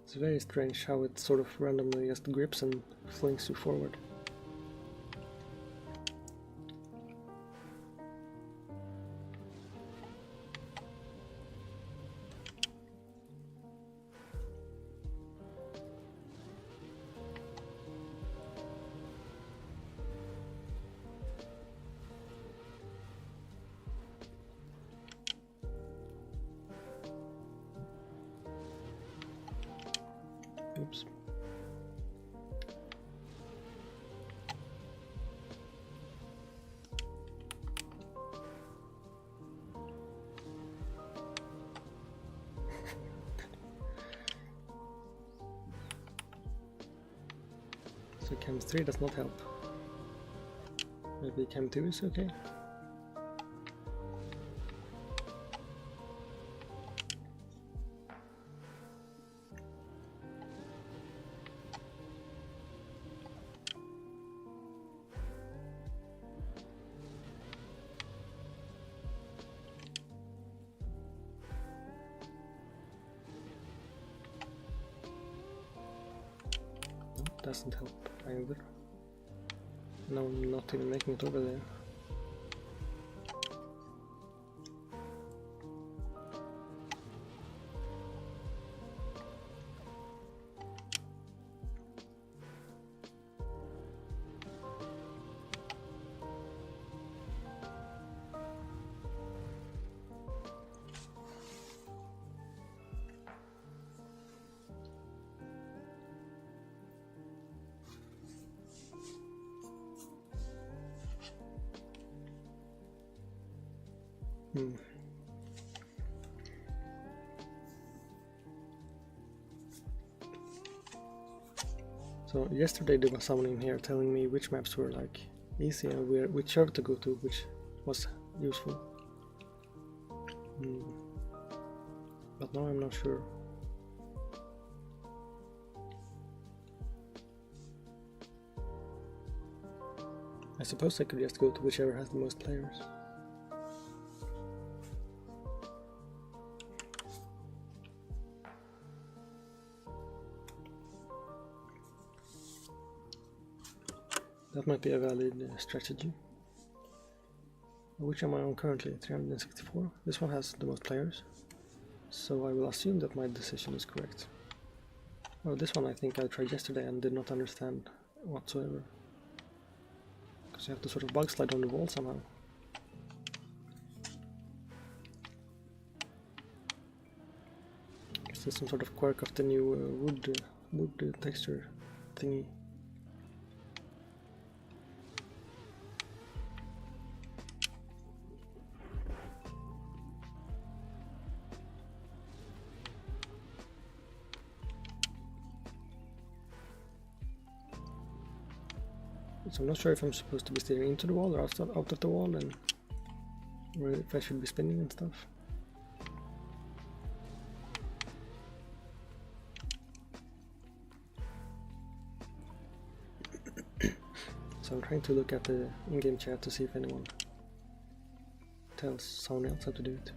It's very strange how it sort of randomly just grips and flings you forward. Oops. So cam 3 does not help. Maybe cam 2 is okay. Doesn't help either. Now I'm not even making it over there. Hmm. So yesterday there was someone in here telling me which maps were like easy and which server to go to, which was useful. But now I'm not sure. I suppose I could just go to whichever has the most players. That might be a valid strategy. Which am I on currently? 364. This one has the most players, so I will assume that my decision is correct. Oh, this one I think I tried yesterday and did not understand whatsoever. Because you have to sort of bug slide on the wall somehow. Is this some sort of quirk of the new wood texture thingy? So I'm not sure if I'm supposed to be steering into the wall or out of the wall, and or if I should be spinning and stuff. So I'm trying to look at the in-game chat to see if anyone tells someone else how to do it.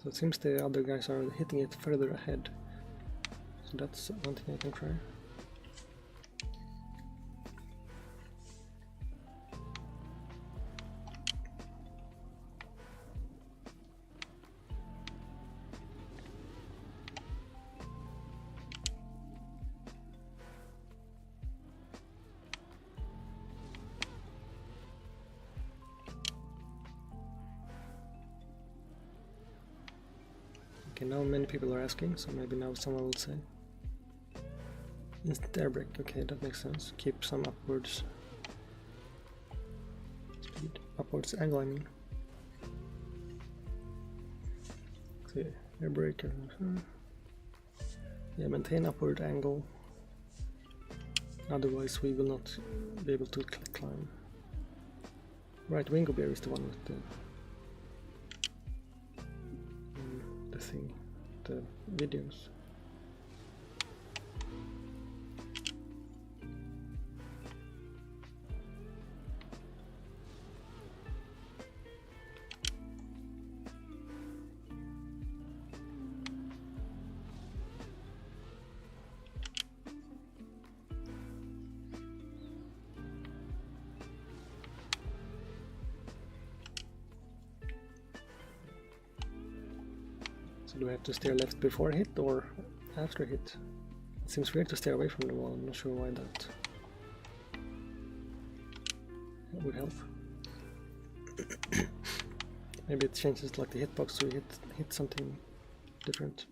So it seems the other guys are hitting it further ahead. So that's one thing I can try. Okay, now many people are asking, so maybe now someone will say. Instant air brake, okay, that makes sense. Keep some upwards speed, upwards angle I mean. Okay, air brake, yeah, maintain upward angle, otherwise we will not be able to climb. Right, Ringo Bear is the one with the thing, the videos. So do I have to steer left before hit or after hit? It seems weird to steer away from the wall, I'm not sure why that would help. Maybe it changes like the hitbox so you hit something different.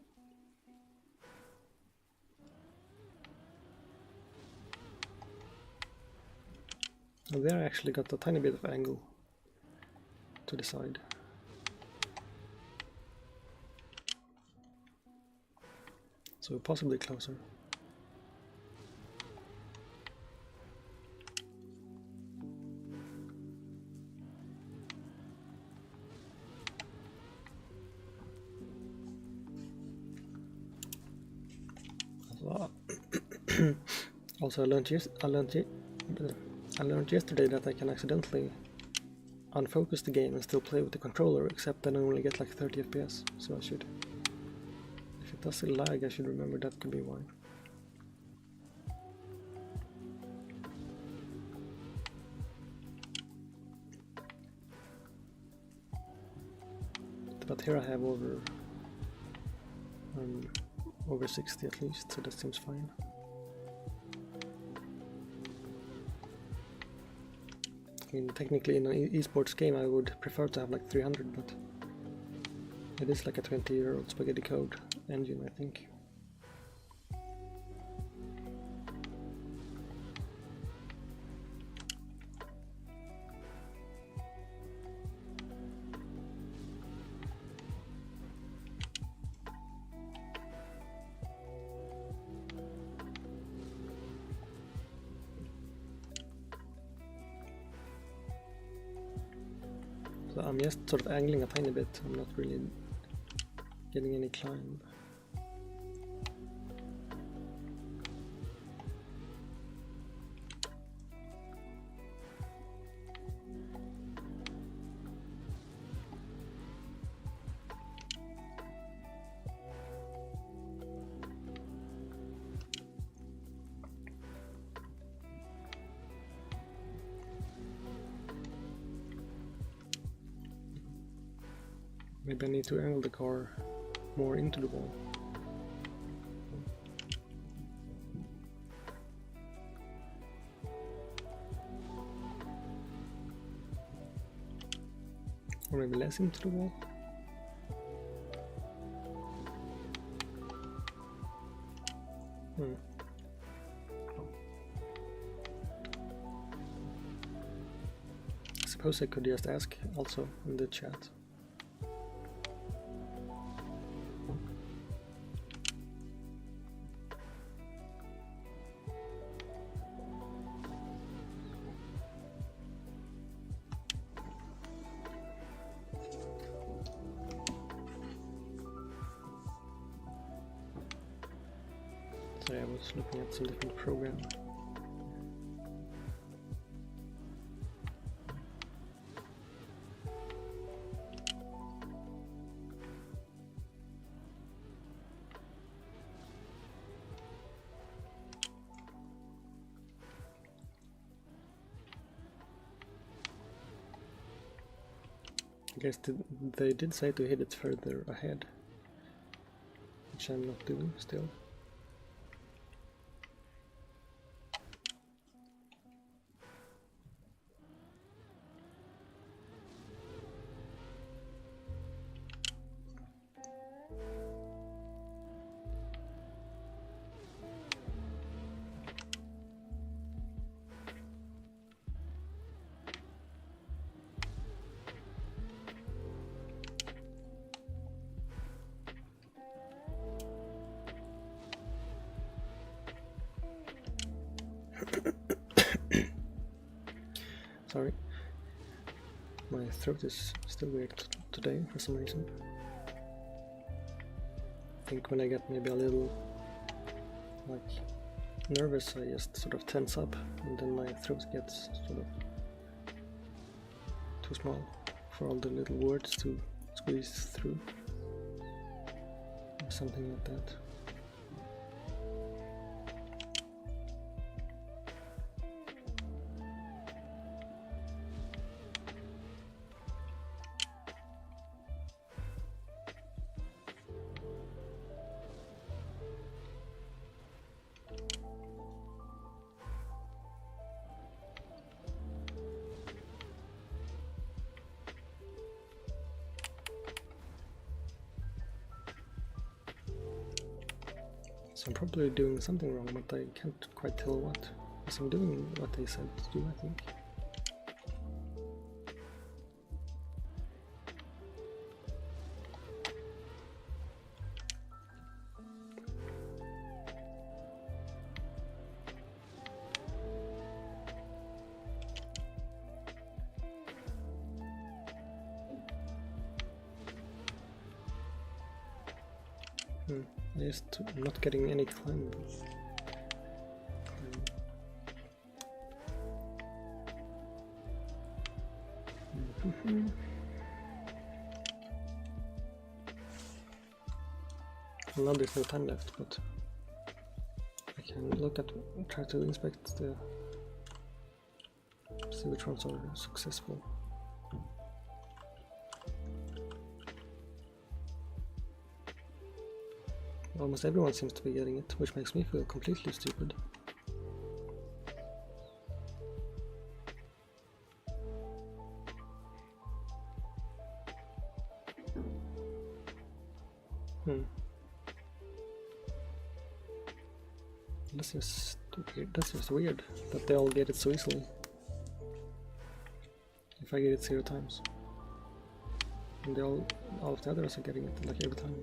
And there I actually got a tiny bit of angle to the side. So possibly closer. Also, I learned yesterday that I can accidentally unfocus the game and still play with the controller, except then I only get like 30 FPS. So I should, if it does lag, I should remember that could be why. but here I have over 60 at least, so that seems fine. I mean, technically in an esports game I would prefer to have like 300, but it is like a 20-year-old spaghetti code engine, I think. So I'm just sort of angling a tiny bit, I'm not really getting any climb. Maybe I need to angle the car more into the wall. Or maybe less into the wall. I suppose I could just ask also in the chat. So I was looking at some different program. I guess they did say to hit it further ahead, which I'm not doing still. Sorry, my throat is still weird today for some reason. I think when I get maybe a little like nervous, I just sort of tense up, and then my throat gets sort of too small for all the little words to squeeze through, or something like that. So I'm probably doing something wrong, but I can't quite tell what. Because I'm doing what they said to do, I think. Just not getting any climb. Well, now there's no time left, but I can look at, try to inspect the, see which ones are successful. almost everyone seems to be getting it, which makes me feel completely stupid. That's just weird that they all get it so easily. If I get it 0 times. And all of the others are getting it like every time.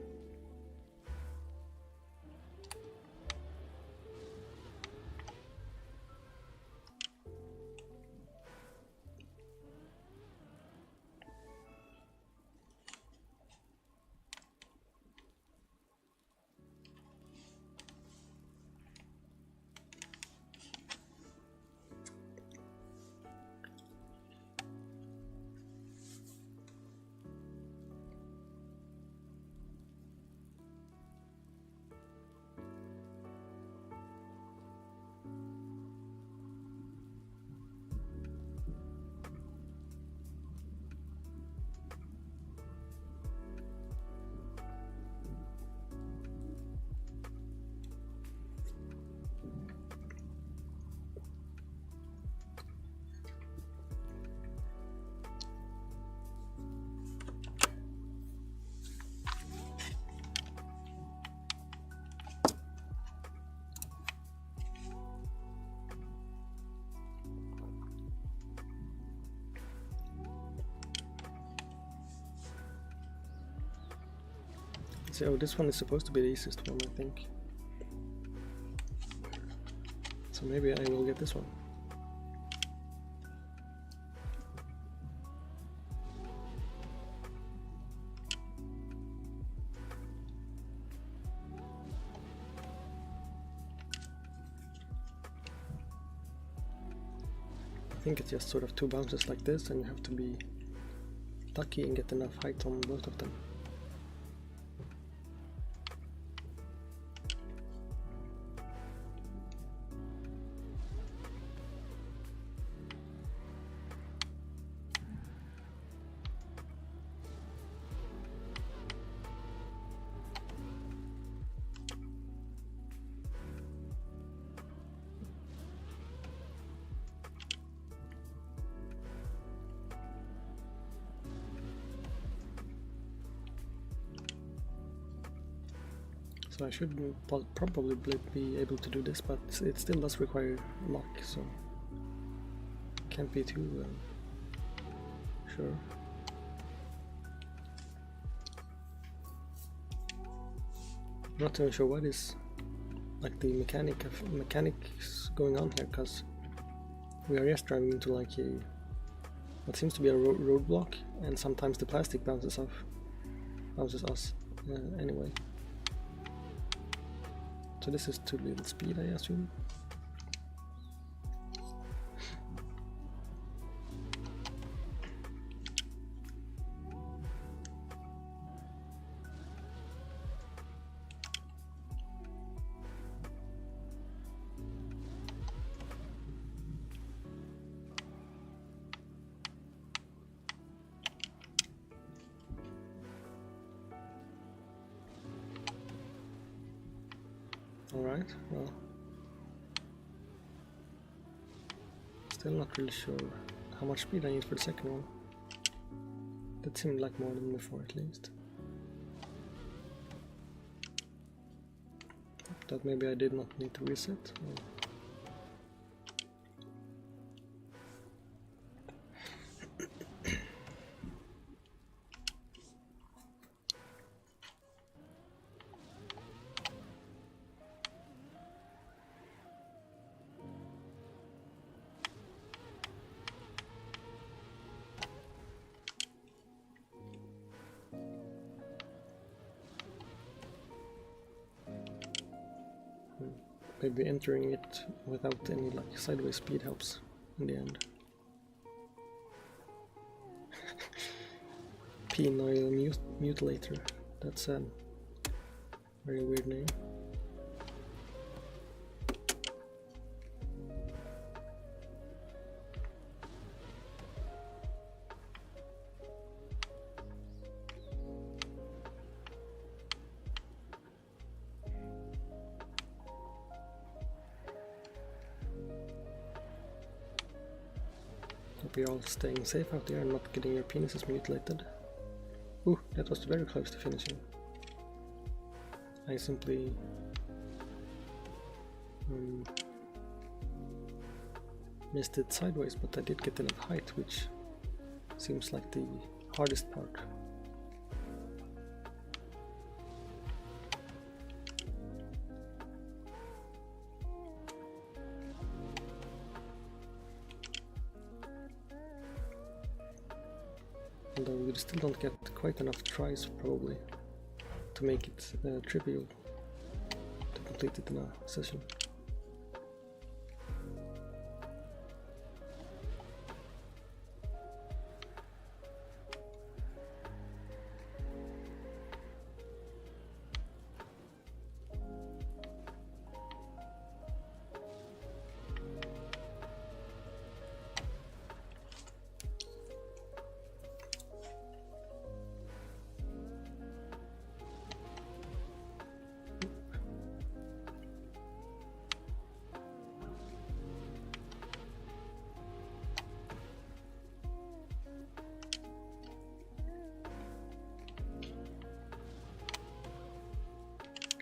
So this one is supposed to be the easiest one, I think. So maybe I will get this one. I think it's just sort of 2 bounces like this, and you have to be lucky and get enough height on both of them. So I should probably be able to do this, but it still does require luck, so can't be too sure. I'm not even sure what is like the mechanics going on here, because we are just driving into like what seems to be a roadblock, and sometimes the plastic bounces us anyway. So this is too little speed, I assume. Alright, well, still not really sure how much speed I need for the second one. That seemed like more than before, at least. That maybe I did not need to reset. Maybe entering it without any like sideways speed helps in the end. Penile Mutilator. That's a very weird name. you're all staying safe out there and not getting your penises mutilated. Ooh, that was very close to finishing. I simply missed it sideways, but I did get enough height, which seems like the hardest part. Although we still don't get quite enough tries, probably, to make it trivial to complete it in a session.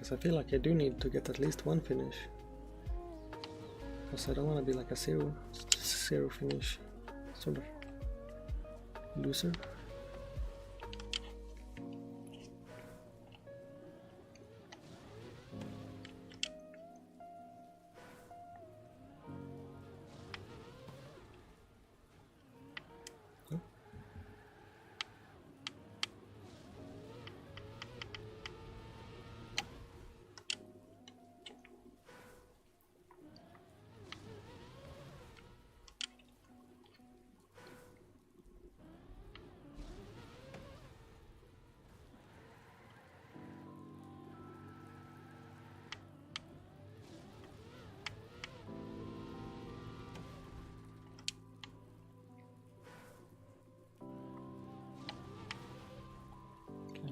I feel like I do need to get at least one finish, because I don't want to be like a zero finish sort of loser.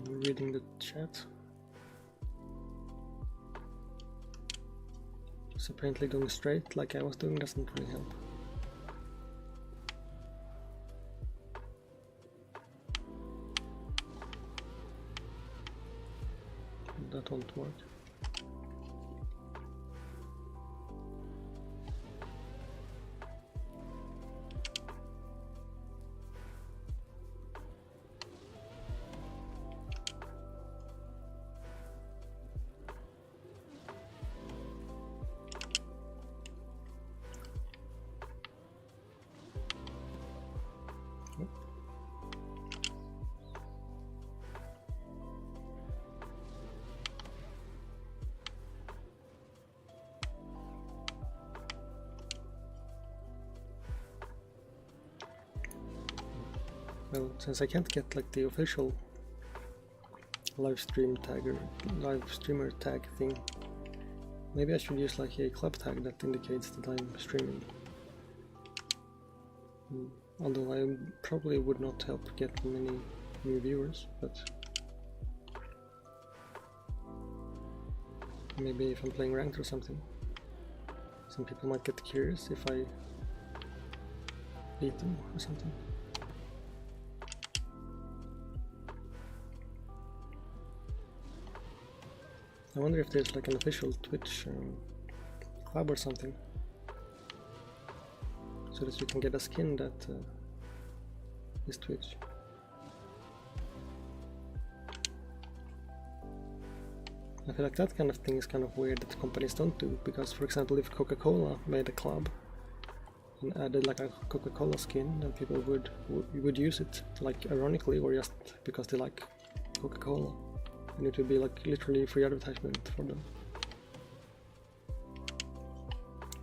Reading the chat. So apparently going straight like I was doing doesn't really help. That won't work. Well, since I can't get like the official live streamer tag thing, maybe I should use like a club tag that indicates that I'm streaming. Although I probably would not help get many new viewers, but maybe if I'm playing ranked or something, some people might get curious if I beat them or something. I wonder if there's like an official Twitch club or something, so that you can get a skin that is Twitch. I feel like that kind of thing is kind of weird that companies don't do, because for example if Coca-Cola made a club and added like a Coca-Cola skin, then people would use it like ironically or just because they like Coca-Cola. And it would be like literally free advertisement for them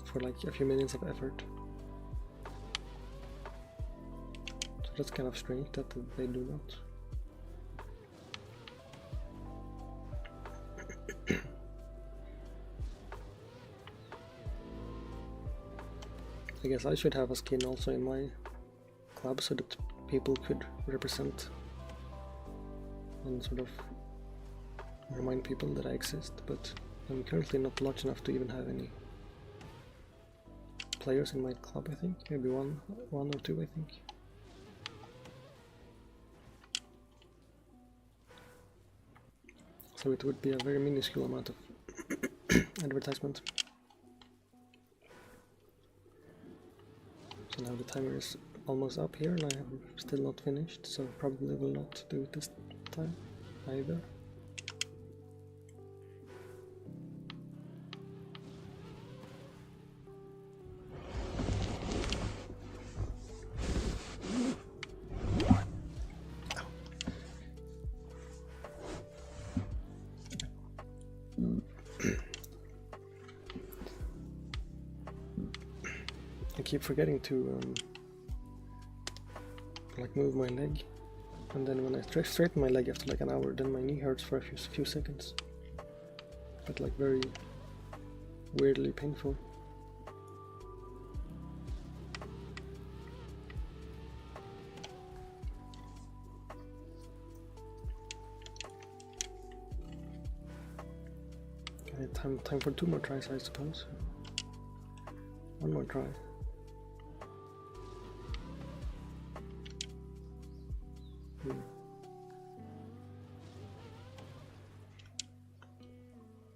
for like a few minutes of effort. So that's kind of strange that they do not. I guess I should have a skin also in my club so that people could represent and sort of remind people that I exist, but I'm currently not large enough to even have any. players in my club, I think. Maybe one or two, I think. So it would be a very minuscule amount of advertisement. So now the timer is almost up here and I have still not finished, so probably will not do it this time either. I keep forgetting to like move my leg, and then when I straighten my leg after like an hour, then my knee hurts for a few seconds, but like very weirdly painful. Okay, time for 2 more tries, I suppose. 1 more try.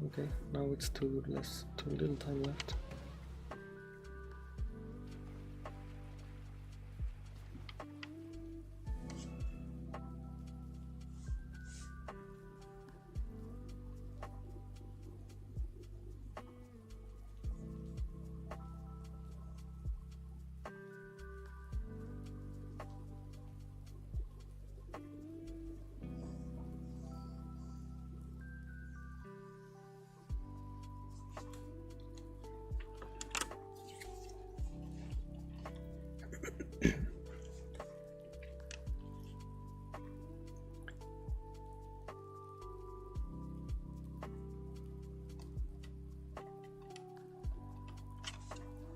Okay, now it's too little time left.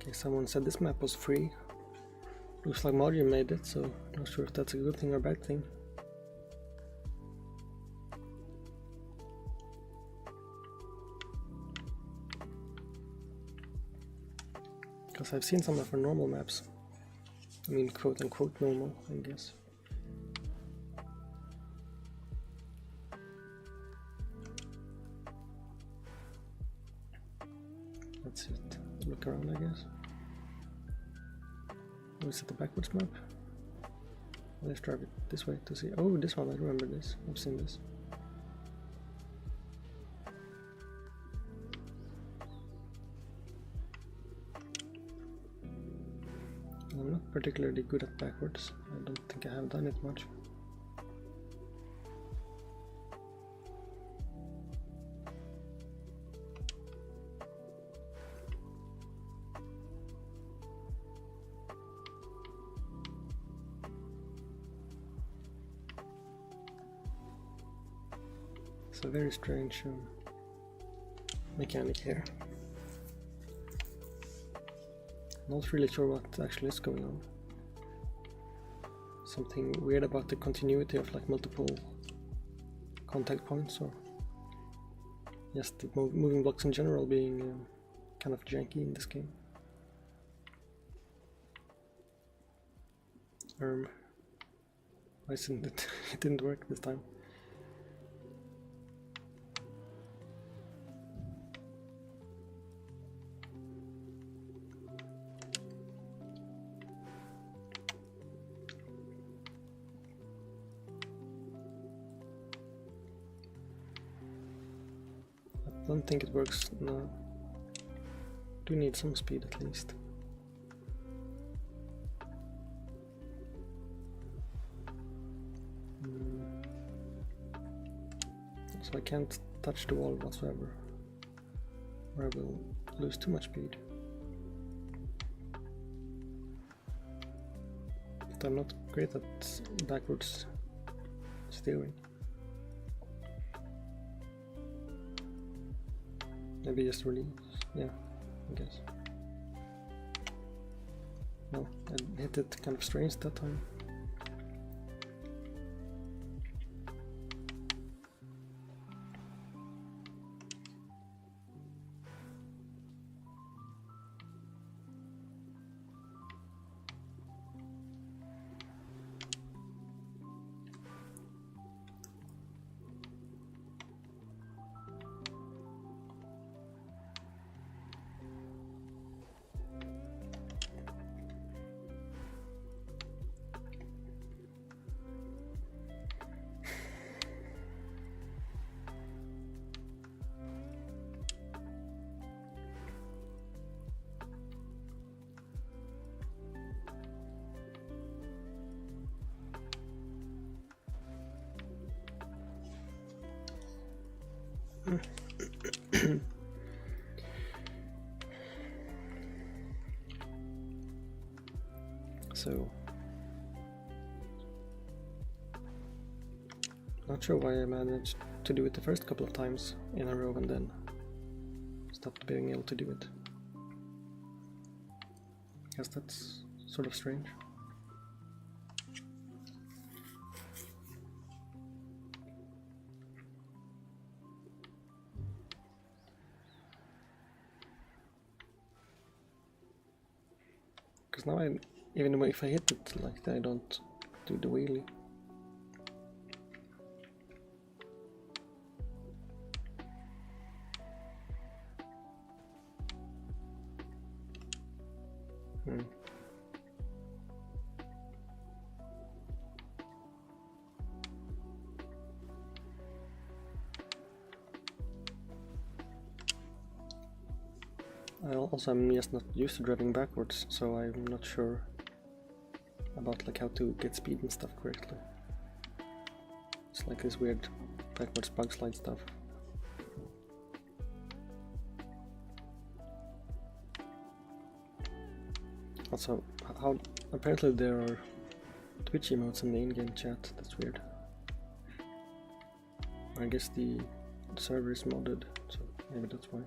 Okay, someone said this map was free. Looks like Mario made it, so not sure if that's a good thing or a bad thing. Because I've seen some of our normal maps. I mean, quote unquote normal, I guess. That's it. Look around, I guess. Oh, is it the backwards map? Let's drive it this way to see. Oh, this one, I remember this. I've seen this. I'm not particularly good at backwards. I don't think I have done it much. It's a very strange mechanic here. Not really sure what actually is going on. Something weird about the continuity of like multiple contact points, or just the moving blocks in general being kind of janky in this game. Why isn't it? It didn't work this time. I don't think it works now. Do need some speed at least. So I can't touch the wall whatsoever, or I will lose too much speed. But I'm not great at backwards steering. Maybe just release, yeah, I guess. No, I hit it kind of strange that time. So, not sure why I managed to do it the first couple of times in a row and then stopped being able to do it. Guess that's sort of strange. Because now even if I hit it like that, I don't do the wheelie. Also, I'm just not used to driving backwards, so I'm not sure about like how to get speed and stuff correctly. It's like this weird backwards bug slide stuff. Also, how apparently there are Twitch emotes in the in-game chat. That's weird. I guess the server is modded, so maybe that's why.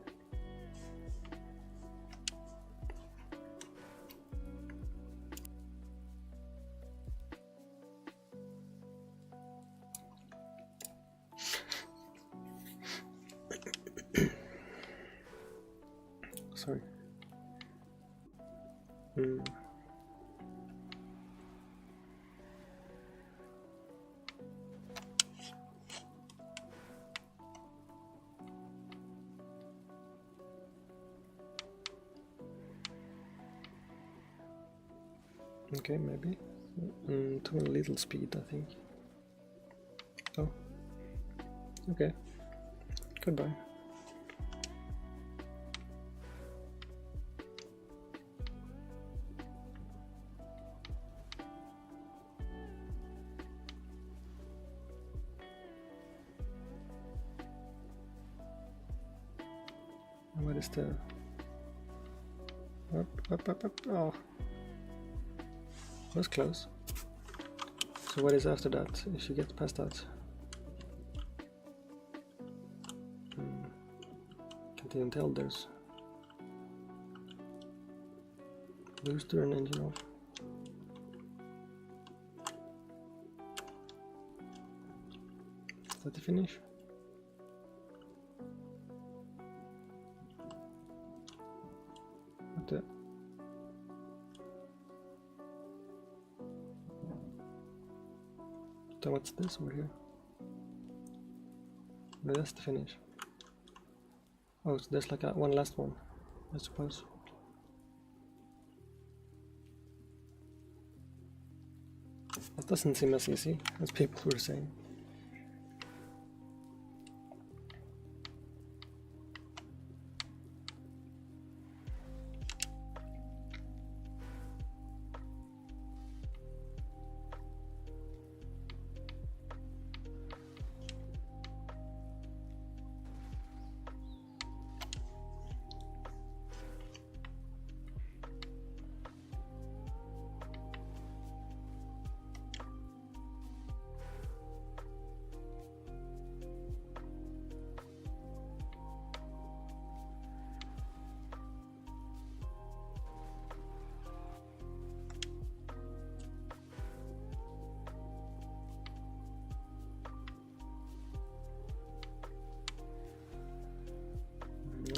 Sorry. Okay, maybe. Too little speed, I think. Oh. Okay. Goodbye. What is the... Up. Oh. That's close. So what is after that, if you get past that? Can't even tell, there's... booster and engine off. Is that the finish? What the... So what's this over here? No, that's the finish. Oh, so there's like one last one, I suppose. That doesn't seem as easy as people were saying.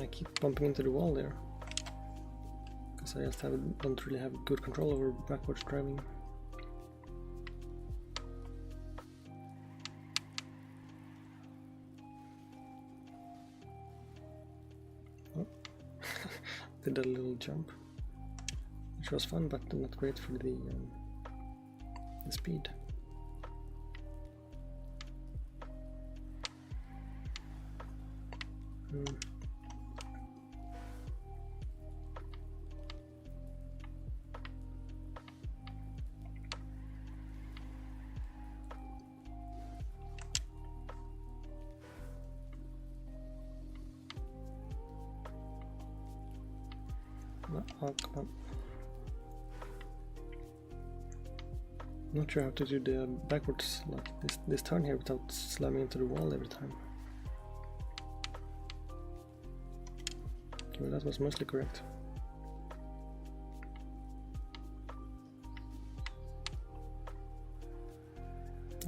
I keep bumping into the wall there because I just don't really have good control over backwards driving. Oh. Did a little jump, which was fun but not great for the speed. No, oh, come on. Not sure how to do the backwards like this turn here without slamming into the wall every time. Okay, well, that was mostly correct.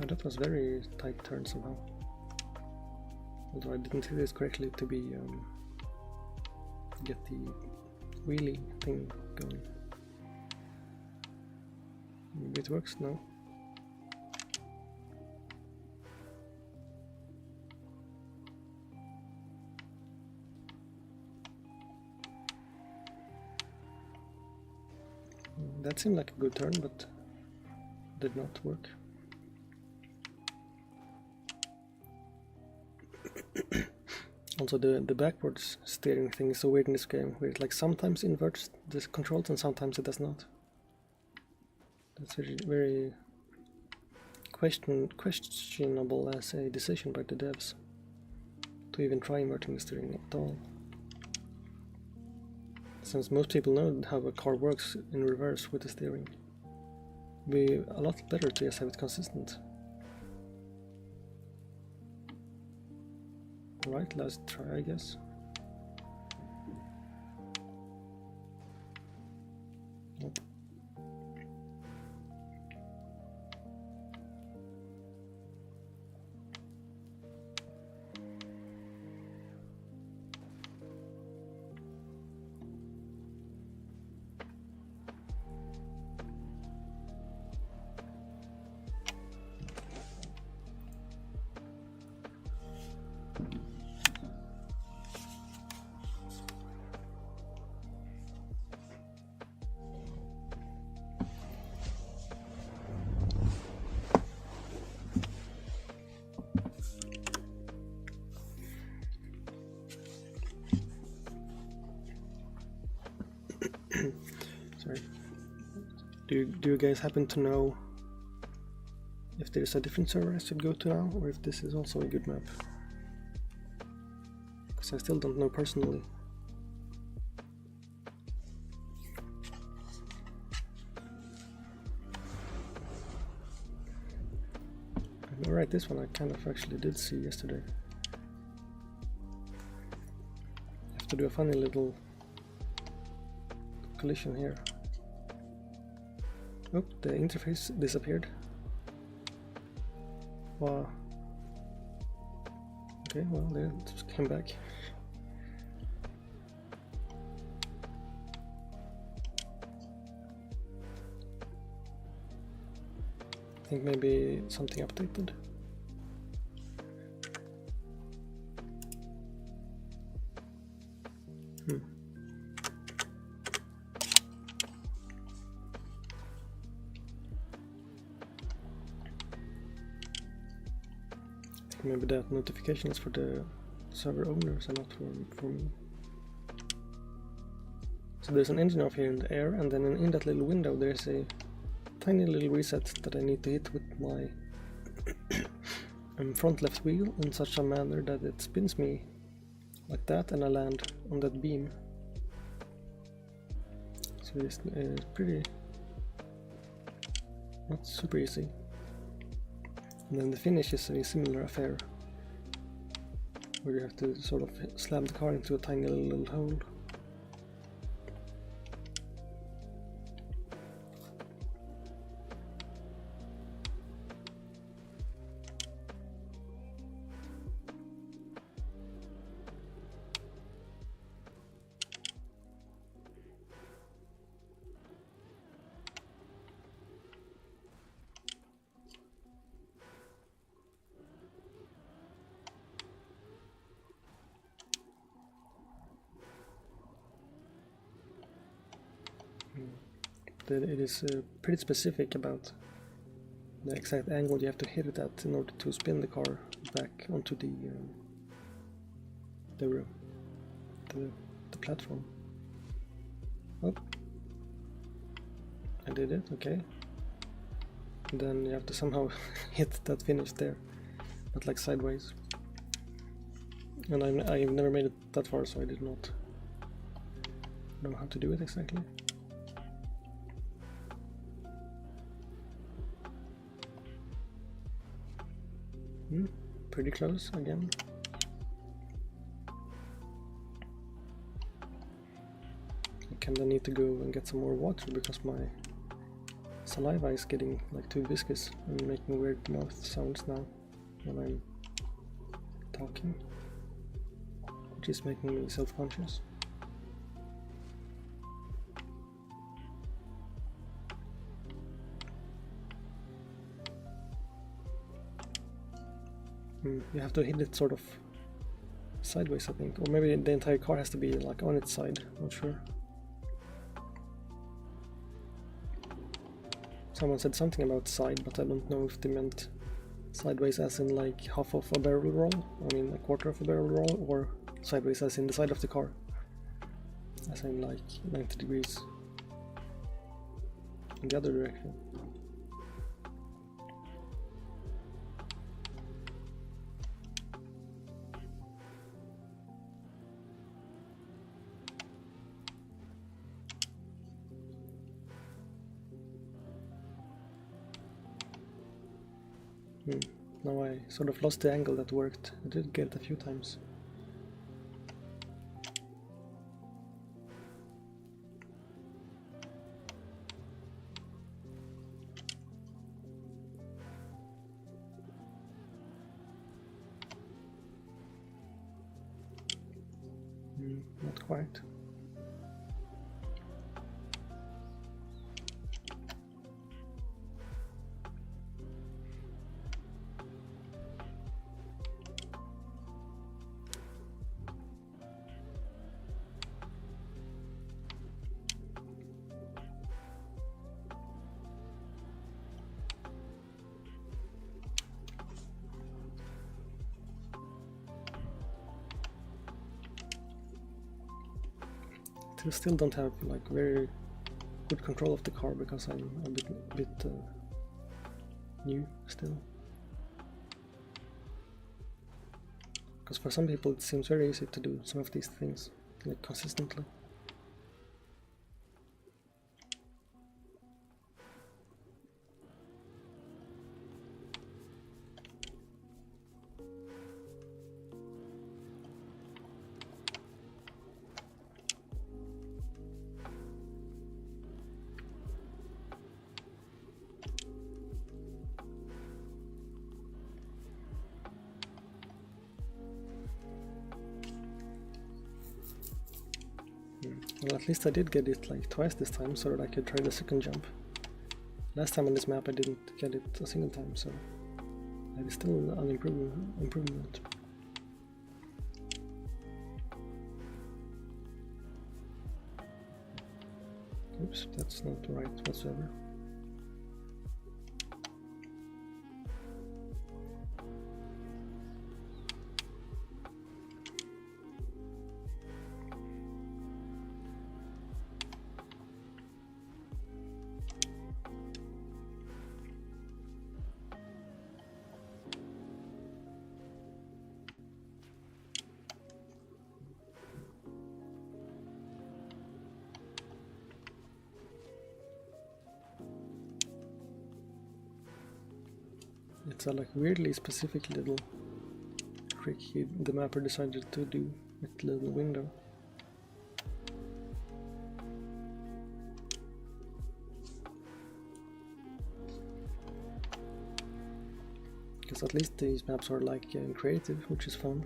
Oh, that was very tight turn somehow. Although I didn't hit this correctly to be get the wheelie thing going. Maybe it works now. That seemed like a good turn, but did not work. Also, the backwards steering thing is so weird in this game, where it like sometimes inverts the controls and sometimes it does not. That's very questionable as a decision by the devs to even try inverting the steering at all. Since most people know how a car works in reverse with the steering, it'd be a lot better to just have it consistent. Alright, last try, I guess. Nope. Sorry. Do you guys happen to know if there's a different server I should go to now, or if this is also a good map? Because I still don't know personally. Alright, this one I kind of actually did see yesterday. I have to do a funny little collision here. Oh, the interface disappeared. Wow. Okay, well, there it just came back. I think maybe something updated. Maybe that notification is for the server owners and not for me. So there's an engine off here in the air, and then in that little window there's a tiny little reset that I need to hit with my front left wheel in such a manner that it spins me like that and I land on that beam. So it's pretty not super easy. And then the finish is a similar affair, where you have to sort of slam the car into a tiny little hole. It is pretty specific about the exact angle you have to hit it at in order to spin the car back onto the platform. Oh, I did it. Okay. And then you have to somehow hit that finish there, but like sideways. And I've never made it that far, so I did not don't know how to do it exactly. Pretty close again. I kinda need to go and get some more water because my saliva is getting like too viscous and making weird mouth sounds now when I'm talking, which is making me self-conscious. You have to hit it sort of sideways, I think, or maybe the entire car has to be like on its side, not sure. Someone said something about side, but I don't know if they meant sideways as in like half of a barrel roll, I mean a quarter of a barrel roll, or sideways as in the side of the car, as in like 90 degrees in the other direction. Now I sort of lost the angle that worked. I did get it a few times. Not quite. I still don't have like very good control of the car because I'm a bit new still. Because for some people it seems very easy to do some of these things like consistently. Well, at least I did get it like twice this time, so that I could try the second jump. Last time on this map I didn't get it a single time, so that is still an improvement. Oops, that's not right whatsoever. It's a like weirdly specific little trick the mapper decided to do with the little window. Because at least these maps are like creative, which is fun.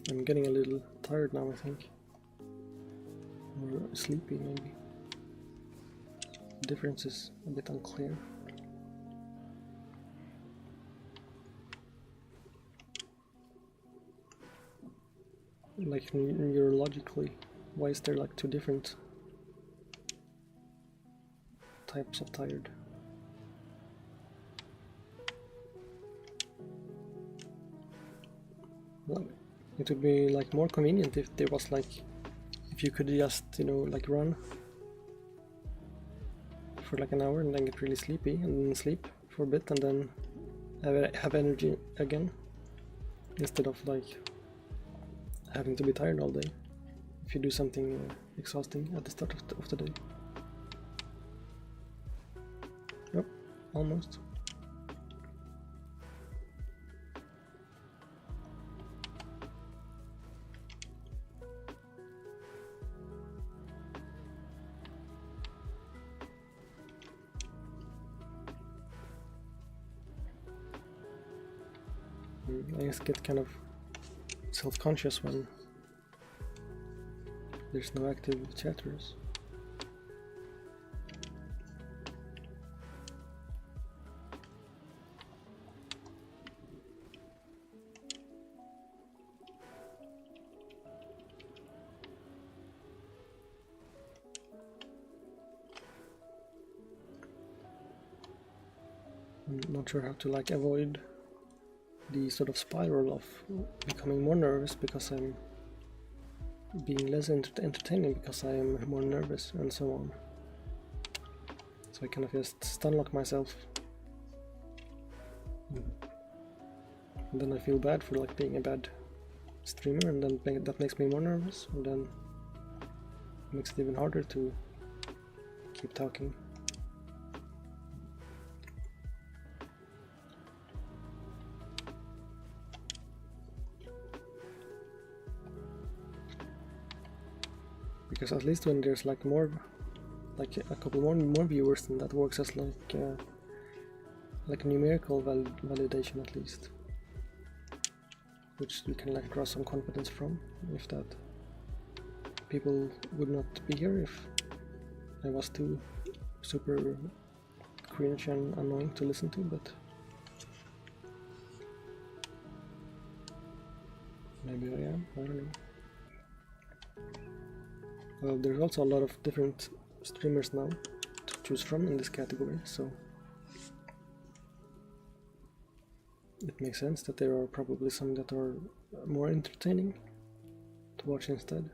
I'm getting a little tired now, I think. Or sleepy, maybe. The difference is a bit unclear. Like neurologically, why is there like two different types of tired? Well, it would be like more convenient if there was like, if you could just, you know, like run for like an hour and then get really sleepy and then sleep for a bit and then have energy again, instead of like having to be tired all day if you do something exhausting at the start of the day. Yep, almost. I just get kind of self-conscious when there's no active chatters. I'm not sure how to like avoid the sort of spiral of becoming more nervous because I'm being less entertaining because I am more nervous and so on. So I kind of just stunlock myself. And then I feel bad for like being a bad streamer, and then that makes me more nervous, and then it makes it even harder to keep talking. Because at least when there's like more, like a couple more viewers, then that works as like numerical validation at least, which you can like draw some confidence from, if that people would not be here if I was too super cringe and annoying to listen to, but maybe I am, I don't know. Well, there's also a lot of different streamers now to choose from in this category, so it makes sense that there are probably some that are more entertaining to watch instead.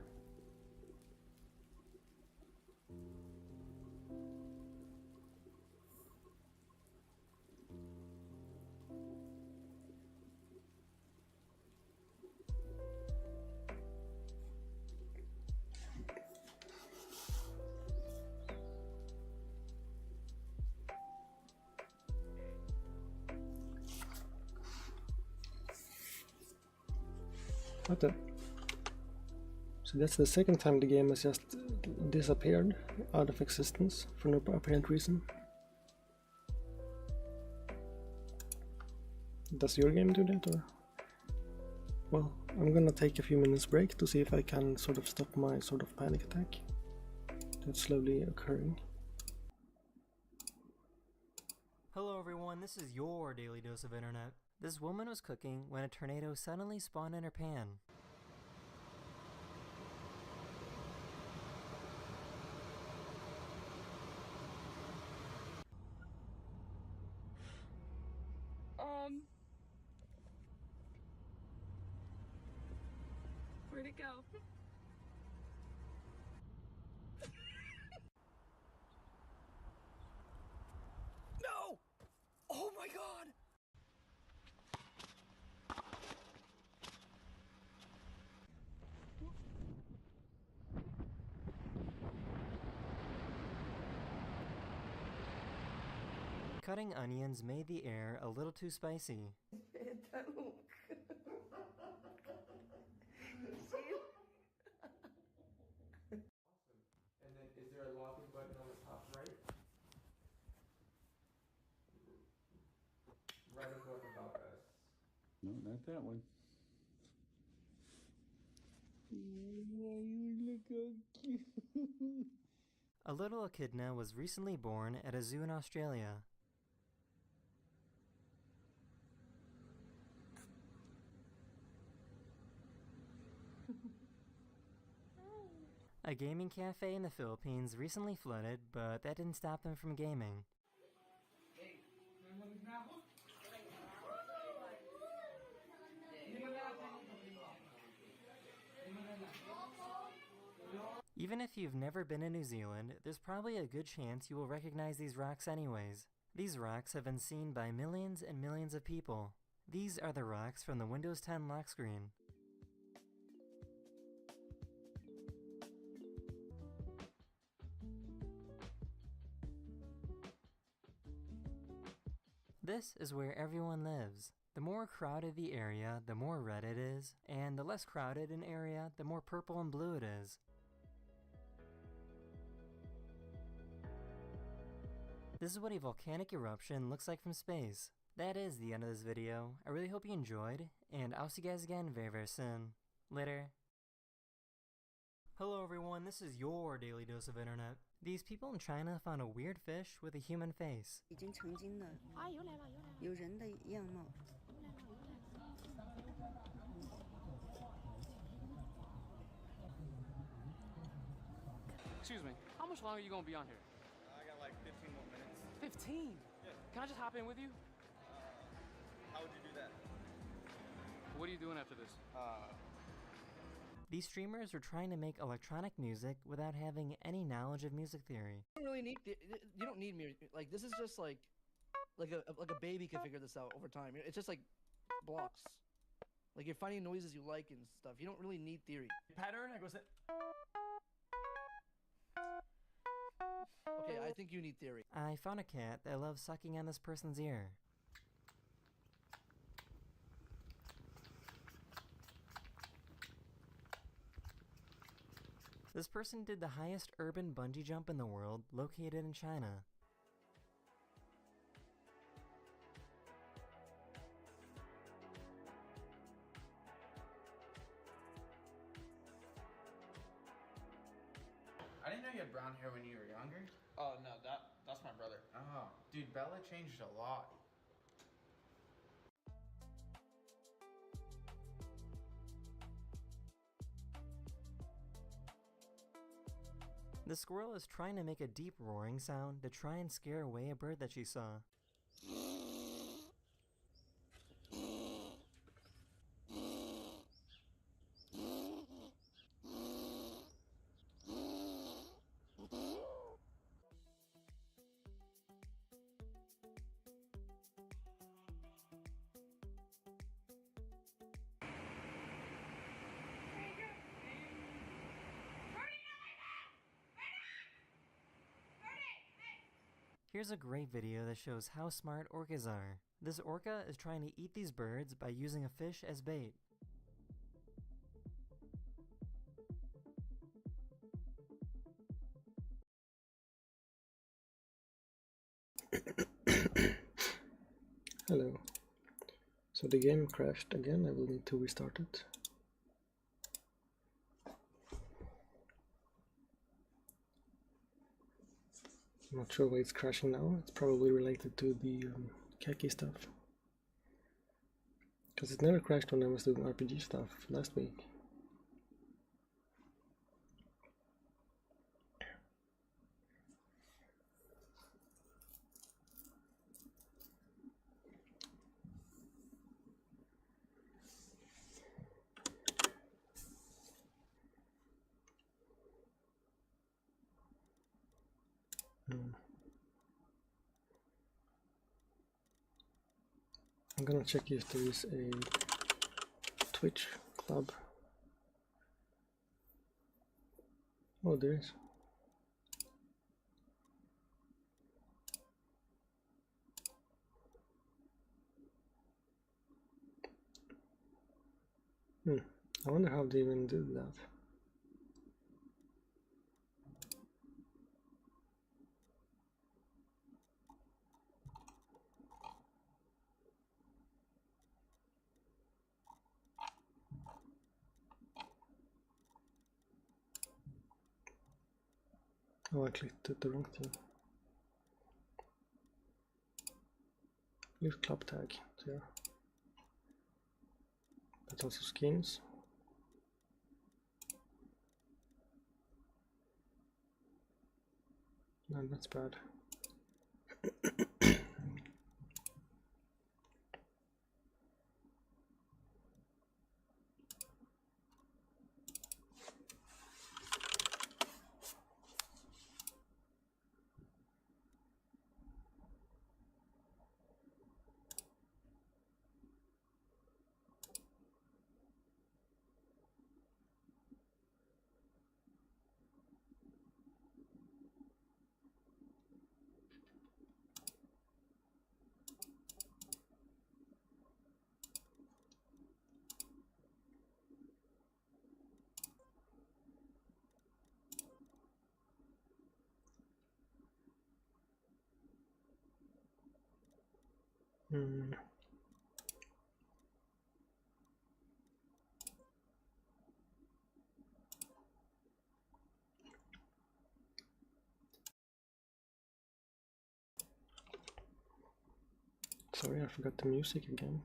What the? So that's the second time the game has just disappeared out of existence for no apparent reason. Does your game do that, or? Well, I'm gonna take a few minutes break to see if I can sort of stop my sort of panic attack that's slowly occurring. Hello everyone, this is your daily dose of internet. This woman was cooking when a tornado suddenly spawned in her pan. Where'd it go? No! Oh my god! Cutting onions made the air a little too spicy. And then is there a login button on the top right? Right above About Us. No, not that one. Yeah, you look so cute. A little echidna was recently born at a zoo in Australia. A gaming cafe in the Philippines recently flooded, but that didn't stop them from gaming. Even if you've never been in New Zealand, there's probably a good chance you will recognize these rocks anyways. These rocks have been seen by millions and millions of people. These are the rocks from the Windows 10 lock screen. This is where everyone lives. The more crowded the area, the more red it is, and the less crowded an area, the more purple and blue it is. This is what a volcanic eruption looks like from space. That is the end of this video. I really hope you enjoyed, and I'll see you guys again very, very soon. Later. Hello everyone, this is your daily dose of internet. These people in China found a weird fish with a human face. 已经成精的，有人的样貌。 Excuse me, how much longer are you gonna be on here? I got like 15 more minutes. 15? Yeah. Can I just hop in with you? How would you do that? What are you doing after this? These streamers are trying to make electronic music without having any knowledge of music theory. You don't really need you don't need music. Like this is just like a baby can figure this out over time. It's just like blocks. Like you're finding noises you like and stuff. You don't really need theory. Pattern. I go say. Okay, I think you need theory. I found a cat that loves sucking on this person's ear. This person did the highest urban bungee jump in the world, located in China. I didn't know you had brown hair when you were younger. Oh no, that's my brother. Oh, dude, Bella changed a lot. The squirrel is trying to make a deep roaring sound to try and scare away a bird that she saw. Here's a great video that shows how smart orcas are. This orca is trying to eat these birds by using a fish as bait. Hello. So the game crashed again. I will need to restart it. I'm not sure why it's crashing now. It's probably related to the Kacky stuff. Because it never crashed when I was doing RPG stuff last week. I'm gonna check if there is a Twitch club. Oh, there is. I wonder how they even do that. Oh, I clicked the wrong thing. Use club tag there. But also skins. No, that's bad. Sorry, I forgot the music again.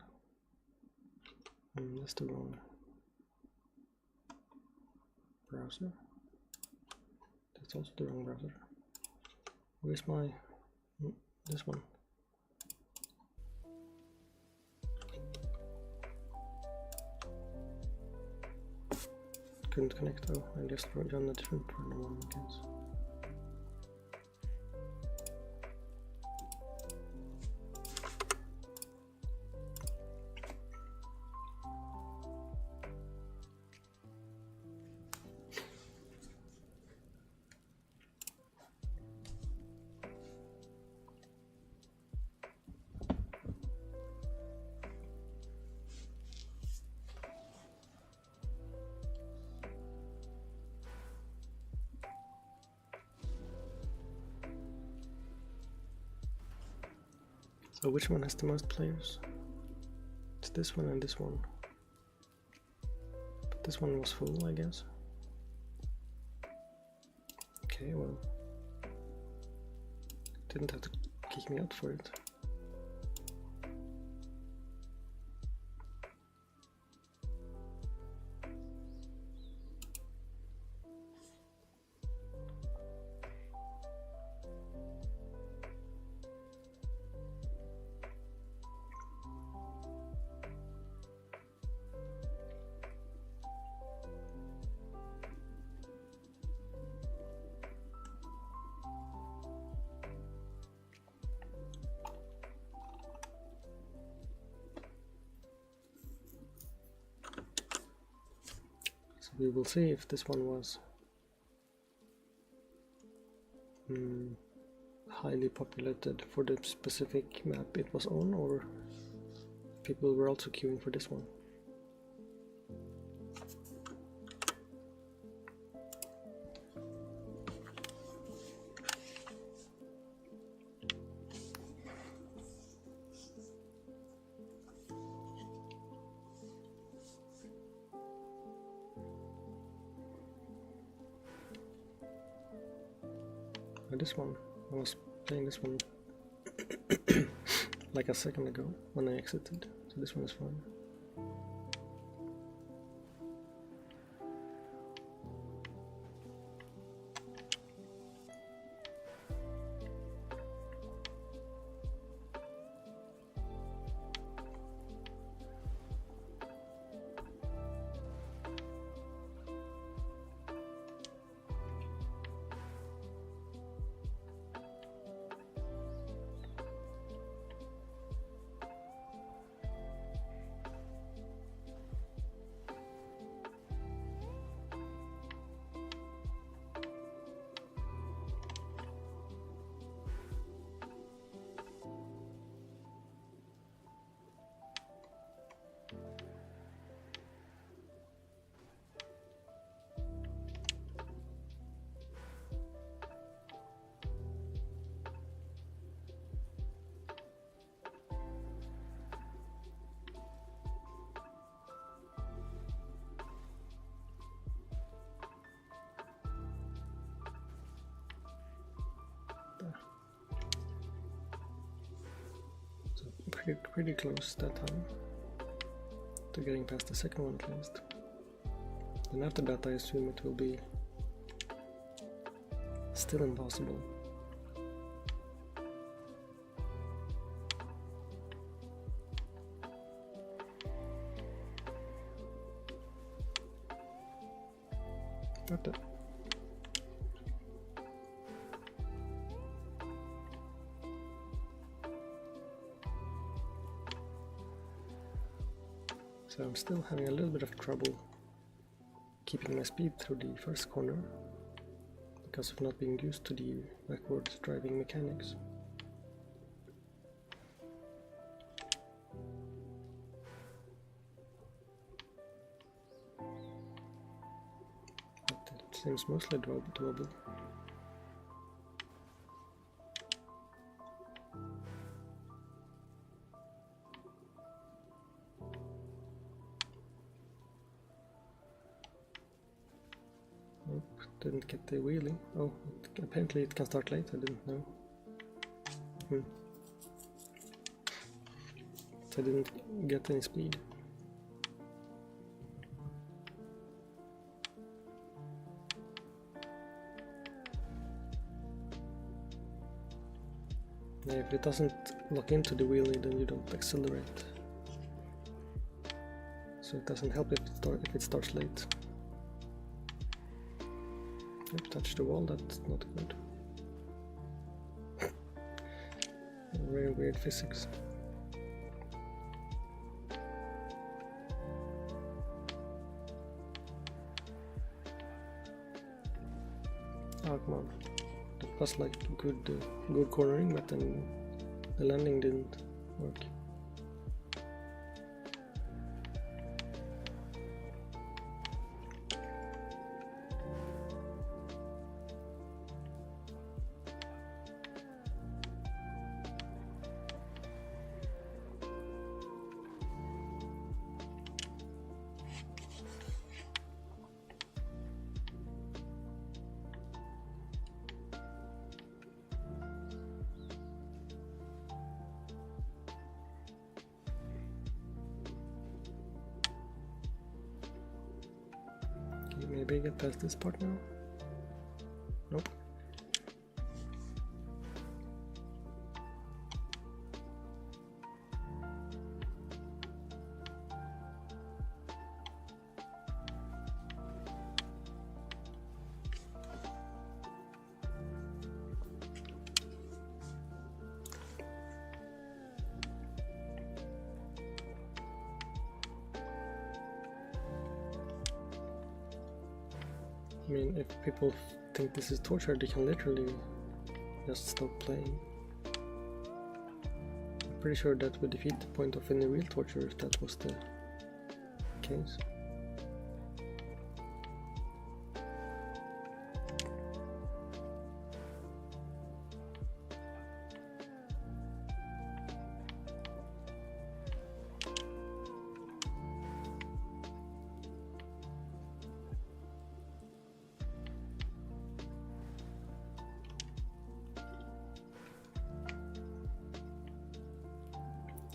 That's the wrong browser. That's also the wrong browser. Where's my... this one? Couldn't connect though, I just wrote on a different one, I guess. So which one has the most players? It's this one and this one. But this one was full, I guess. Okay, well. Didn't have to kick me out for it. We will see if this one was highly populated for the specific map it was on, or people were also queuing for this one. This one, I was playing this one like a second ago when I exited, so this one is fine. pretty close that time to getting past the second one at least. And after that I assume it will be still impossible. What the? So I'm still having a little bit of trouble keeping my speed through the first corner because of not being used to the backwards driving mechanics. But it seems mostly doable. Didn't get the wheelie. Oh, apparently it can start late, I didn't know. So I didn't get any speed. Yeah, if it doesn't lock into the wheelie, then you don't accelerate. So it doesn't help if it starts late. Touch the wall, that's not good. Very weird physics. Oh, come on. That was like good cornering, but then the landing didn't work. Maybe get past this part now? Nope. I mean, if people think this is torture, they can literally just stop playing. I'm pretty sure that would defeat the point of any real torture if that was the case.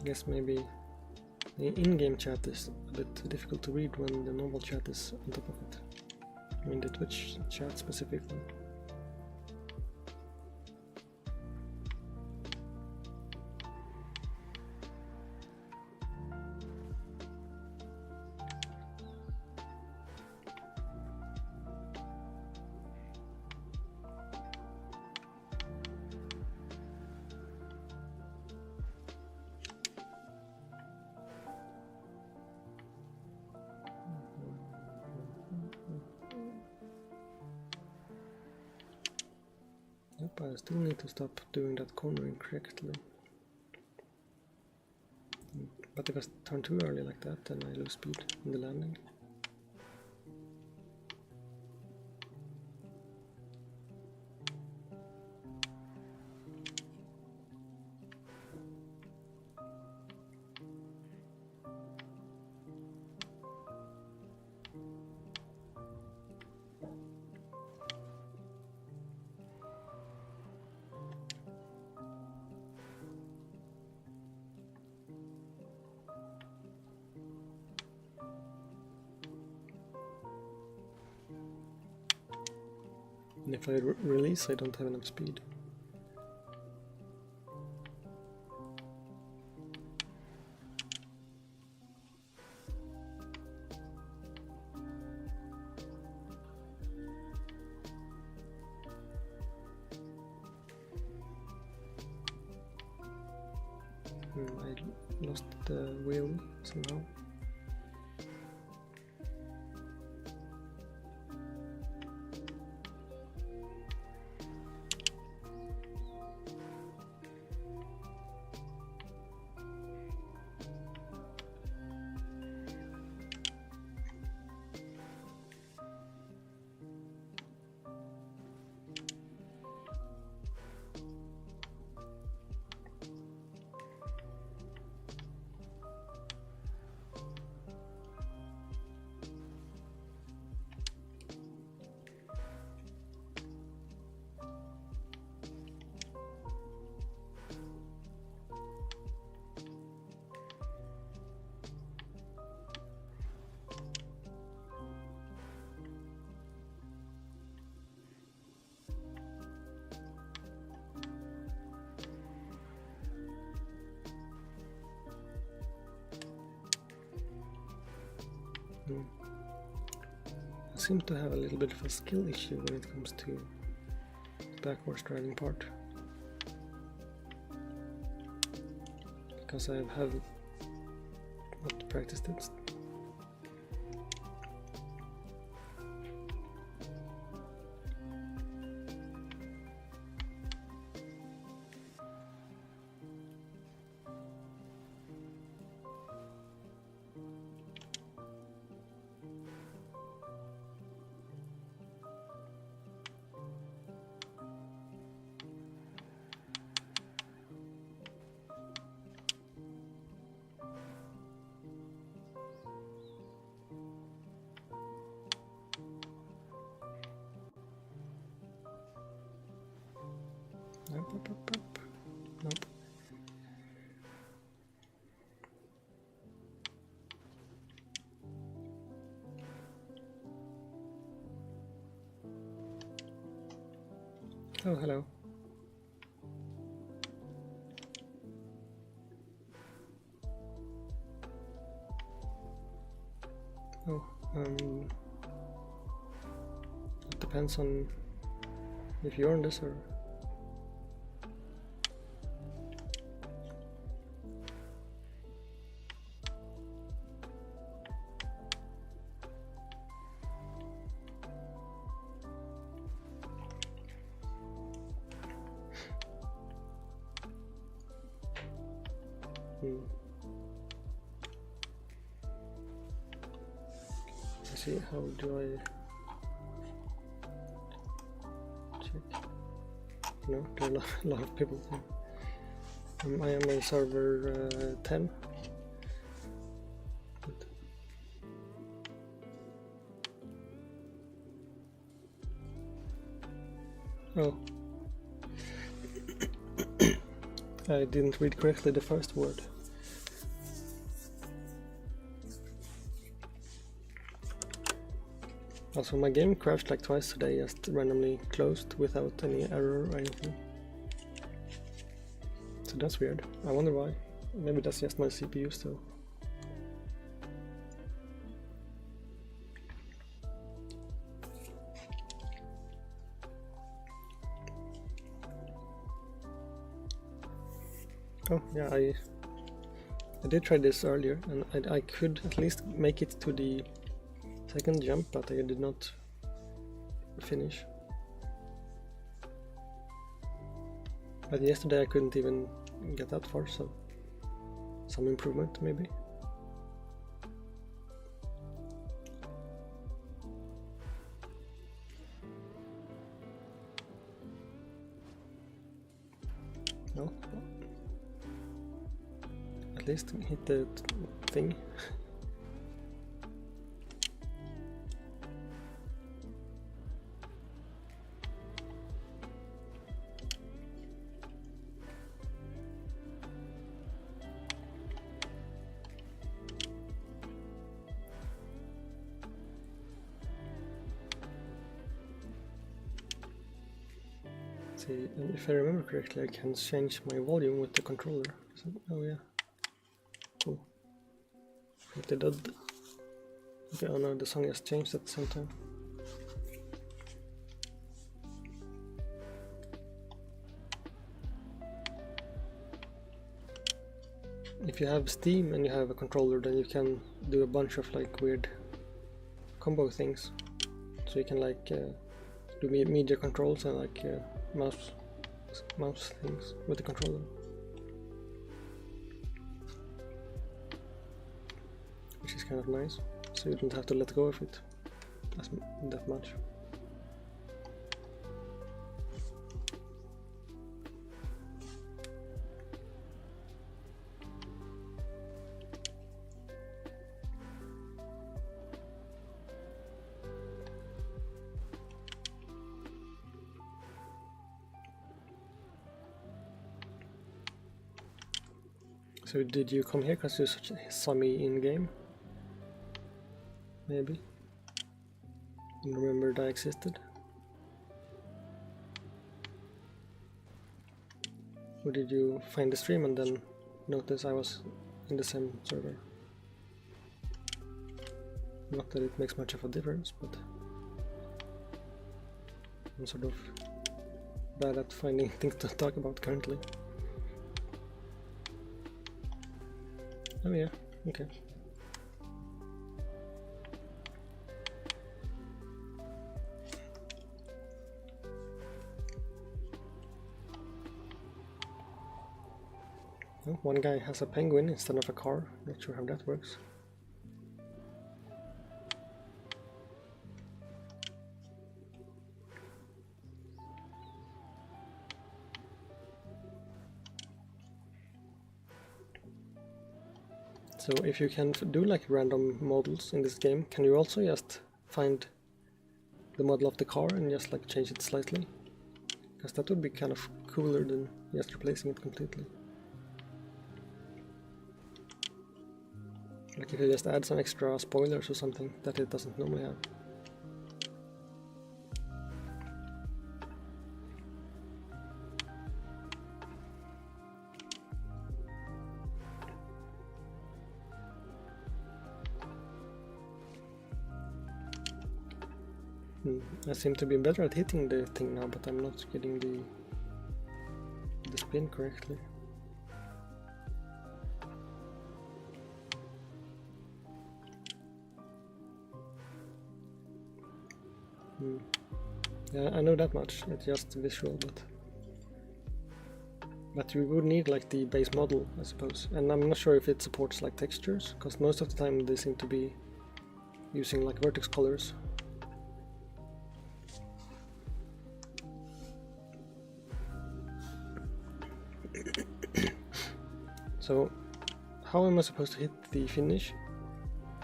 I guess maybe the in-game chat is a bit difficult to read when the normal chat is on top of it. I mean the Twitch chat specifically. Yep, I still need to stop doing that cornering correctly. But if I turn too early like that, then I lose speed in the landing. And if I release, I don't have enough speed. I lost the wheel somehow. I seem to have a little bit of a skill issue when it comes to the backwards driving part, because I have not practiced it. Nope. Oh, hello. Oh, it depends on if you're on this or... Let's see, how do I check? No, there are a lot of people here. I am on server 10. Oh. I didn't read correctly the first word. Also, my game crashed like twice today, just randomly closed without any error or anything. So that's weird. I wonder why. Maybe that's just my CPU still. Oh yeah, I did try this earlier, and I could at least make it to the second jump, but I did not finish. But yesterday I couldn't even get that far, so some improvement maybe. No. At least hit the thing. See, and if I remember correctly, I can change my volume with the controller. So, oh yeah, cool. But they did. Okay, oh no, the song has changed at the same time. If you have Steam and you have a controller, then you can do a bunch of like weird combo things. So you can like do media controls and like mouse things with the controller, which is kind of nice. So you don't have to let go of it that much. So did you come here because you saw me in game? Maybe? And remembered I existed? Or did you find the stream and then notice I was in the same server? Not that it makes much of a difference, but I'm sort of bad at finding things to talk about currently. Oh yeah, okay. Oh, one guy has a penguin instead of a car. Not sure how that works. So if you can do like random models in this game, can you also just find the model of the car and just like change it slightly? Because that would be kind of cooler than just replacing it completely. Like if you just add some extra spoilers or something that it doesn't normally have. I seem to be better at hitting the thing now, but I'm not getting the spin correctly. Yeah, I know that much. It's just visual, but you would need like the base model, I suppose. And I'm not sure if it supports like textures, because most of the time they seem to be using like vertex colors. So, how am I supposed to hit the finish?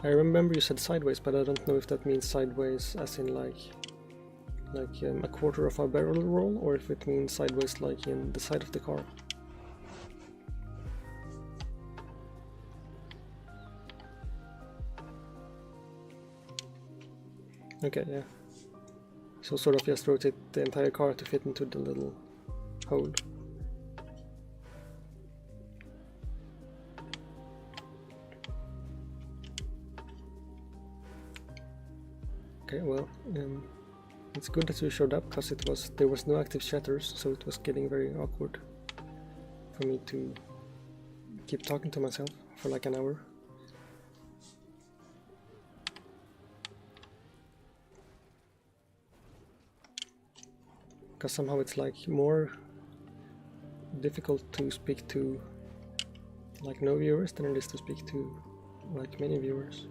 I remember you said sideways, but I don't know if that means sideways as in like a quarter of a barrel roll, or if it means sideways like in the side of the car. Okay, yeah. So sort of just rotate the entire car to fit into the little hole. Okay, well, it's good that you showed up, because there was no active chatters, so it was getting very awkward for me to keep talking to myself for like an hour. Because somehow it's like more difficult to speak to like no viewers than it is to speak to like many viewers.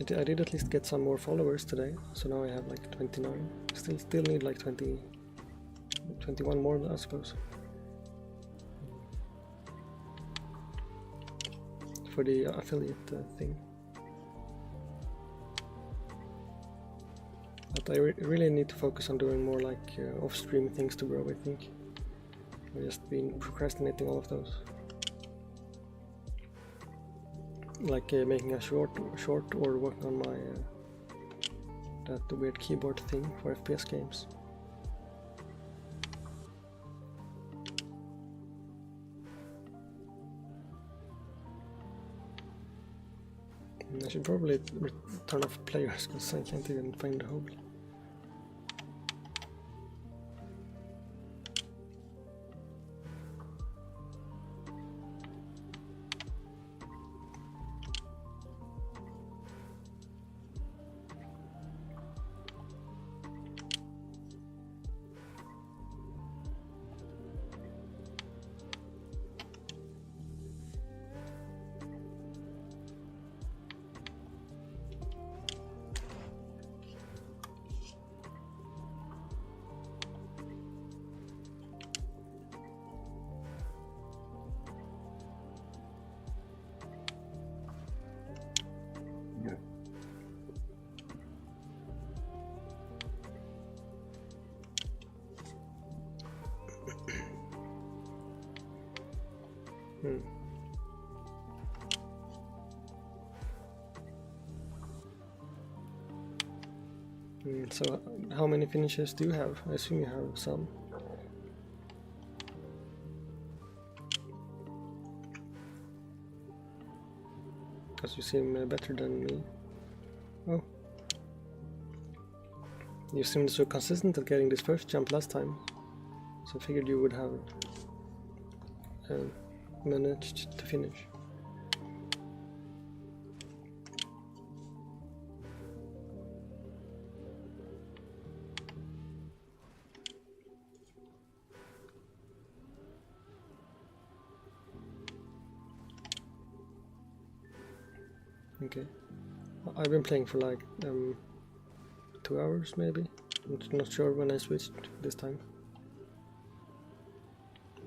I did at least get some more followers today, so now I have like 29. Still need like 21 more, I suppose, for the affiliate thing. But I really need to focus on doing more like off-stream things to grow, I think. I've just been procrastinating all of those. Like making a short or working on my that weird keyboard thing for FPS games. And I should probably turn off players because I can't even find the hole. So how many finishes do you have? I assume you have some. Because you seem better than me. Oh. You seemed so consistent at getting this first jump last time. So I figured you would have managed to finish. Okay. I've been playing for like 2 hours maybe. I'm not sure when I switched this time.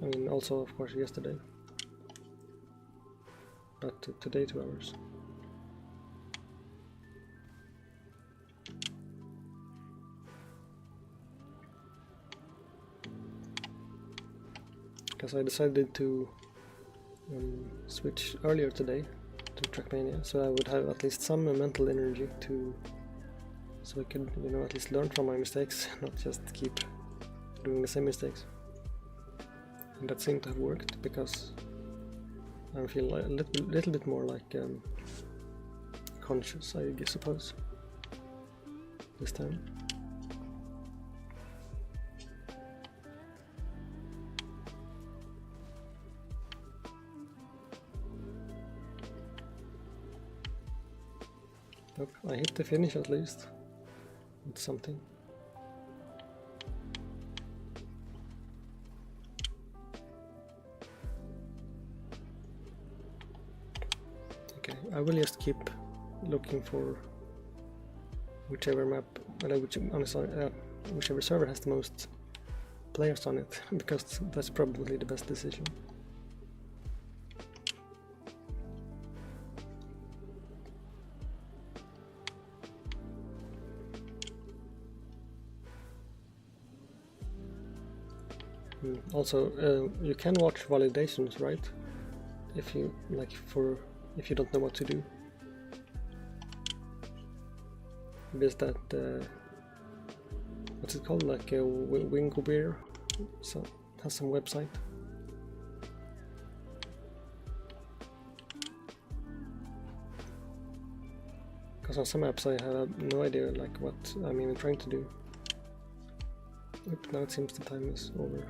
I mean, also of course yesterday. But today 2 hours. Because I decided to switch earlier today to TrackMania, so I would have at least some mental energy to, so I could, you know, at least learn from my mistakes, not just keep doing the same mistakes. And that seemed to have worked because I feel like a little bit more like conscious, I suppose, this time. Look, I hit the finish at least. It's something. Okay, I will just keep looking for whichever map, whichever server has the most players on it, because that's probably the best decision. Also, you can watch validations, right? If you if you don't know what to do. There's that what's it called? Like a Wingo Beer, so has some website. Because on some apps I have no idea like what I'm even trying to do. Oop, now it seems the time is over.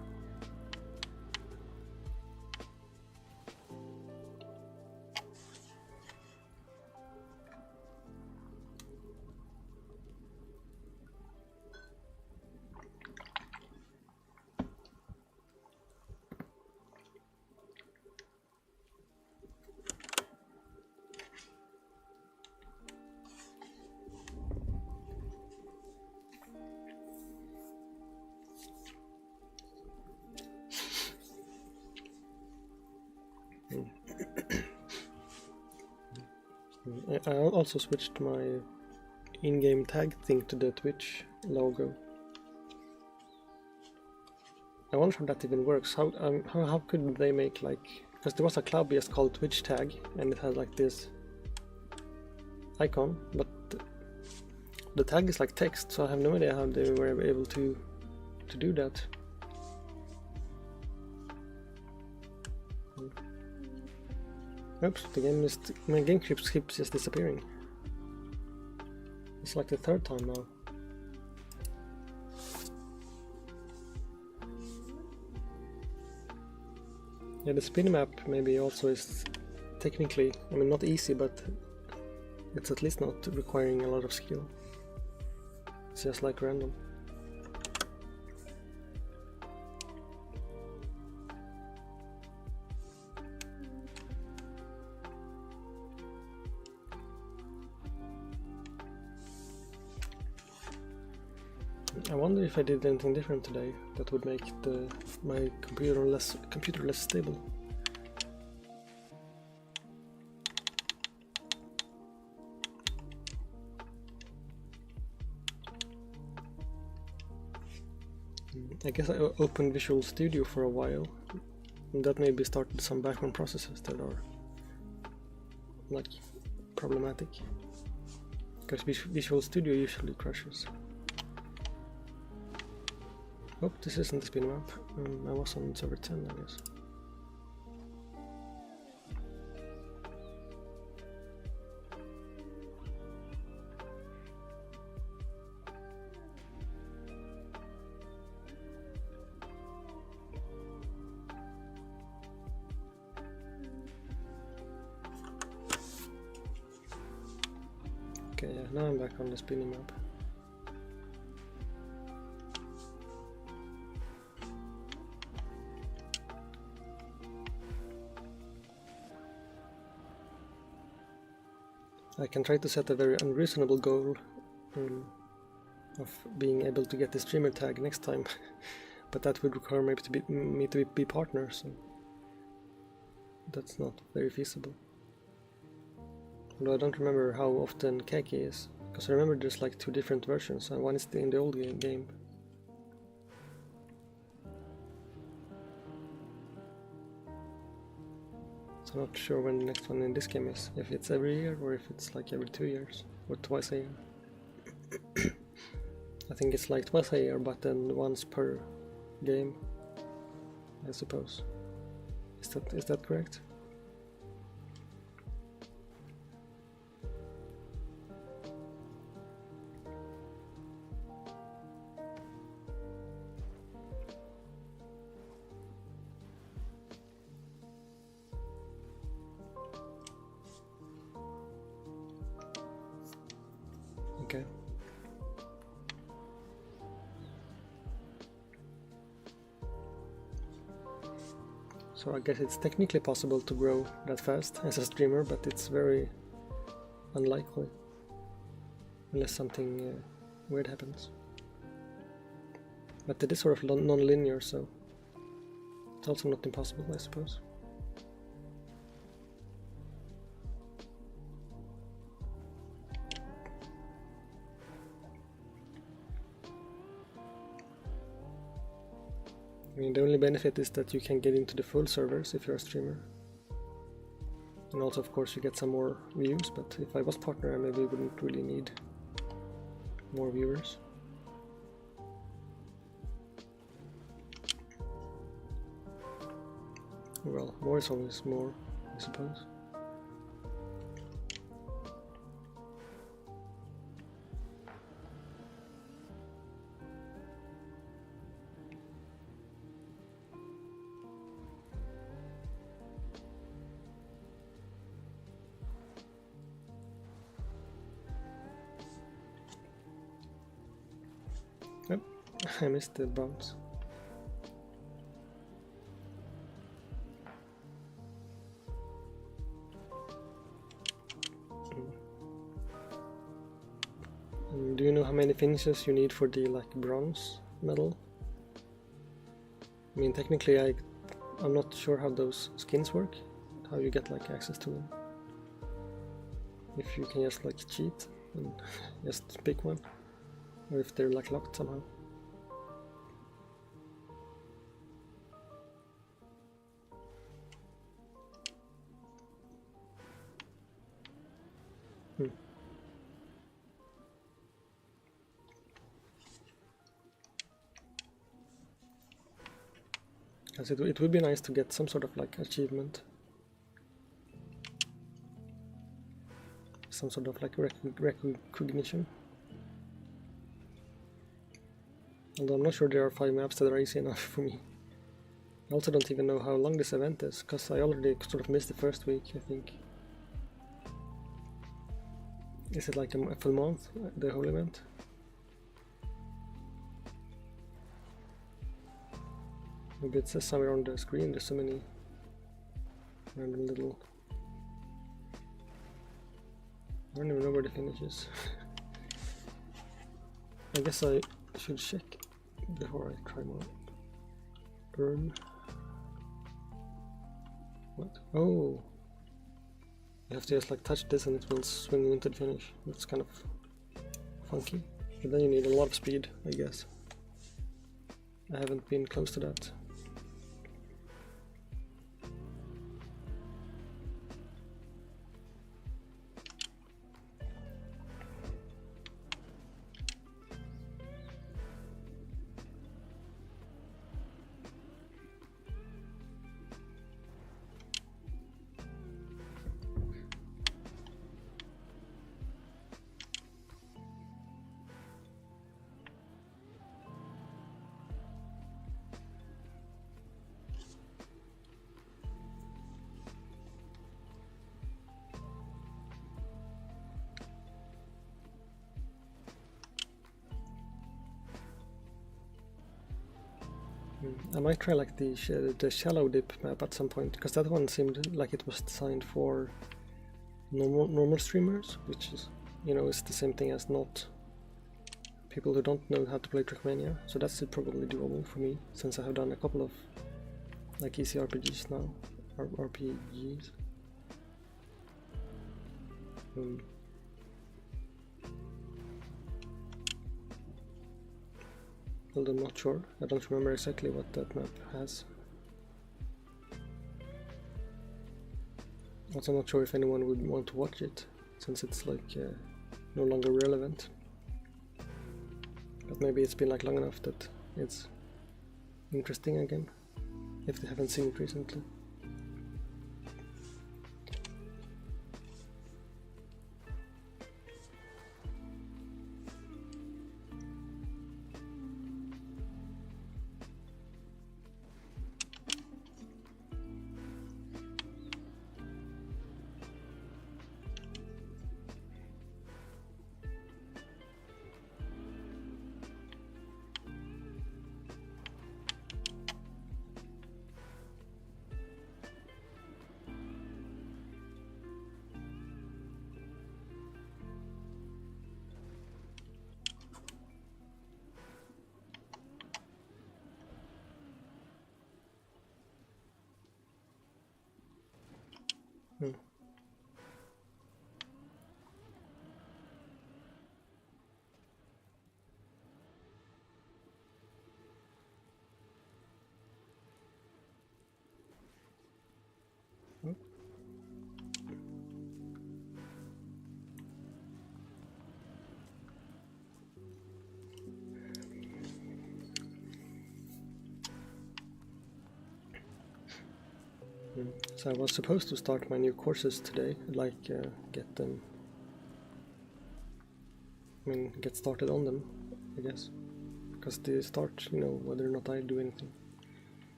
I also switched my in-game tag thing to the Twitch logo. I wonder how that even works. How could they make like, because there was a club just called Twitch tag and it had like this icon, but the tag is like text, so I have no idea how they were able to do that. Oops, my game keeps just disappearing. It's like the third time now. Yeah, the spin map maybe also is technically, I mean, not easy, but it's at least not requiring a lot of skill. It's just like random. I wonder if I did anything different today that would make my computer less stable. I guess I opened Visual Studio for a while, and that maybe started some background processes that are like problematic, because Visual Studio usually crashes. Oh, this isn't the spin map. I was on server 10, I guess. Okay, yeah, now I'm back on the spinning map. I can try to set a very unreasonable goal of being able to get the streamer tag next time, but that would require me to be partners, so that's not very feasible. Although I don't remember how often Kacky is, because I remember there's like 2 different versions, and one is in the old game. So I'm not sure when the next one in this game is, if it's every year or if it's like every 2 years or twice a year. I think it's like twice a year, but then once per game, I suppose. Is that correct? Okay. So I guess it's technically possible to grow that fast as a streamer, but it's very unlikely unless something weird happens. But it is sort of non-linear, so it's also not impossible, I suppose. I mean, the only benefit is that you can get into the full servers if you're a streamer. And also, of course, you get some more views, but if I was partner, I maybe wouldn't really need more viewers. Well, more is always more, I suppose. Yep, I missed the bounce. Do you know how many finishes you need for the bronze medal? I mean, technically I'm not sure how those skins work, how you get access to them. If you can just cheat. and just pick one, or if they're like locked somehow. Because it would be nice to get some sort of like achievement, some sort of like recognition. Although I'm not sure there are 5 maps that are easy enough for me. I also don't even know how long this event is, because I already sort of missed the first week, I think. Is it like a full month, the whole event? Maybe it says somewhere on the screen, there's so many random little... I don't even know where the finish is. I guess I should check before I try more. Burn. What? Oh! You have to just like touch this and it will swing you into the finish. That's kind of funky. But then you need a lot of speed, I guess. I haven't been close to that. I might try like the shallow dip map at some point, because that one seemed like it was designed for normal streamers, which is, you know, is the same thing as not people who don't know how to play TrackMania. So that's probably doable for me, since I have done a couple of like easy RPGs now, RPGs. Although I'm not sure, I don't remember exactly what that map has. Also, I'm not sure if anyone would want to watch it, since it's like no longer relevant. But maybe it's been like long enough that it's interesting again, if they haven't seen it recently. So I was supposed to start my new courses today, like get them, I mean get started on them, I guess, because they start, you know, whether or not I do anything.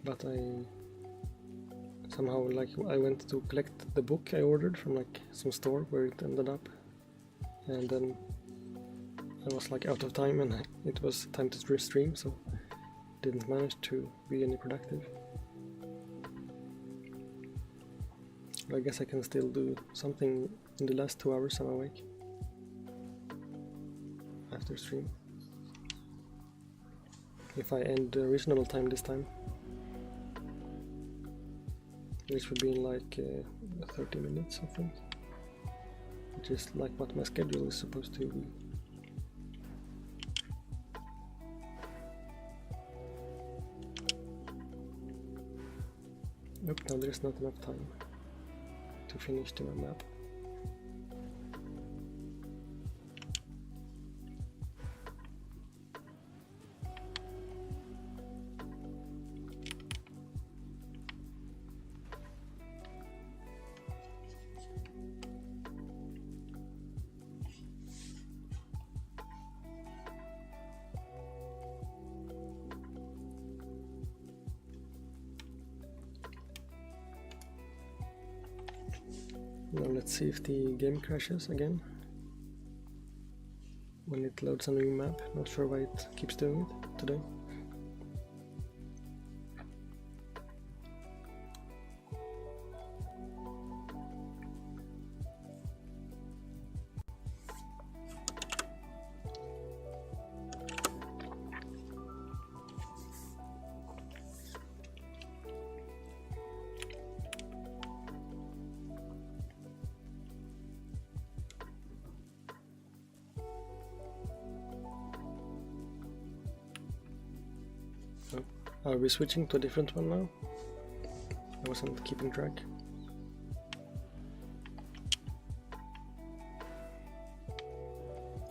But I somehow, like, I went to collect the book I ordered from like some store where it ended up, and then I was like out of time and it was time to stream, so didn't manage to be any productive. I guess I can still do something in the last 2 hours I'm awake after stream, if I end a reasonable time this time, which would be in like 30 minutes, I think. just like what my schedule is supposed to be. Nope, now there's not enough time to finish the map. Now let's see if the game crashes again when it loads a new map. Not sure why it keeps doing it today. Are we switching to a different one now? I wasn't keeping track.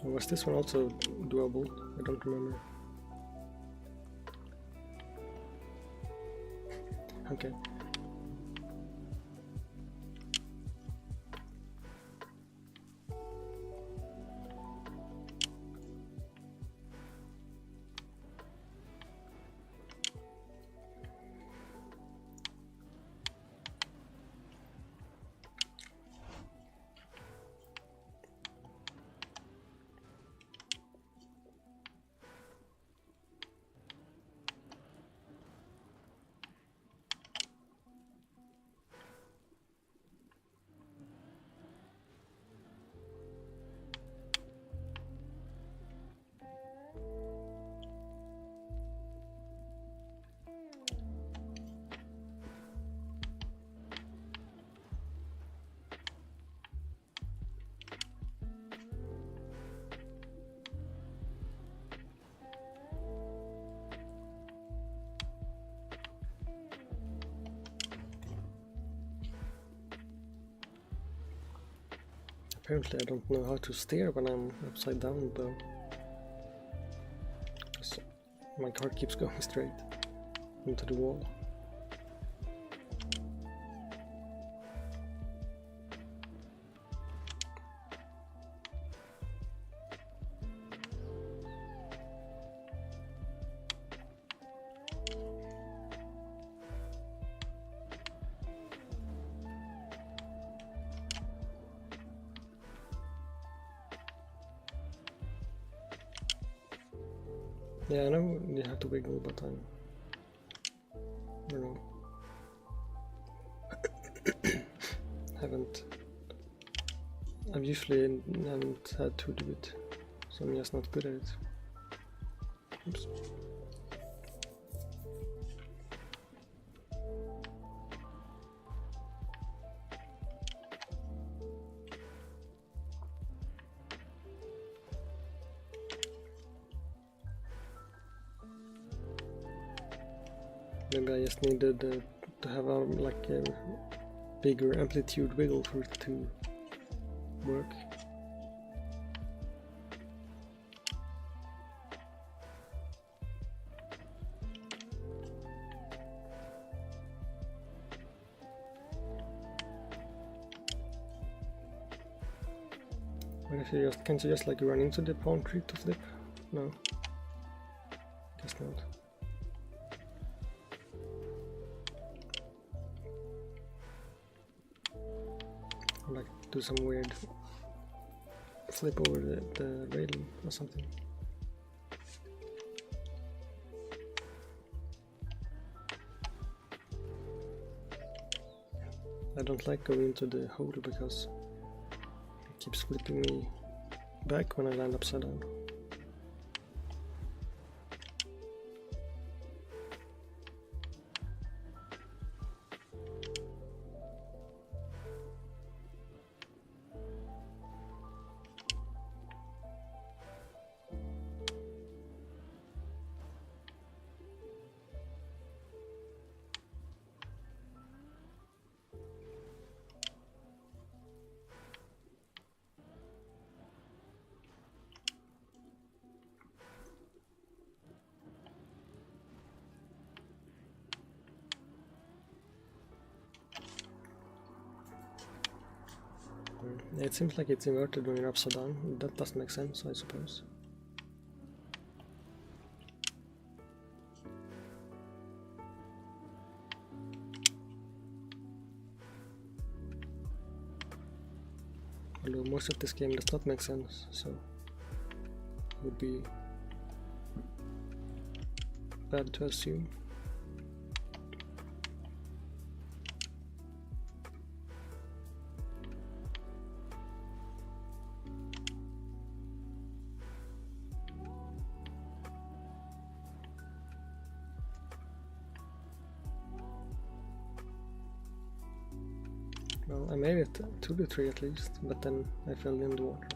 Was this one also doable? I don't remember. Okay. Apparently I don't know how to steer when I'm upside down though. So my car keeps going straight into the wall. Yeah, I know you have to wiggle, but I don't know. I've usually haven't had to do it, so I'm just not good at it. Oops. Maybe I just needed to have a bigger amplitude wiggle for it to work. But if you just can't you just like run into the palm tree to flip? No, guess not. Like do some weird flip over the railing or something. I don't like going into the hole because it keeps flipping me back when I land upside down. It seems like it's inverted when you're upside down. That doesn't make sense, I suppose. Although most of this game does not make sense, so it would be bad to assume. Well, I made it to the tree at least, but then I fell in the water.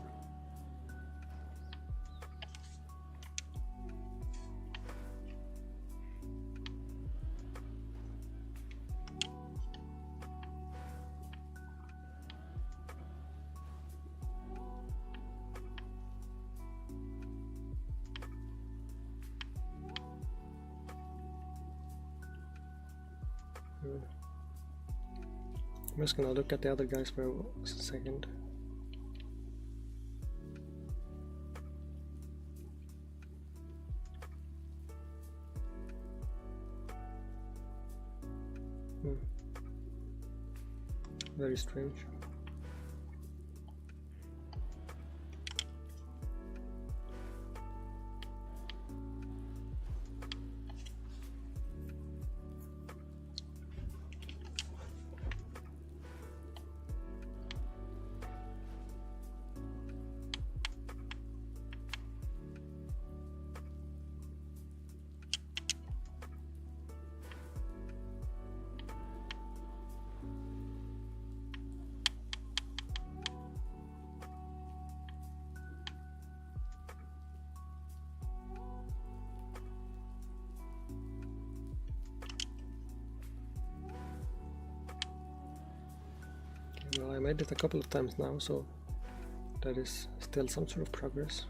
I'm just gonna look at the other guys for a second. Very strange. Well, I made it a couple of times now, so that is still some sort of progress.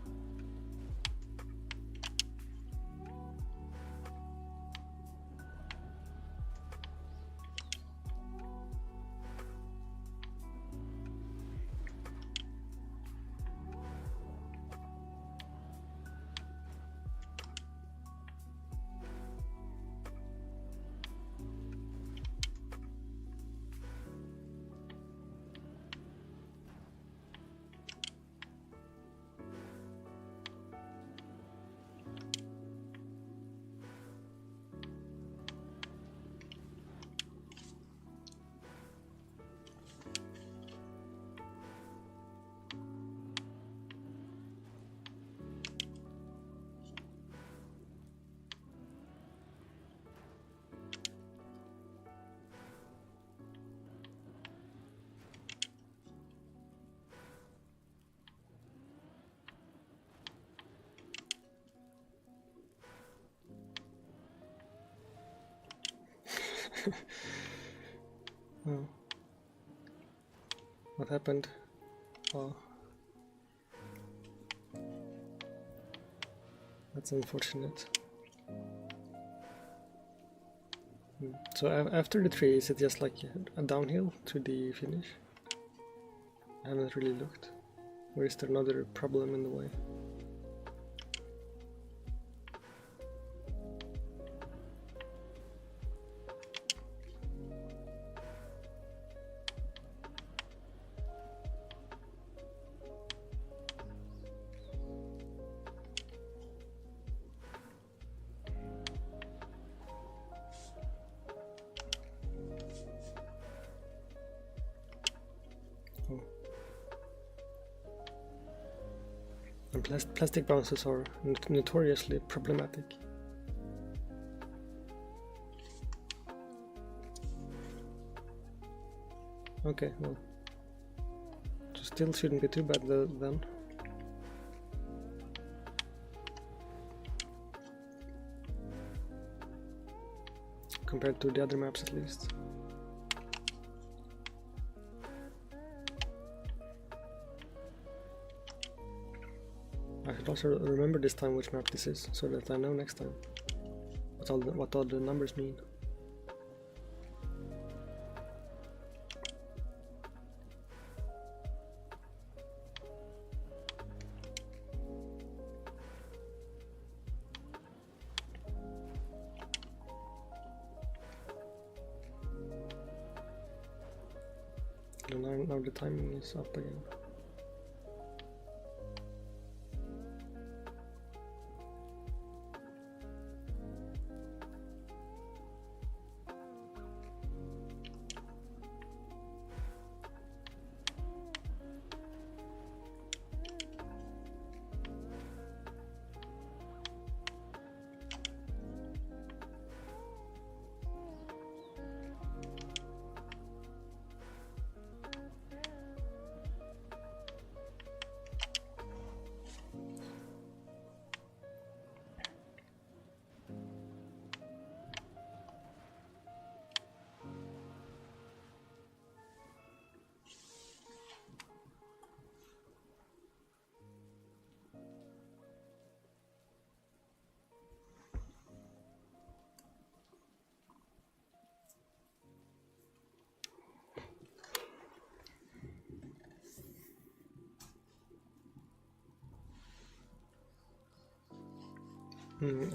Oh. What happened? Oh. That's unfortunate. So after the tree, is it just like a downhill to the finish? I haven't really looked. Or is there another problem in the way? And plastic bounces are notoriously problematic. Okay, well, still shouldn't be too bad then. Compared to the other maps at least. I should also remember this time which map this is, so that I know next time what all the numbers mean. the timing is up again.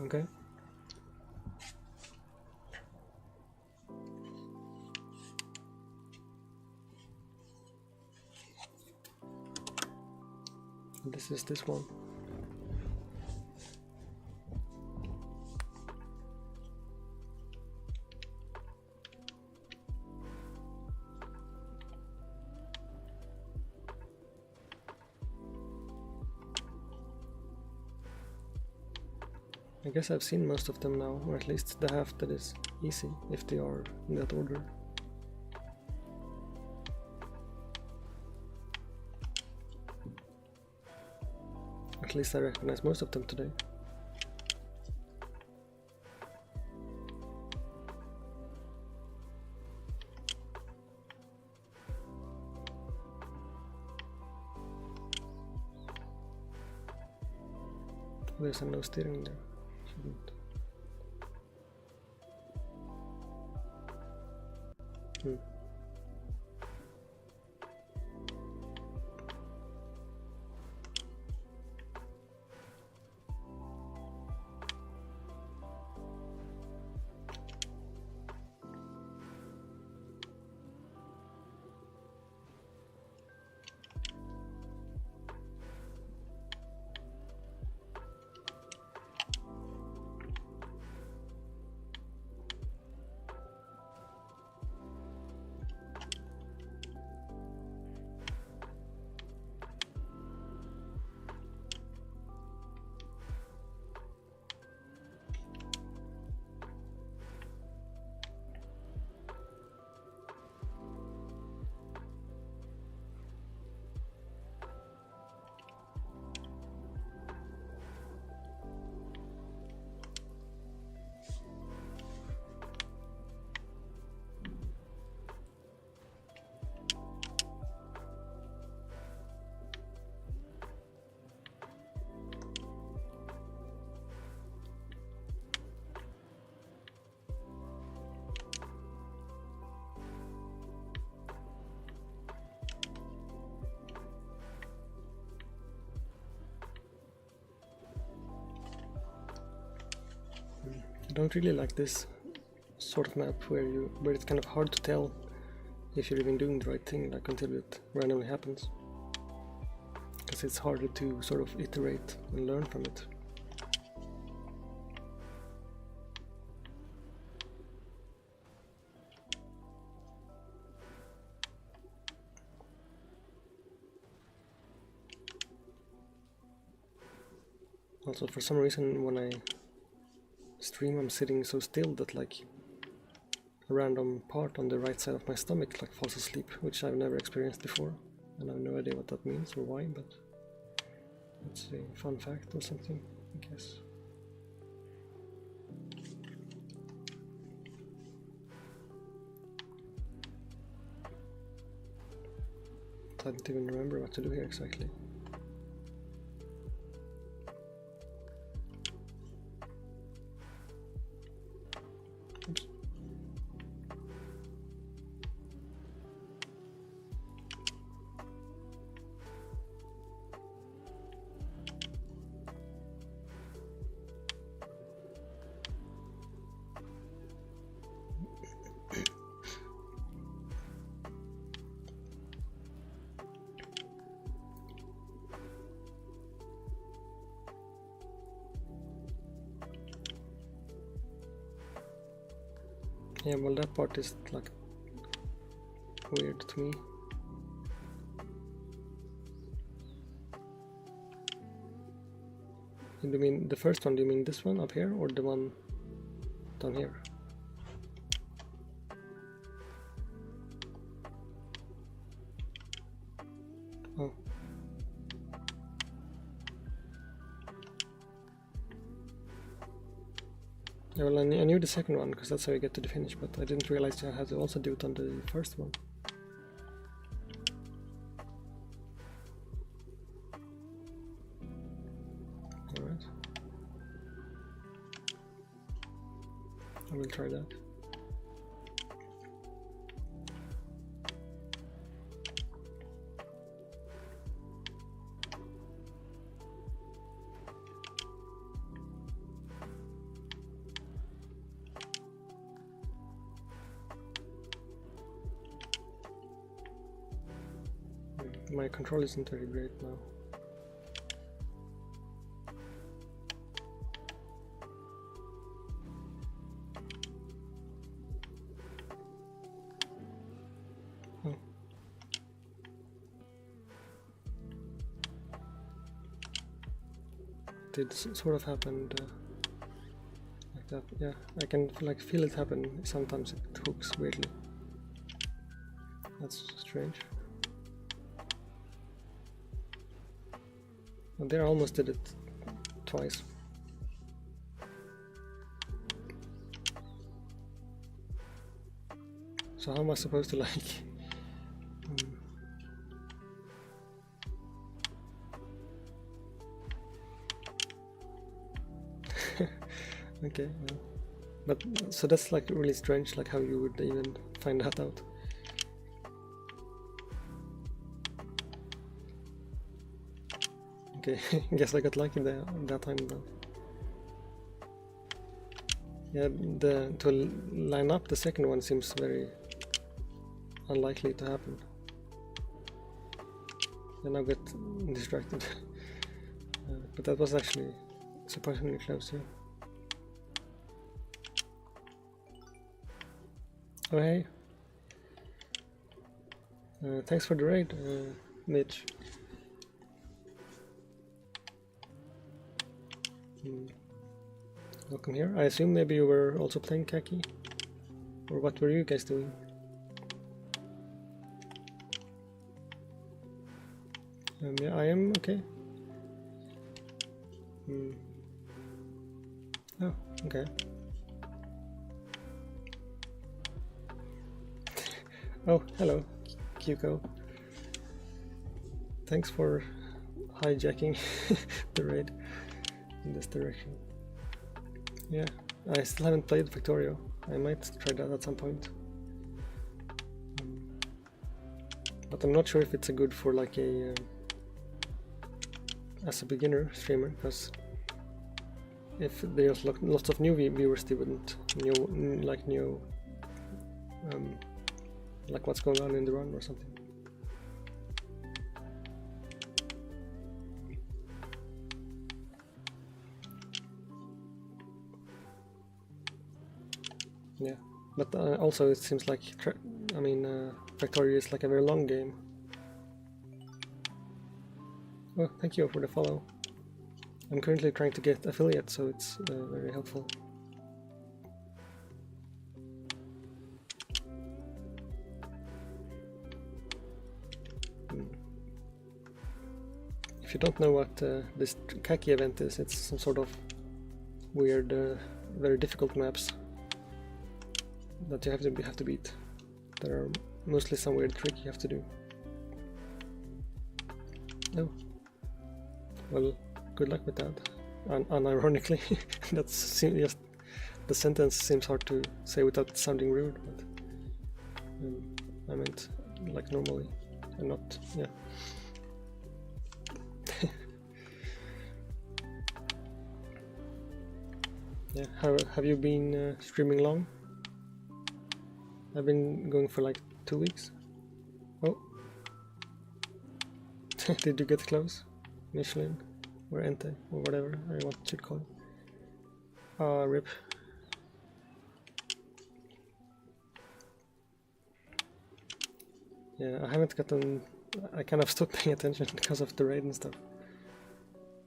Okay. This is this one. I guess I've seen most of them now, or at least the half that is easy, if they are in that order. At least I recognize most of them today. There's no steering there. Shouldn't. I don't really like this sort of map where it's kind of hard to tell if you're even doing the right thing, like until it randomly happens. Because it's harder to sort of iterate and learn from it. Also, for some reason when I stream I'm sitting so still that like a random part on the right side of my stomach like falls asleep, which I've never experienced before, and I have no idea what that means or why, but it's a fun fact or something, I guess. I don't even remember what to do here exactly. Oops. Yeah, well, that part is like weird to me. Do you mean the first one? Do you mean this one up here or the one down here? Oh. Yeah, well, I knew the second one because that's how you get to the finish, but I didn't realize I had to also do it on the first one. Alright. I will try that. My control isn't very great now. Oh. It sort of happened like that. Yeah, I can like feel it happen. Sometimes it hooks weirdly. That's strange. And there I almost did it twice. So how am I supposed to like... Okay, yeah. But so that's like really strange, like how you would even find that out. Okay, guess I got lucky there that time though. Yeah, to line up the second one seems very unlikely to happen. And I get distracted. But that was actually surprisingly close, yeah. Oh hey. Thanks for the raid, Mitch. Welcome here. I assume maybe you were also playing Kacky? Or what were you guys doing? Yeah, I am okay. Oh, okay. Oh, hello, Kyuko. Thanks for hijacking the raid in this direction. Yeah, I still haven't played Victorio. I might try that at some point. But I'm not sure if it's a good for like a as a beginner streamer, because if there's lots of new viewers, they wouldn't know like what's going on in the run or something. Yeah, but also it seems like Victoria is like a very long game. Well, thank you for the follow. I'm currently trying to get affiliate, so it's very helpful. If you don't know what this Kacky event is, it's some sort of weird, very difficult maps that you have to beat. There are mostly some weird trick you have to do. Oh. Well, good luck with that. Unironically, that's just the sentence seems hard to say without sounding rude, but I meant like normally and not, yeah. Yeah, have you been streaming long? I've been going for like 2 weeks. Oh. Did you get close? Michelin or Ente or whatever I want to call it. RIP. Yeah, I haven't gotten... I kind of stopped paying attention because of the raid and stuff.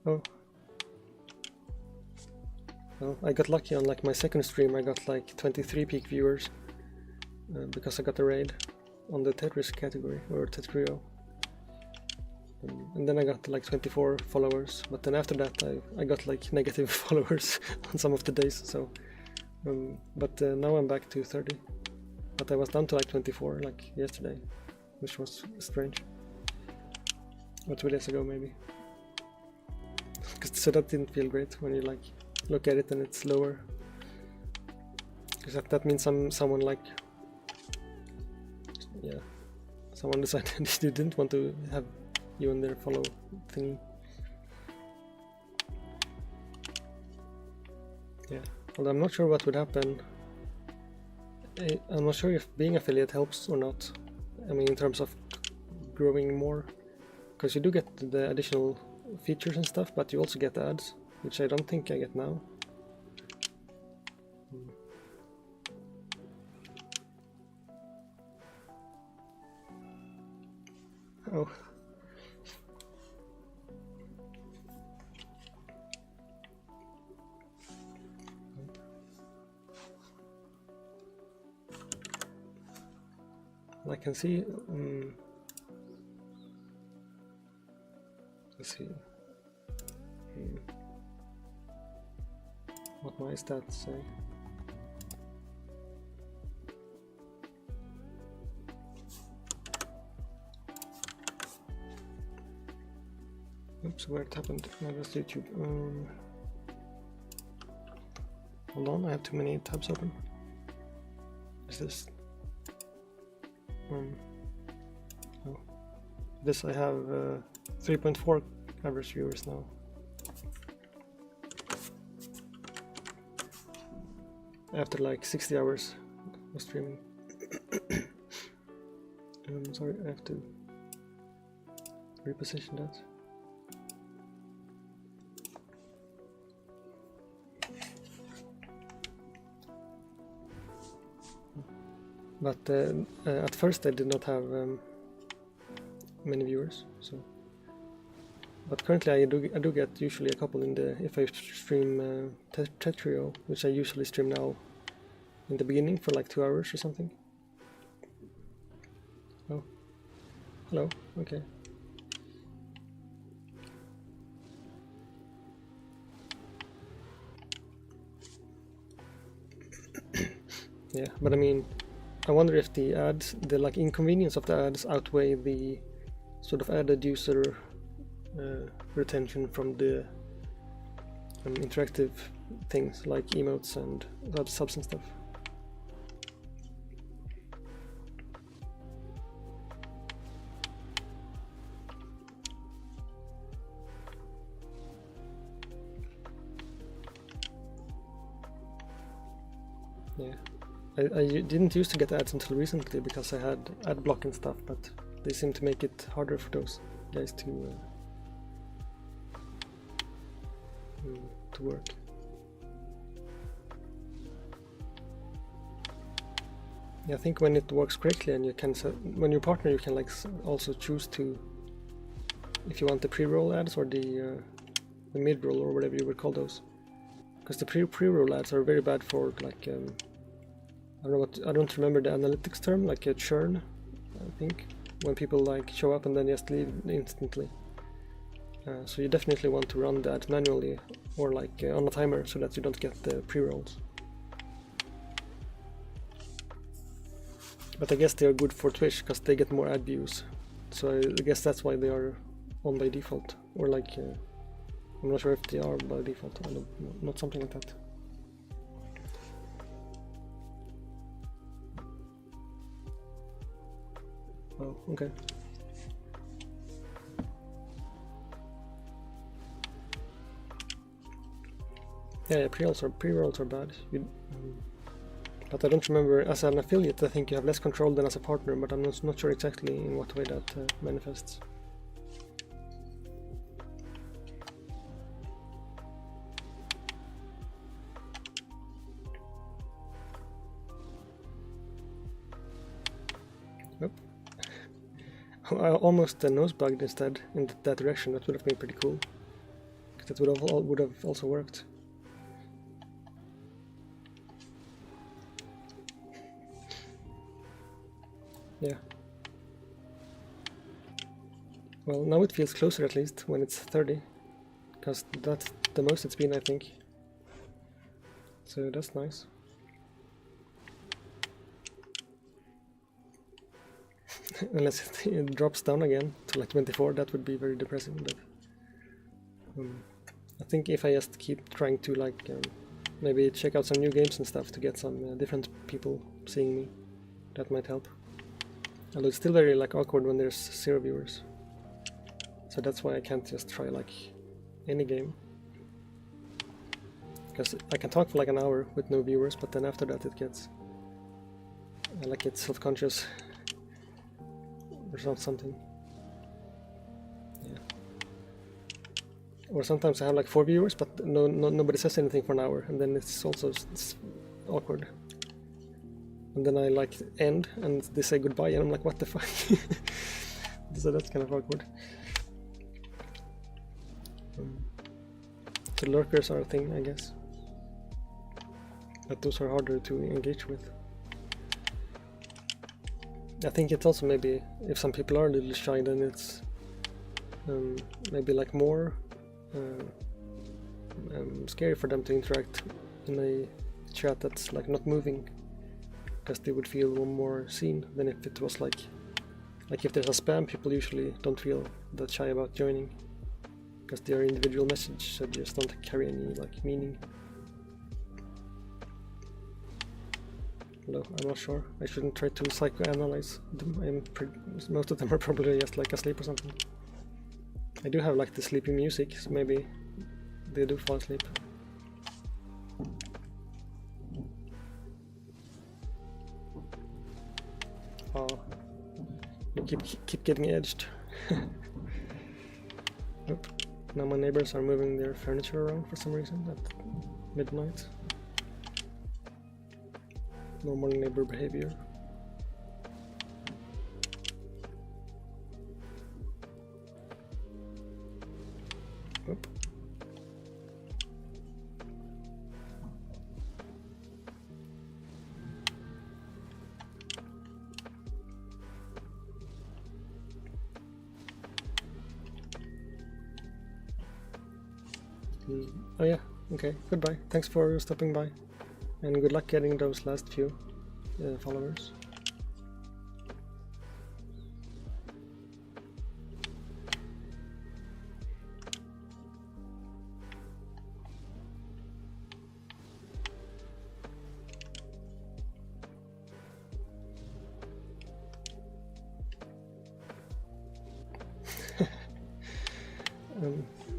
Oh. Well, I got lucky on like my second stream. I got like 23 peak viewers because I got a raid on the Tetris category, or Tetrio. And then I got like 24 followers, but then after that I got like negative followers on some of the days, so but now I'm back to 30, but I was down to like 24 like yesterday, which was strange, or 2 days ago maybe. So that didn't feel great when you like look at it and it's lower, because that means someone like, yeah, someone decided they didn't want to have you in their follow thingy. Yeah, well, I'm not sure what would happen. I'm not sure if being affiliate helps or not. I mean, in terms of growing more, because you do get the additional features and stuff, but you also get ads, which I don't think I get now. Oh. I can see, let's see, what my stats say. Oops, where it happened? Maybe it's YouTube. Hold on, I have too many tabs open. Is this? Oh. This I have 3.4 average viewers now. After like 60 hours of streaming. Sorry, I have to reposition that. But at first I did not have many viewers, so. But currently I do get usually a couple in the, if I stream Tetrio, which I usually stream now in the beginning for like 2 hours or something. Oh, hello. Okay. Yeah, but I mean, I wonder if the ads, the like inconvenience of the ads outweigh the sort of added user retention from the interactive things like emotes and subs and stuff. Yeah. I didn't used to get ads until recently because I had ad block and stuff, but they seem to make it harder for those guys to work. Yeah, I think when it works correctly and you can, when you partner, you can like also choose to, if you want the pre-roll ads or the mid-roll or whatever you would call those, because the pre-roll ads are very bad for like. I don't remember the analytics term, like a churn, I think, when people like show up and then just leave instantly. So you definitely want to run that manually or like on a timer so that you don't get the pre-rolls. But I guess they are good for Twitch because they get more ad views. So I guess that's why they are on by default, or like I'm not sure if they are by default. I don't know, not something like that. Oh, okay. Yeah, pre-rolls are bad. But I don't remember, as an affiliate I think you have less control than as a partner, but I'm not sure exactly in what way that manifests. Yep. I almost nose-bugged instead in that direction. That would have been pretty cool. That would have also worked. Yeah. Well, now it feels closer at least when it's 30, because that's the most it's been, I think. So that's nice. Unless it drops down again to like 24, that would be very depressing. But I think if I just keep trying to like maybe check out some new games and stuff to get some different people seeing me, that might help. Although it's still very like awkward when there's 0 viewers. So that's why I can't just try like any game. Because I can talk for like an hour with no viewers, but then after that it gets like it's self-conscious or something. Yeah. Or sometimes I have like 4 viewers, but nobody says anything for an hour, and then it's also awkward. And then I like end and they say goodbye, and I'm like, what the fuck? So that's kind of awkward. So lurkers are a thing, I guess. But those are harder to engage with. I think it's also maybe, if some people are a little shy, then it's maybe like more scary for them to interact in a chat that's like not moving, because they would feel more seen than if it was like if there's a spam, people usually don't feel that shy about joining, because they are individual message, so they just don't carry any like meaning. Hello, I'm not sure. I shouldn't try to psychoanalyze them. Most of them are probably just like asleep or something. I do have like the sleepy music, so maybe they do fall asleep. Oh, you keep getting edged. Nope. Now my neighbors are moving their furniture around for some reason at midnight. Normal neighbor behavior. Oop. Oh yeah, okay, goodbye. Thanks for stopping by. And good luck getting those last few followers.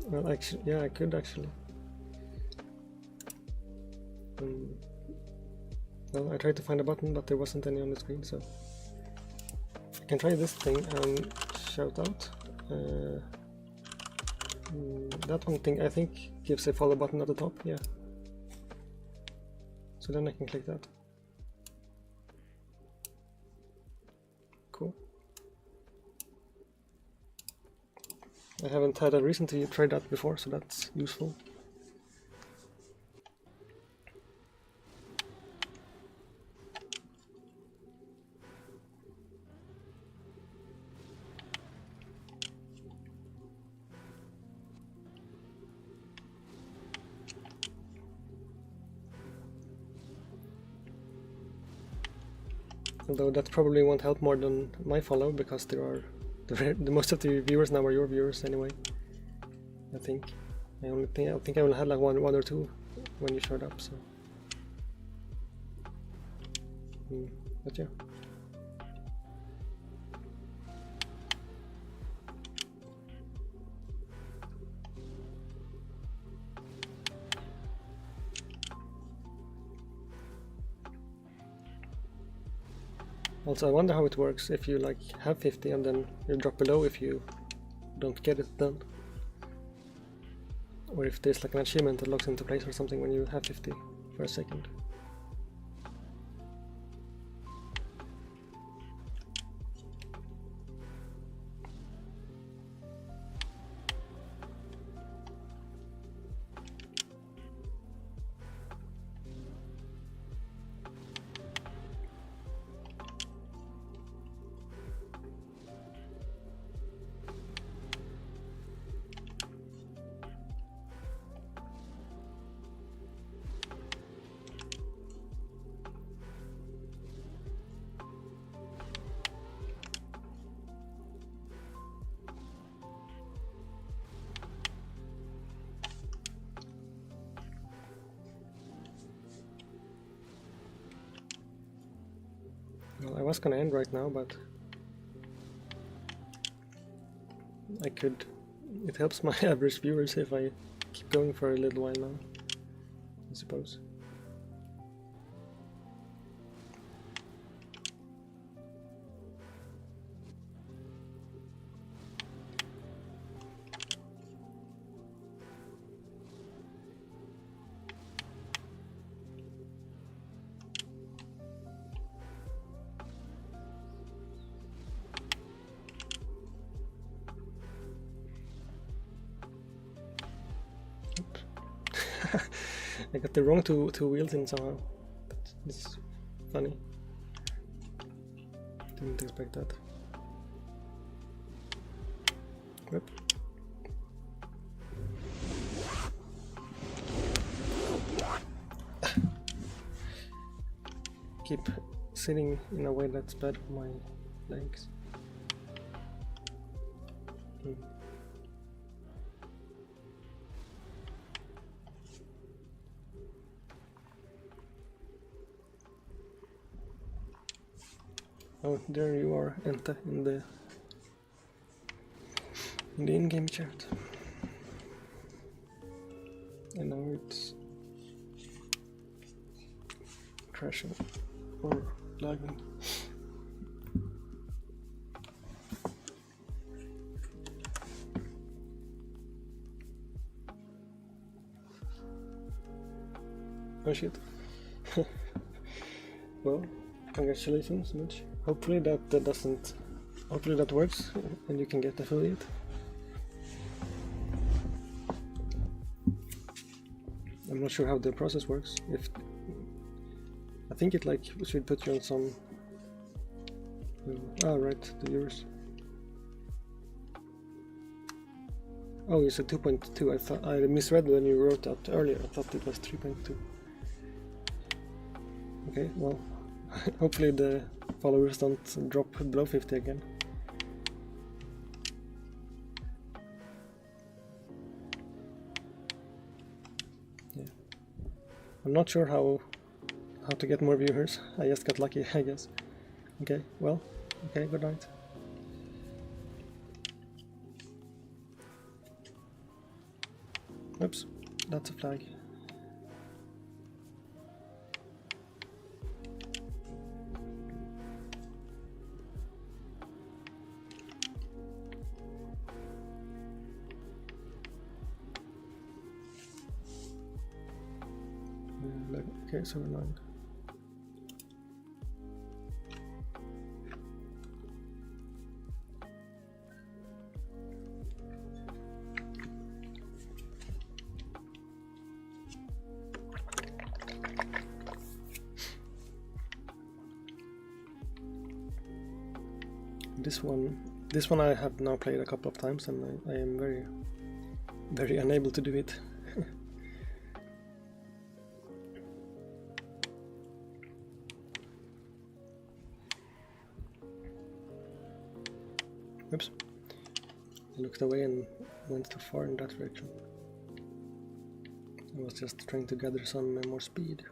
Well, actually, yeah, I could actually. Well, I tried to find a button, but there wasn't any on the screen, so I can try this thing and shout out. That one thing I think gives a follow button at the top, yeah. So then I can click that. Cool. I haven't had a reason to try that before, so that's useful. Although that probably won't help more than my follow, because there are the most of the viewers now are your viewers anyway. I think. I think I only had like one or two when you showed up. So. But yeah. Also, I wonder how it works if you like have 50 and then you drop below if you don't get it done. Or if there's like an achievement that locks into place or something when you have 50 for a second. was gonna end right now, but I could. It helps my average viewers if I keep going for a little while now, I suppose. I got the wrong two wheels in somehow. That's funny. Didn't expect that. Whoop. Keep sitting in a way that's bad for my legs. Oh, there you are, Enta, in the in-game chat. And now it's crashing or lagging. Oh shit. Well, congratulations, Mitch. Hopefully hopefully that works and you can get affiliate. I'm not sure how the process works. I think it should put you on some. Right, the viewers. Oh, you said 2.2. I thought I misread when you wrote that earlier. I thought it was 3.2. Okay, well, hopefully the followers don't drop below 50 again. Yeah, I'm not sure how to get more viewers. I just got lucky, I guess. Okay, well, okay, good night. Oops, that's a flag. Okay, so we're 9. This one I have now played a couple of times, and I am very unable to do it. Oops. I looked away and went too far in that direction. I was just trying to gather some more speed.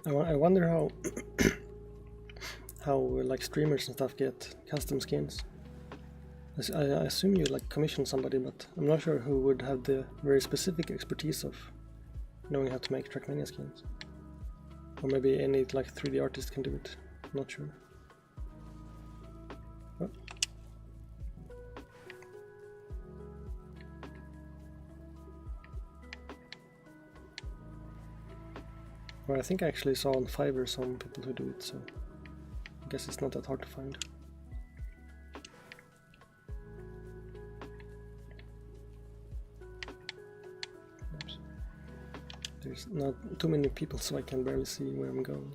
I wonder how like streamers and stuff get custom skins. I assume you like commission somebody, but I'm not sure who would have the very specific expertise of knowing how to make TrackMania skins. Or maybe any like 3D artist can do it. I'm not sure. Oh. Well, I think I actually saw on Fiverr some people who do it, so I guess it's not that hard to find. There's not too many people, so I can barely see where I'm going.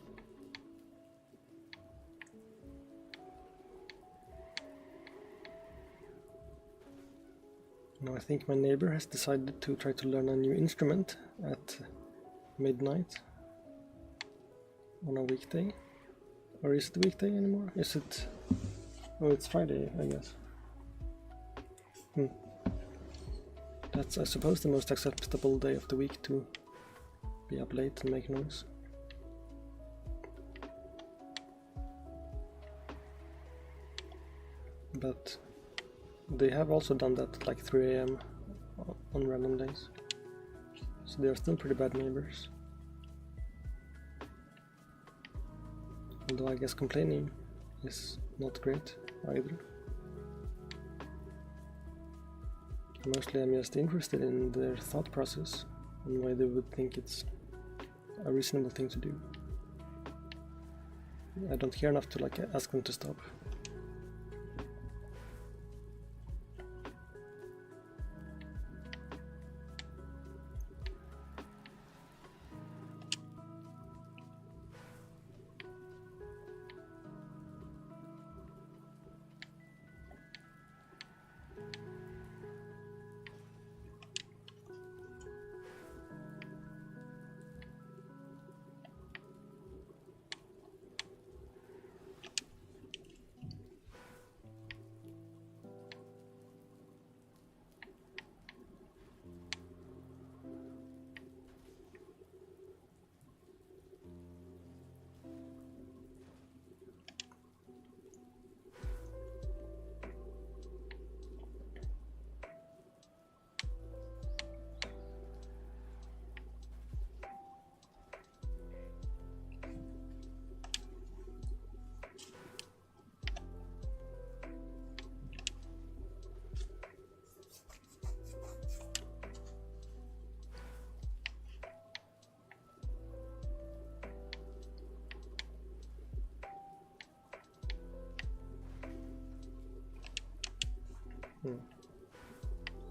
Now I think my neighbor has decided to try to learn a new instrument at midnight on a weekday. Or is it a weekday anymore? Is it... Oh, it's Friday, I guess. That's, I suppose, the most acceptable day of the week to be up late and make noise. But they have also done that at like 3 AM on random days. So they are still pretty bad neighbors. Although I guess complaining is not great either. Mostly I'm just interested in their thought process and why they would think it's a reasonable thing to do. I don't care enough to like ask them to stop.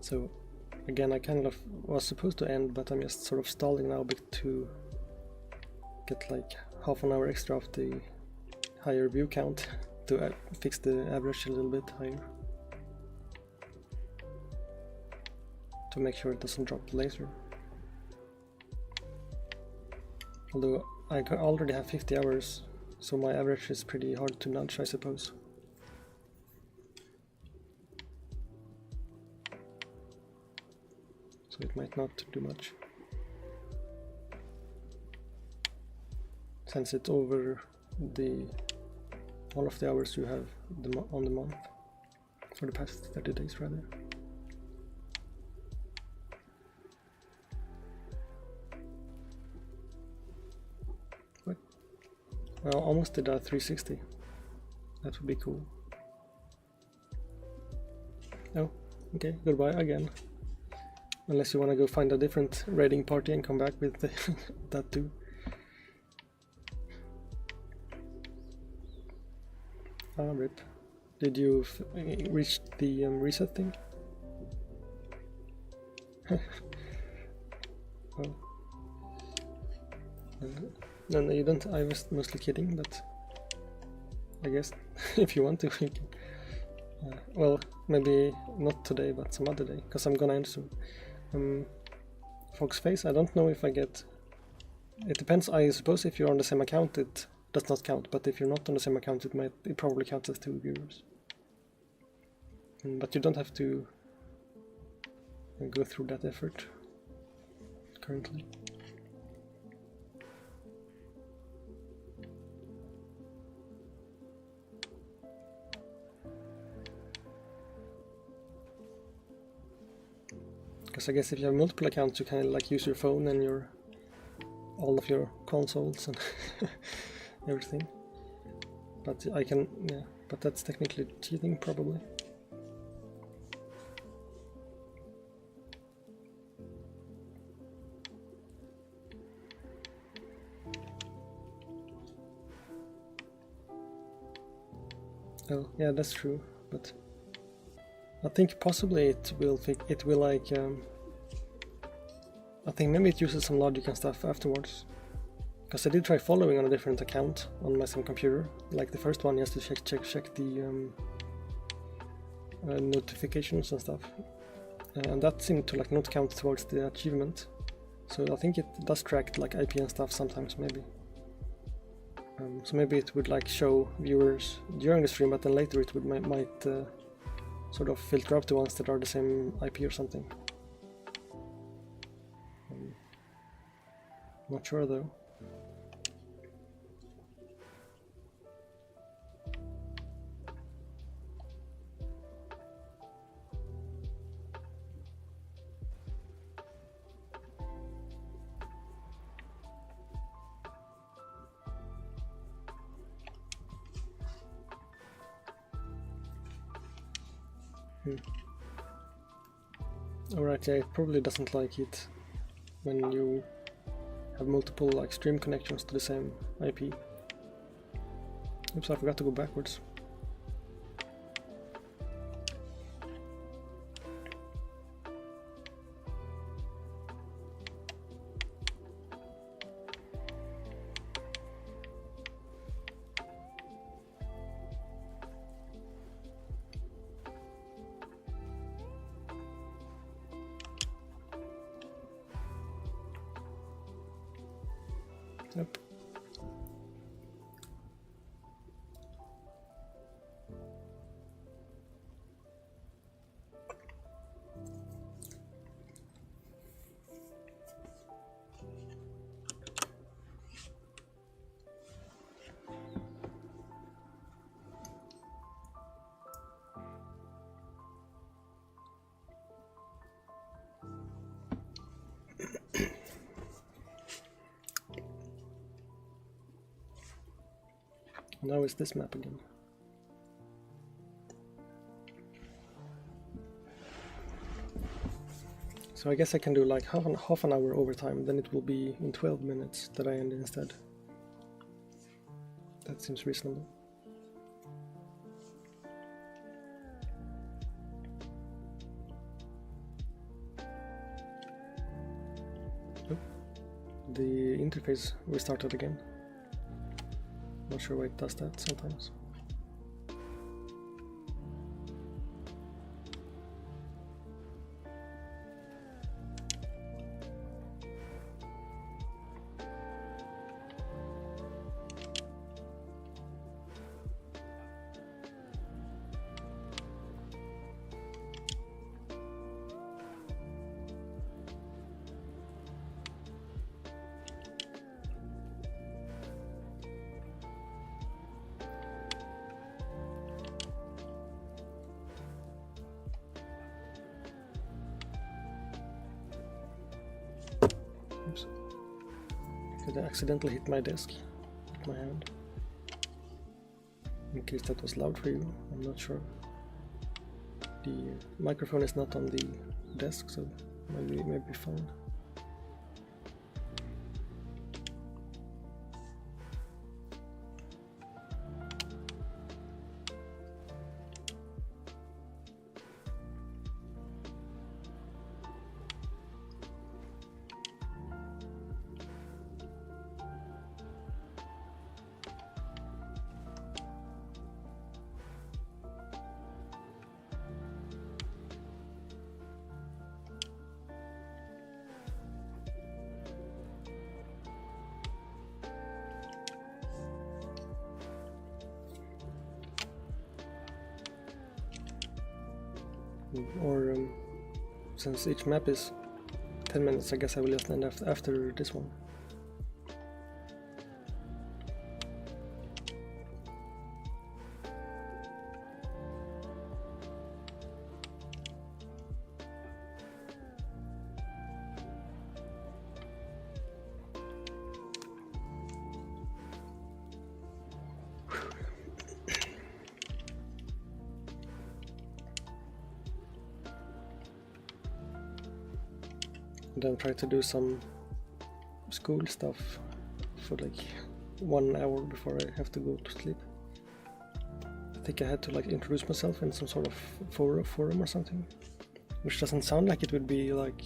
So again, I kind of was supposed to end, but I'm just sort of stalling now a bit to get like half an hour extra of the higher view count to fix the average a little bit higher, to make sure it doesn't drop later. Although I already have 50 hours, so my average is pretty hard to nudge, I suppose. So it might not do much, since it's over all of the hours you have on the month, for the past 30 days rather. What? Well, almost did a 360. That would be cool. Oh, okay, goodbye again. Unless you want to go find a different raiding party and come back with that too. Ah, rip. Did you reach the reset thing? Oh. No, you don't. I was mostly kidding, but I guess if you want to, you can. Well, maybe not today, but some other day, because I'm gonna end soon. Fox face, I don't know if I get... It depends, I suppose if you're on the same account it does not count, but if you're not on the same account it probably counts as 2 viewers. But you don't have to go through that effort currently. Because I guess if you have multiple accounts, you can like use your phone and all of your consoles and everything. But I can, yeah, but that's technically cheating probably. Oh, yeah, that's true, but I think possibly it will like I think maybe it uses some logic and stuff afterwards. Because I did try following on a different account on my same computer, like the first one, just to check the notifications and stuff, and that seemed to like not count towards the achievement. So I think it does track like IP and stuff sometimes, maybe. So maybe it would like show viewers during the stream, but then later it would might sort of filter up the ones that are the same IP or something. Not sure though. Alright, yeah, it probably doesn't like it when you have multiple like stream connections to the same IP. Oops, I forgot to go backwards. Yep. Now it's this map again. So I guess I can do like half an hour overtime, then it will be in 12 minutes that I end instead. That seems reasonable. Oh, the interface restarted again. Not sure why it does that sometimes. Oops. I accidentally hit my desk with my hand. In case that was loud for you, I'm not sure. The microphone is not on the desk, so maybe it may be fine. Or since each map is 10 minutes, I guess I will just end after this one. Then try to do some school stuff for like 1 hour before I have to go to sleep. I think I had to like introduce myself in some sort of forum or something, which doesn't sound like it would be like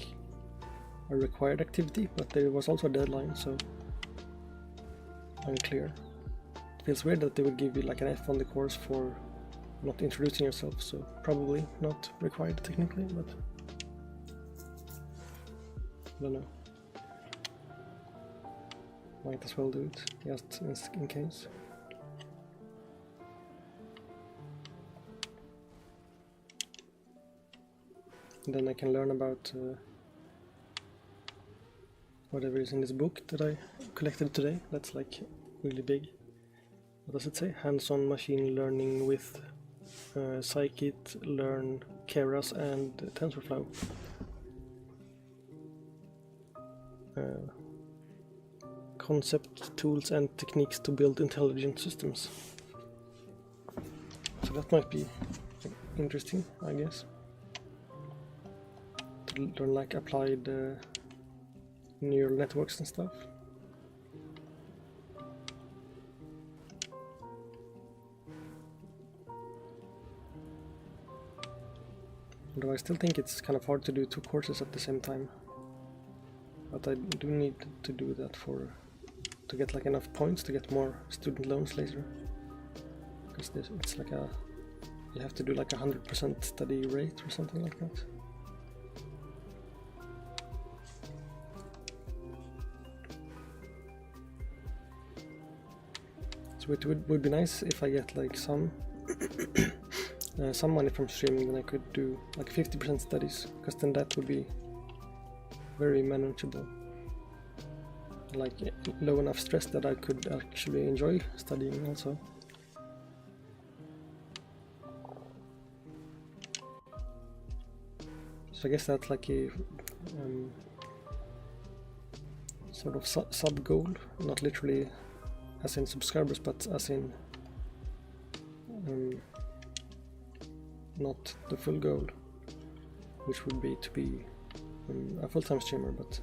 a required activity, but there was also a deadline, so unclear. It feels weird that they would give you like an F on the course for not introducing yourself, so probably not required technically, but I don't know. Might as well do it, just in case. And then I can learn about whatever is in this book that I collected today. That's like really big. What does it say? Hands-on machine learning with scikit-learn, Keras and TensorFlow. Concept, tools and techniques to build intelligent systems. So that might be interesting, I guess. To learn like applied neural networks and stuff. Although I still think it's kind of hard to do 2 courses at the same time. But I do need to do that to get like enough points to get more student loans later. Because it's like you have to do like 100% study rate or something like that. So it would be nice if I get like some money from streaming, then I could do like 50% studies, because then that would be very manageable. Like low enough stress that I could actually enjoy studying also. So I guess that's like a sort of sub goal, not literally as in subscribers, but as in not the full goal, which would be to be a full-time streamer, but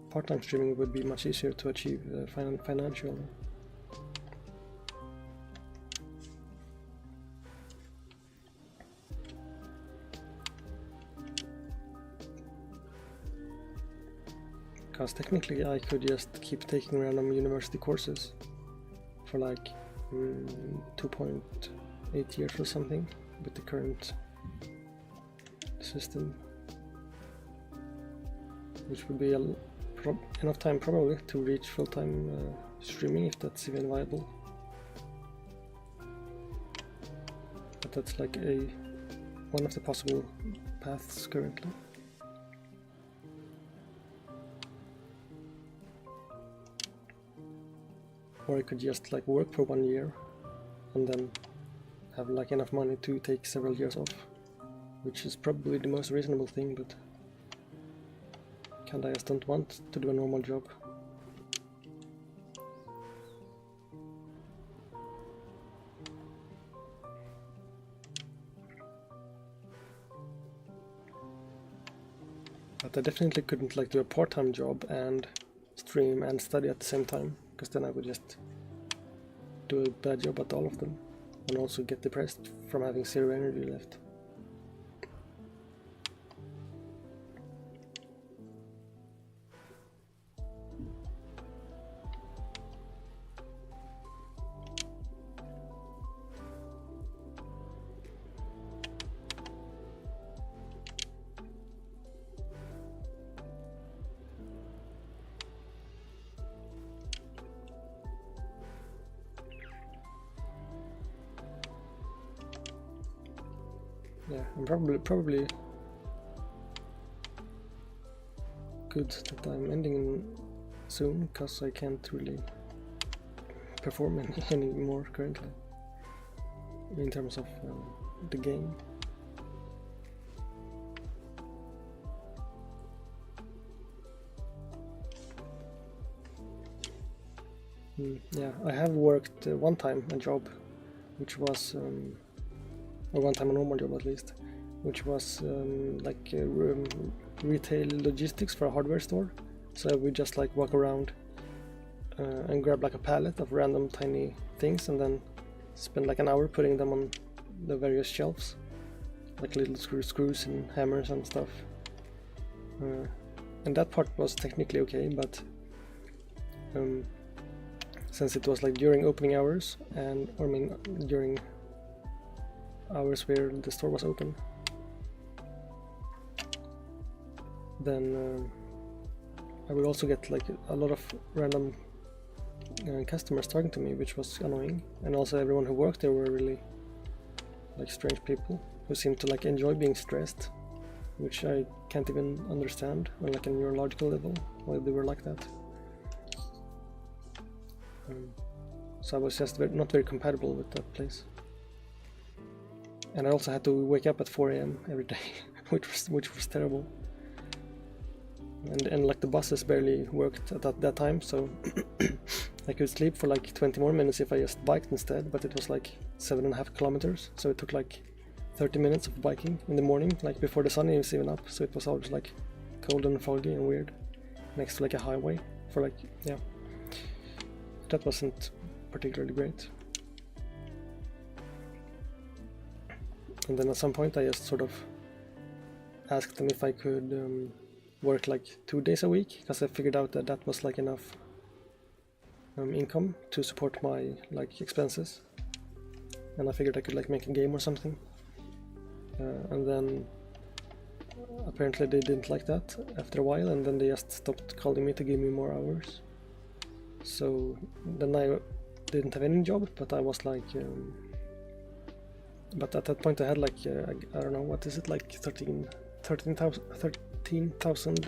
part-time streaming would be much easier to achieve financially. Because technically I could just keep taking random university courses for like 2.8 years or something with the current system, which would be enough time probably to reach full-time streaming, if that's even viable. But that's like one of the possible paths currently. Or I could just like work for 1 year and then have like enough money to take several years off, which is probably the most reasonable thing, but I just don't want to do a normal job. But I definitely couldn't like do a part-time job and stream and study at the same time, because then I would just do a bad job at all of them and also get depressed from having zero energy left. Yeah, I'm probably good that I'm ending soon, because I can't really perform anymore currently in terms of the game. Yeah, I have worked one time a job, which was or one time a normal job at least, which was like retail logistics for a hardware store. So we just like walk around and grab like a pallet of random tiny things and then spend like an hour putting them on the various shelves, like little screws and hammers and stuff. and that part was technically okay, but since it was like during opening hours, and or I mean during hours where the store was open, then I would also get like a lot of random customers talking to me, which was annoying. And also everyone who worked there were really like strange people who seemed to like enjoy being stressed, which I can't even understand on like a neurological level why they were like that. So I was just not very compatible with that place. And I also had to wake up at 4 AM every day, which was terrible. And like the buses barely worked at that time, so I could sleep for like 20 more minutes if I just biked instead, but it was like 7.5 kilometers, so it took like 30 minutes of biking in the morning, like before the sun is even up, so it was always like cold and foggy and weird, next to like a highway for like, yeah. That wasn't particularly great. And then at some point I just sort of asked them if I could work like 2 days a week, because I figured out that that was like enough income to support my like expenses, and I figured I could like make a game or something. And then apparently they didn't like that after a while, and then they just stopped calling me to give me more hours. So then I didn't have any job, but I was like but at that point I had like I don't know, what is it, like 13,000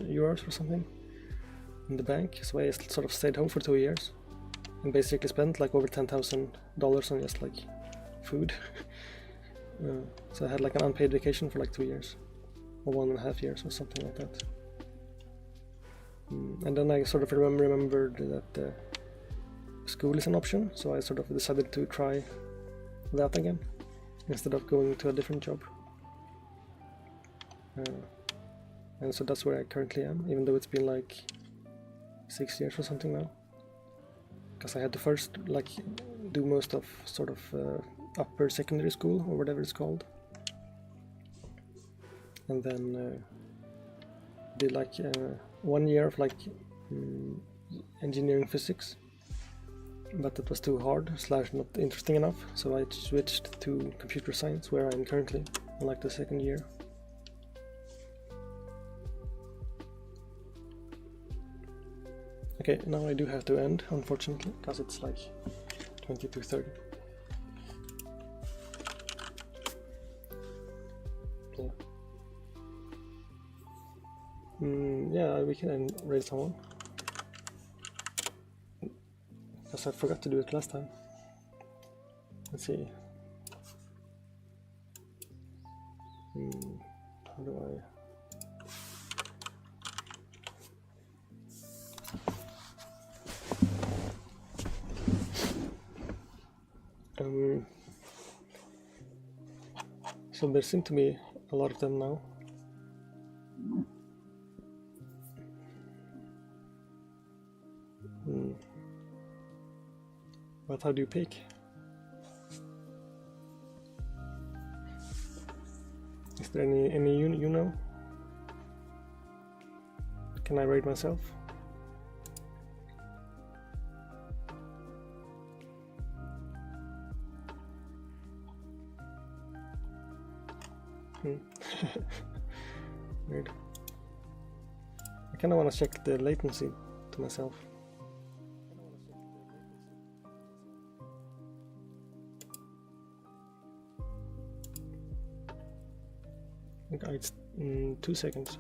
euros or something in the bank. So I just sort of stayed home for 2 years and basically spent like over $10,000 on just like food. So I had like an unpaid vacation for like 2 years or 1.5 years or something like that. And then I sort of remembered that school is an option, so I sort of decided to try that again instead of going to a different job. And so that's where I currently am, even though it's been like 6 years or something now. Because I had to first like do most of sort of upper secondary school or whatever it's called, and then did like 1 year of like engineering physics, but that was too hard / not interesting enough, so I switched to computer science, where I am currently in like the second year. Okay, now I do have to end, unfortunately, because it's like 20 to 30. Yeah. Yeah, we can raise someone. Because I forgot to do it last time. Let's see. How do I... So there seem to be a lot of them now. But how do you pick? Is there any you know? Can I rate myself? Weird. I kinda wanna check the latency to myself. Okay, it's 2 seconds.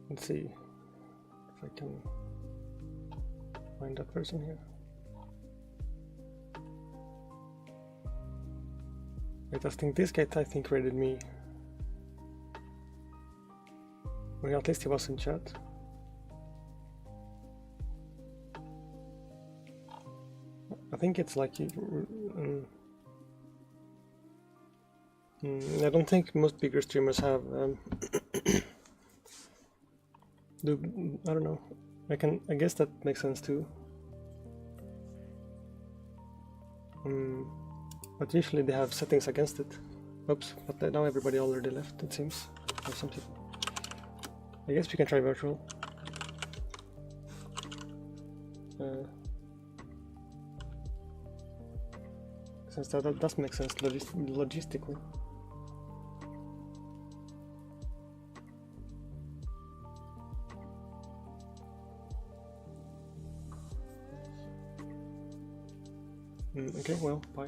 Let's see if I can find that person here. Wait, I think this guy, I think, raided me. Well, at least he was in chat. I think it's like I don't think most bigger streamers have I don't know. I guess that makes sense too. But usually they have settings against it. Oops, but now everybody already left, it seems. Or some people. I guess we can try virtual. Since that does make sense logistically. Okay, well, bye.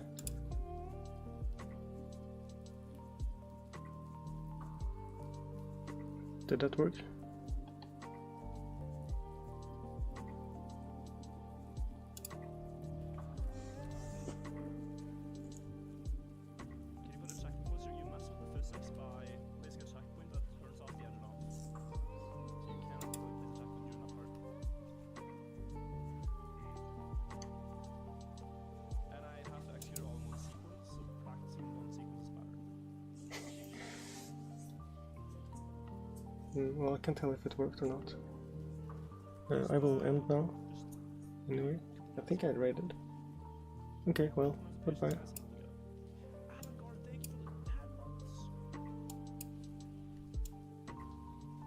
Did that work? Well, I can't tell if it worked or not. I will end now. Anyway, I think I raided. Okay, well, goodbye.